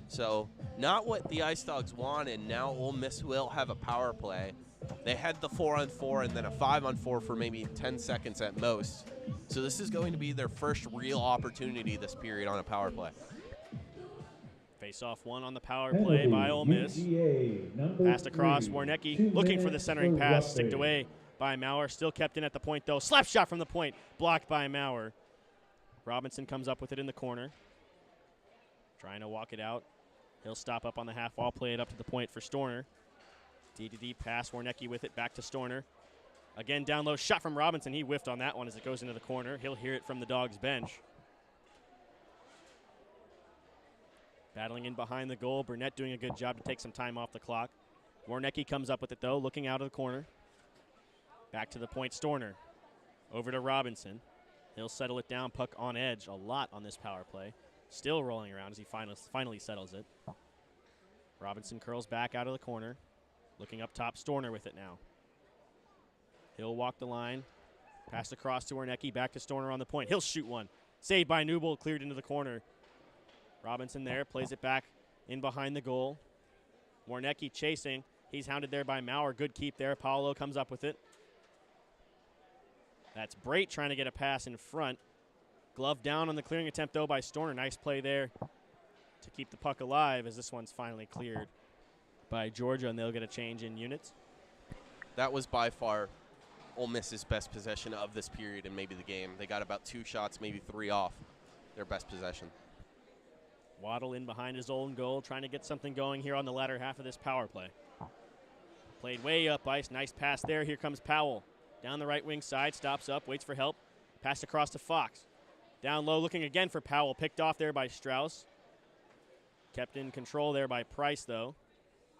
So, not what the Ice Dawgs wanted. Now Ole Miss will have a power play. They had the 4-on-4 and then a 5-on-4 for maybe 10 seconds at most. So this is going to be their first real opportunity this period on a power play. Face-off one on the power play by Ole Miss. Passed across, Warnecki looking for the centering pass, sticked away by Maurer. Still kept in at the point, though. Slap shot from the point, blocked by Maurer. Robinson comes up with it in the corner. Trying to walk it out. He'll stop up on the half wall, play it up to the point for Storner. DDD pass, Warnecki with it, back to Storner. Again, down low, shot from Robinson. He whiffed on that one as it goes into the corner. He'll hear it from the Dogs bench. Battling in behind the goal. Burnett doing a good job to take some time off the clock. Warnecki comes up with it, though, looking out of the corner. Back to the point, Storner. Over to Robinson. He'll settle it down, puck on edge a lot on this power play. Still rolling around as he finally settles it. Robinson curls back out of the corner. Looking up top, Storner with it now. He'll walk the line. Pass across to Warnecki, back to Storner on the point. He'll shoot one. Saved by Newbold, cleared into the corner. Robinson there, plays it back in behind the goal. Warnecki chasing. He's hounded there by Maurer. Good keep there. Paolo comes up with it. That's Brait trying to get a pass in front. Glove down on the clearing attempt, though, by Storner. Nice play there to keep the puck alive as this one's finally cleared by Georgia, and they'll get a change in units. That was by far Ole Miss's best possession of this period and maybe the game. They got about 2 shots, maybe 3 off their best possession. Waddle in behind his own goal, trying to get something going here on the latter half of this power play. Played way up ice. Nice pass there. Here comes Powell. Down the right wing side, stops up, waits for help. Pass across to Fox. Down low, looking again for Powell. Picked off there by Strauss. Kept in control there by Price, though.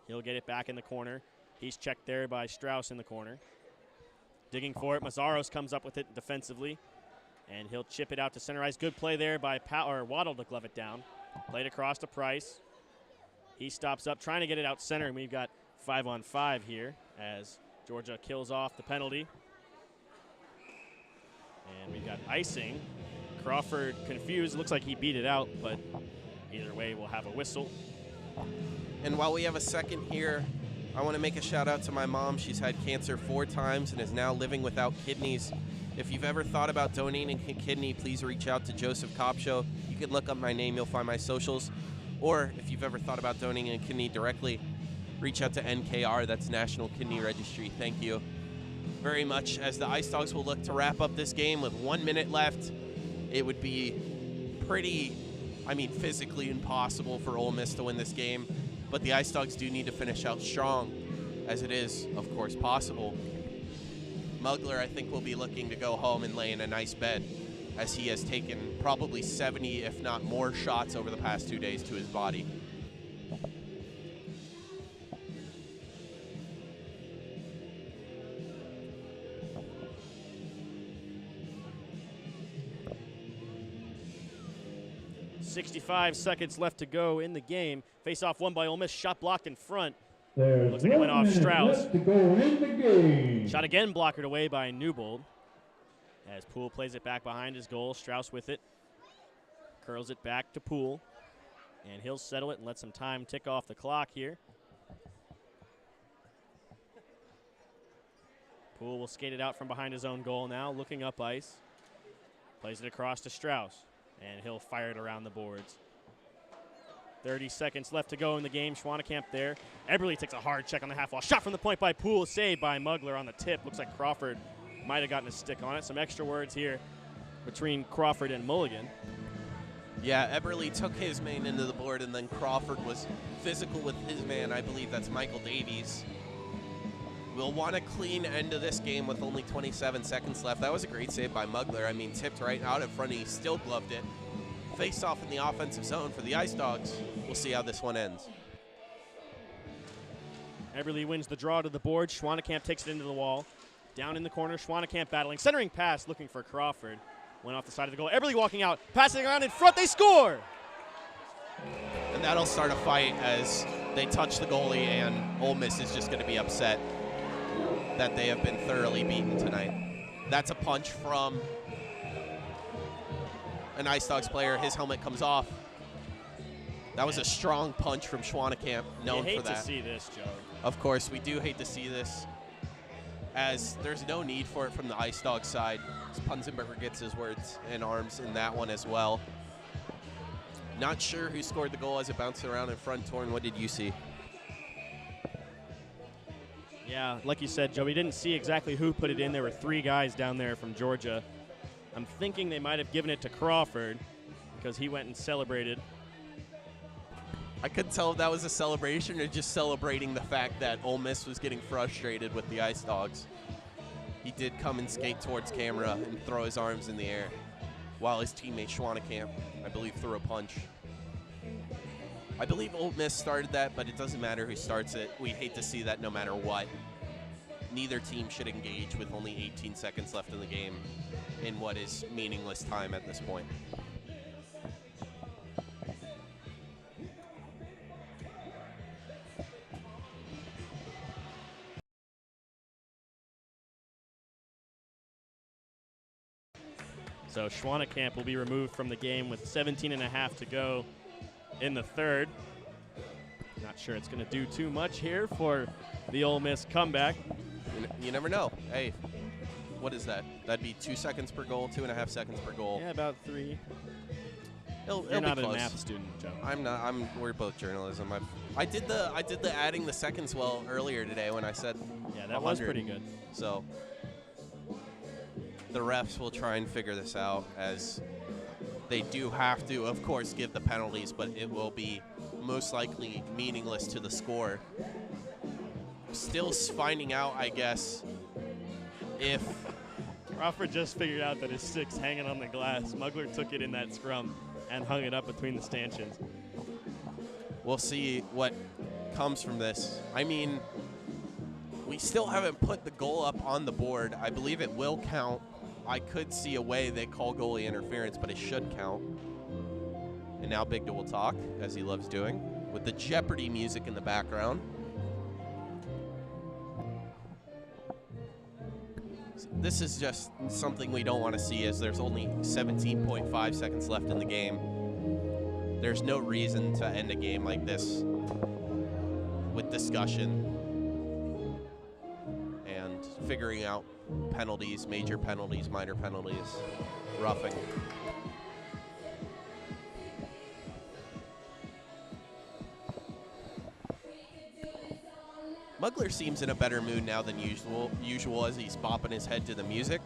He'll get it back in the corner. He's checked there by Strauss in the corner. Digging for it. Mazzaros comes up with it defensively. And he'll chip it out to center ice. Good play there by Waddle to glove it down. Played across to Price. He stops up, trying to get it out center, and we've got 5-on-5 here as Georgia kills off the penalty. And we've got icing. Crawford confused. Looks like he beat it out, but either way, we'll have a whistle. And while we have a second here, I want to make a shout out to my mom. She's had cancer 4 times and is now living without kidneys. If you've ever thought about donating a kidney, please reach out to Joseph Kopshow. You can look up my name. You'll find my socials. Or if you've ever thought about donating a kidney directly, reach out to NKR, that's National Kidney Registry. Thank you very much. As the Ice Dawgs will look to wrap up this game with 1 minute left, it would be pretty, physically impossible for Ole Miss to win this game, but the Ice Dawgs do need to finish out strong, as it is, of course, possible. Mugler, I think, will be looking to go home and lay in a nice bed, as he has taken probably 70, if not more, shots over the past 2 days to his body. .65 seconds left to go in the game. Face-off won by Ole Miss. Shot blocked in front. There's Looks like it went off Strauss. left to go in the game. Shot again blockered away by Newbold. As Poole plays it back behind his goal. Strauss with it. Curls it back to Poole. And he'll settle it and let some time tick off the clock here. Poole will skate it out from behind his own goal now, looking up ice. Plays it across to Strauss. And he'll fire it around the boards. 30 seconds left to go in the game. Schwannekamp there. Eberle takes a hard check on the half wall. Shot from the point by Poole. Saved by Mugler on the tip. Looks like Crawford might have gotten a stick on it. Some extra words here between Crawford and Mulligan. Yeah, Eberle took his man into the board, and then Crawford was physical with his man. I believe that's Michael Davies. We'll want a clean end to this game with only 27 seconds left. That was a great save by Mugler. Tipped right out in front, and he still gloved it. Face off in the offensive zone for the Ice Dawgs. We'll see how this one ends. Eberle wins the draw to the board. Schwannekamp takes it into the wall. Down in the corner, Schwannekamp battling. Centering pass looking for Crawford. Went off the side of the goal. Eberle walking out, passing around in front. They score! And that'll start a fight as they touch the goalie, and Ole Miss is just going to be upset that they have been thoroughly beaten tonight. That's a punch from an Ice Dawgs player. His helmet comes off. That was a strong punch from Schwannekamp, known for that. You hate to see this, Joe. Of course, we do hate to see this, as there's no need for it from the Ice Dawgs side. Punzenberger gets his words and arms in that one as well. Not sure who scored the goal as it bounced around in front. Torn, what did you see? Yeah, like you said, Joe, we didn't see exactly who put it in. There were 3 guys down there from Georgia. I'm thinking they might have given it to Crawford because he went and celebrated. I couldn't tell if that was a celebration or just celebrating the fact that Ole Miss was getting frustrated with the Ice Dawgs. He did come and skate towards camera and throw his arms in the air while his teammate Schwannekamp, I believe, threw a punch. I believe Ole Miss started that, but it doesn't matter who starts it. We hate to see that no matter what. Neither team should engage with only 18 seconds left in the game in what is meaningless time at this point. So Schwannekamp will be removed from the game with 17.5 to go in the third. Not sure it's going to do too much here for the Ole Miss comeback. You never know. Hey, what is that? That'd be 2 seconds per goal, 2.5 seconds per goal. Yeah, about 3. It'll You're not be close. a math student, Joe. I'm not. We're both journalism. I did the adding the seconds well earlier today when I said. Yeah, that 100. was pretty good. So the refs will try and figure this out, as they do have to, of course, give the penalties, but it will be most likely meaningless to the score. Still finding out, I guess, if Crawford just figured out that his stick's hanging on the glass. Mugler took it in that scrum and hung it up between the stanchions. We'll see what comes from this. I mean, we still haven't put the goal up on the board. I believe it will count. I could see a way they call goalie interference, but it should count. And now Bigda will talk, as he loves doing, with the Jeopardy music in the background. This is just something we don't want to see, as there's only 17.5 seconds left in the game. There's no reason to end a game like this with discussion and figuring out penalties, major penalties, minor penalties, roughing. Mugler seems in a better mood now than usual as he's bopping his head to the music.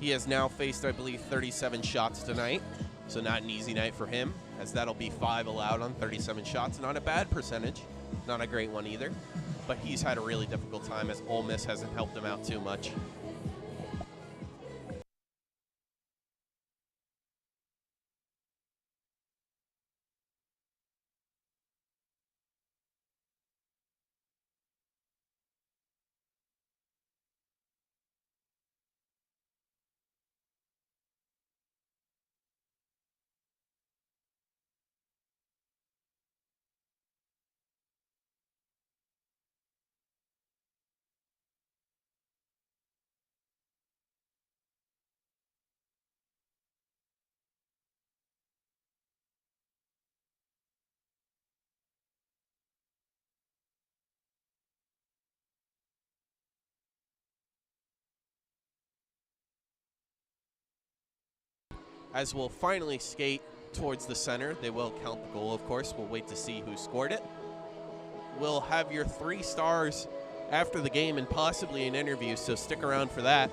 He has now faced, I believe, 37 shots tonight, so not an easy night for him, as that'll be 5 allowed on 37 shots. Not a bad percentage, not a great one either, but he's had a really difficult time as Ole Miss hasn't helped him out too much. As we'll finally skate towards the center. They will count the goal, of course. We'll wait to see who scored it. We'll have your 3 stars after the game and possibly an interview, so stick around for that.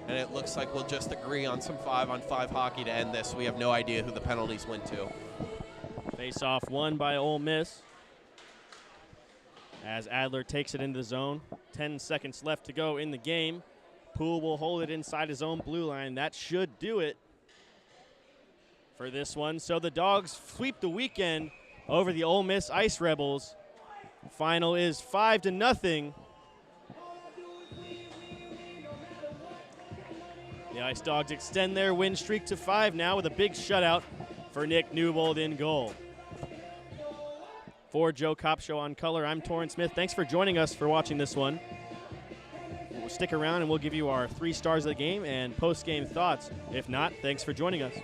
And it looks like we'll just agree on some 5-on-5 hockey to end this. We have no idea who the penalties went to. Face-off won by Ole Miss as Adler takes it into the zone. 10 seconds left to go in the game. Poole will hold it inside his own blue line. That should do it for this one. So the Dogs sweep the weekend over the Ole Miss Ice Rebels. Final is 5-0. The Ice Dogs extend their win streak to 5 now with a big shutout for Nick Newbold in goal. For Joe Kopp Show on Color, I'm Torrin Smith. Thanks for joining us for watching this one. We'll stick around and we'll give you our 3 stars of the game and post-game thoughts. If not, thanks for joining us.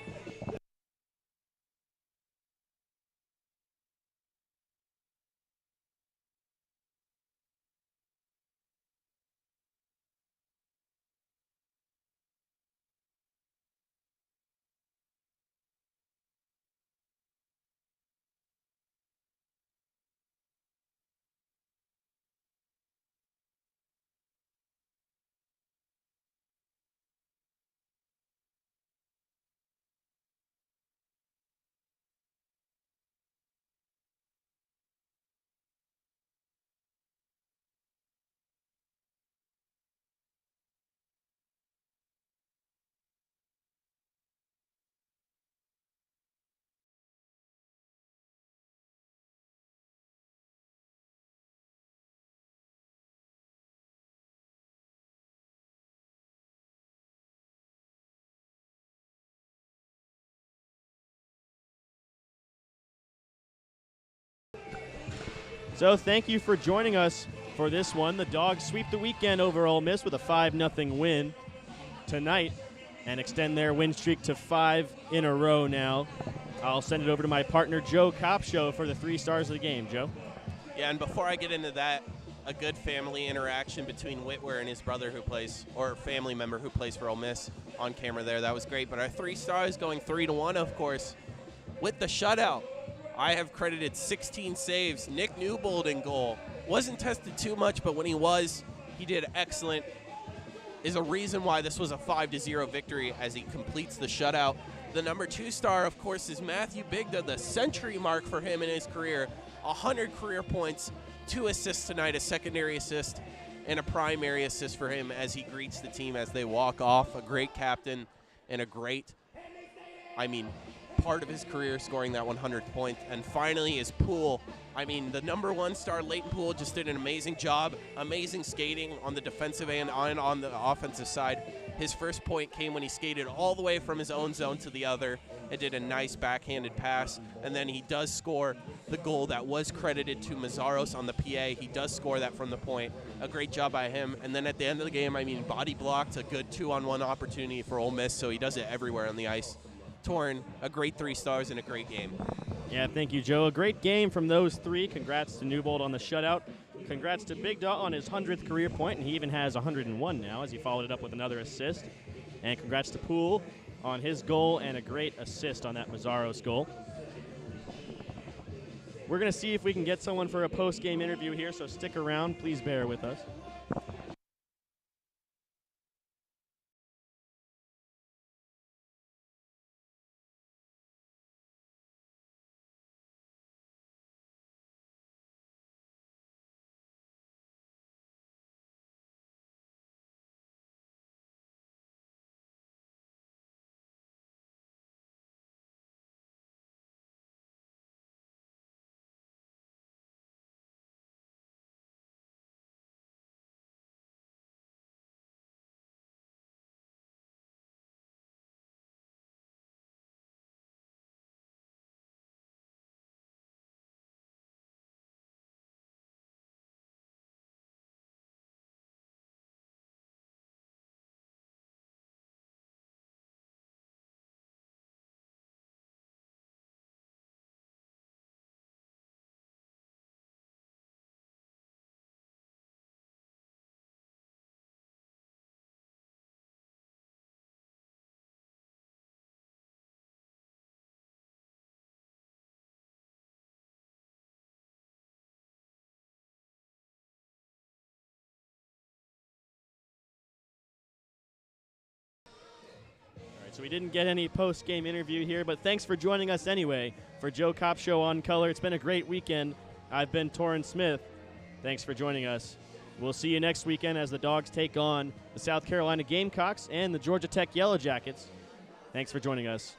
So thank you for joining us for this one. The Dogs sweep the weekend over Ole Miss with a 5-0 win tonight and extend their win streak to 5 in a row now. I'll send it over to my partner, Joe Kopp Show, for the 3 stars of the game. Joe? Yeah, and before I get into that, a good family interaction between Whitwer and his brother who plays, or family member who plays for Ole Miss on camera there. That was great. But our 3 stars going 3-1, of course, with the shutout. I have credited 16 saves. Nick Newbold in goal. Wasn't tested too much, but when he was, he did excellent. Is a reason why this was a 5-0 victory as he completes the shutout. The number 2 star, of course, is Matthew Bigda, the century mark for him in his career. 100 career points, 2 assists tonight, a secondary assist and a primary assist for him as he greets the team as they walk off. A great captain and a great, part of his career scoring that 100th point. And finally is Poole. The number 1 star, Leighton Poole, just did an amazing job, amazing skating on the defensive end and on the offensive side. His first point came when he skated all the way from his own zone to the other and did a nice backhanded pass. And then he does score the goal that was credited to Mazzaros on the PA. He does score that from the point. A great job by him. And then at the end of the game, body blocked, a good 2-on-1 opportunity for Ole Miss, so he does it everywhere on the ice. Torrin, a great 3 stars and a great game. Yeah, thank you, Joe. A great game from those 3. Congrats to Newbold on the shutout. Congrats to Big Dot on his 100th career point, and he even has 101 now as he followed it up with another assist. And congrats to Poole on his goal and a great assist on that Mazzaros goal. We're going to see if we can get someone for a post-game interview here, so stick around. Please bear with us. So we didn't get any post-game interview here, but thanks for joining us anyway for Joe Kopp Show on Color. It's been a great weekend. I've been Torrance Smith. Thanks for joining us. We'll see you next weekend as the Dogs take on the South Carolina Gamecocks and the Georgia Tech Yellow Jackets. Thanks for joining us.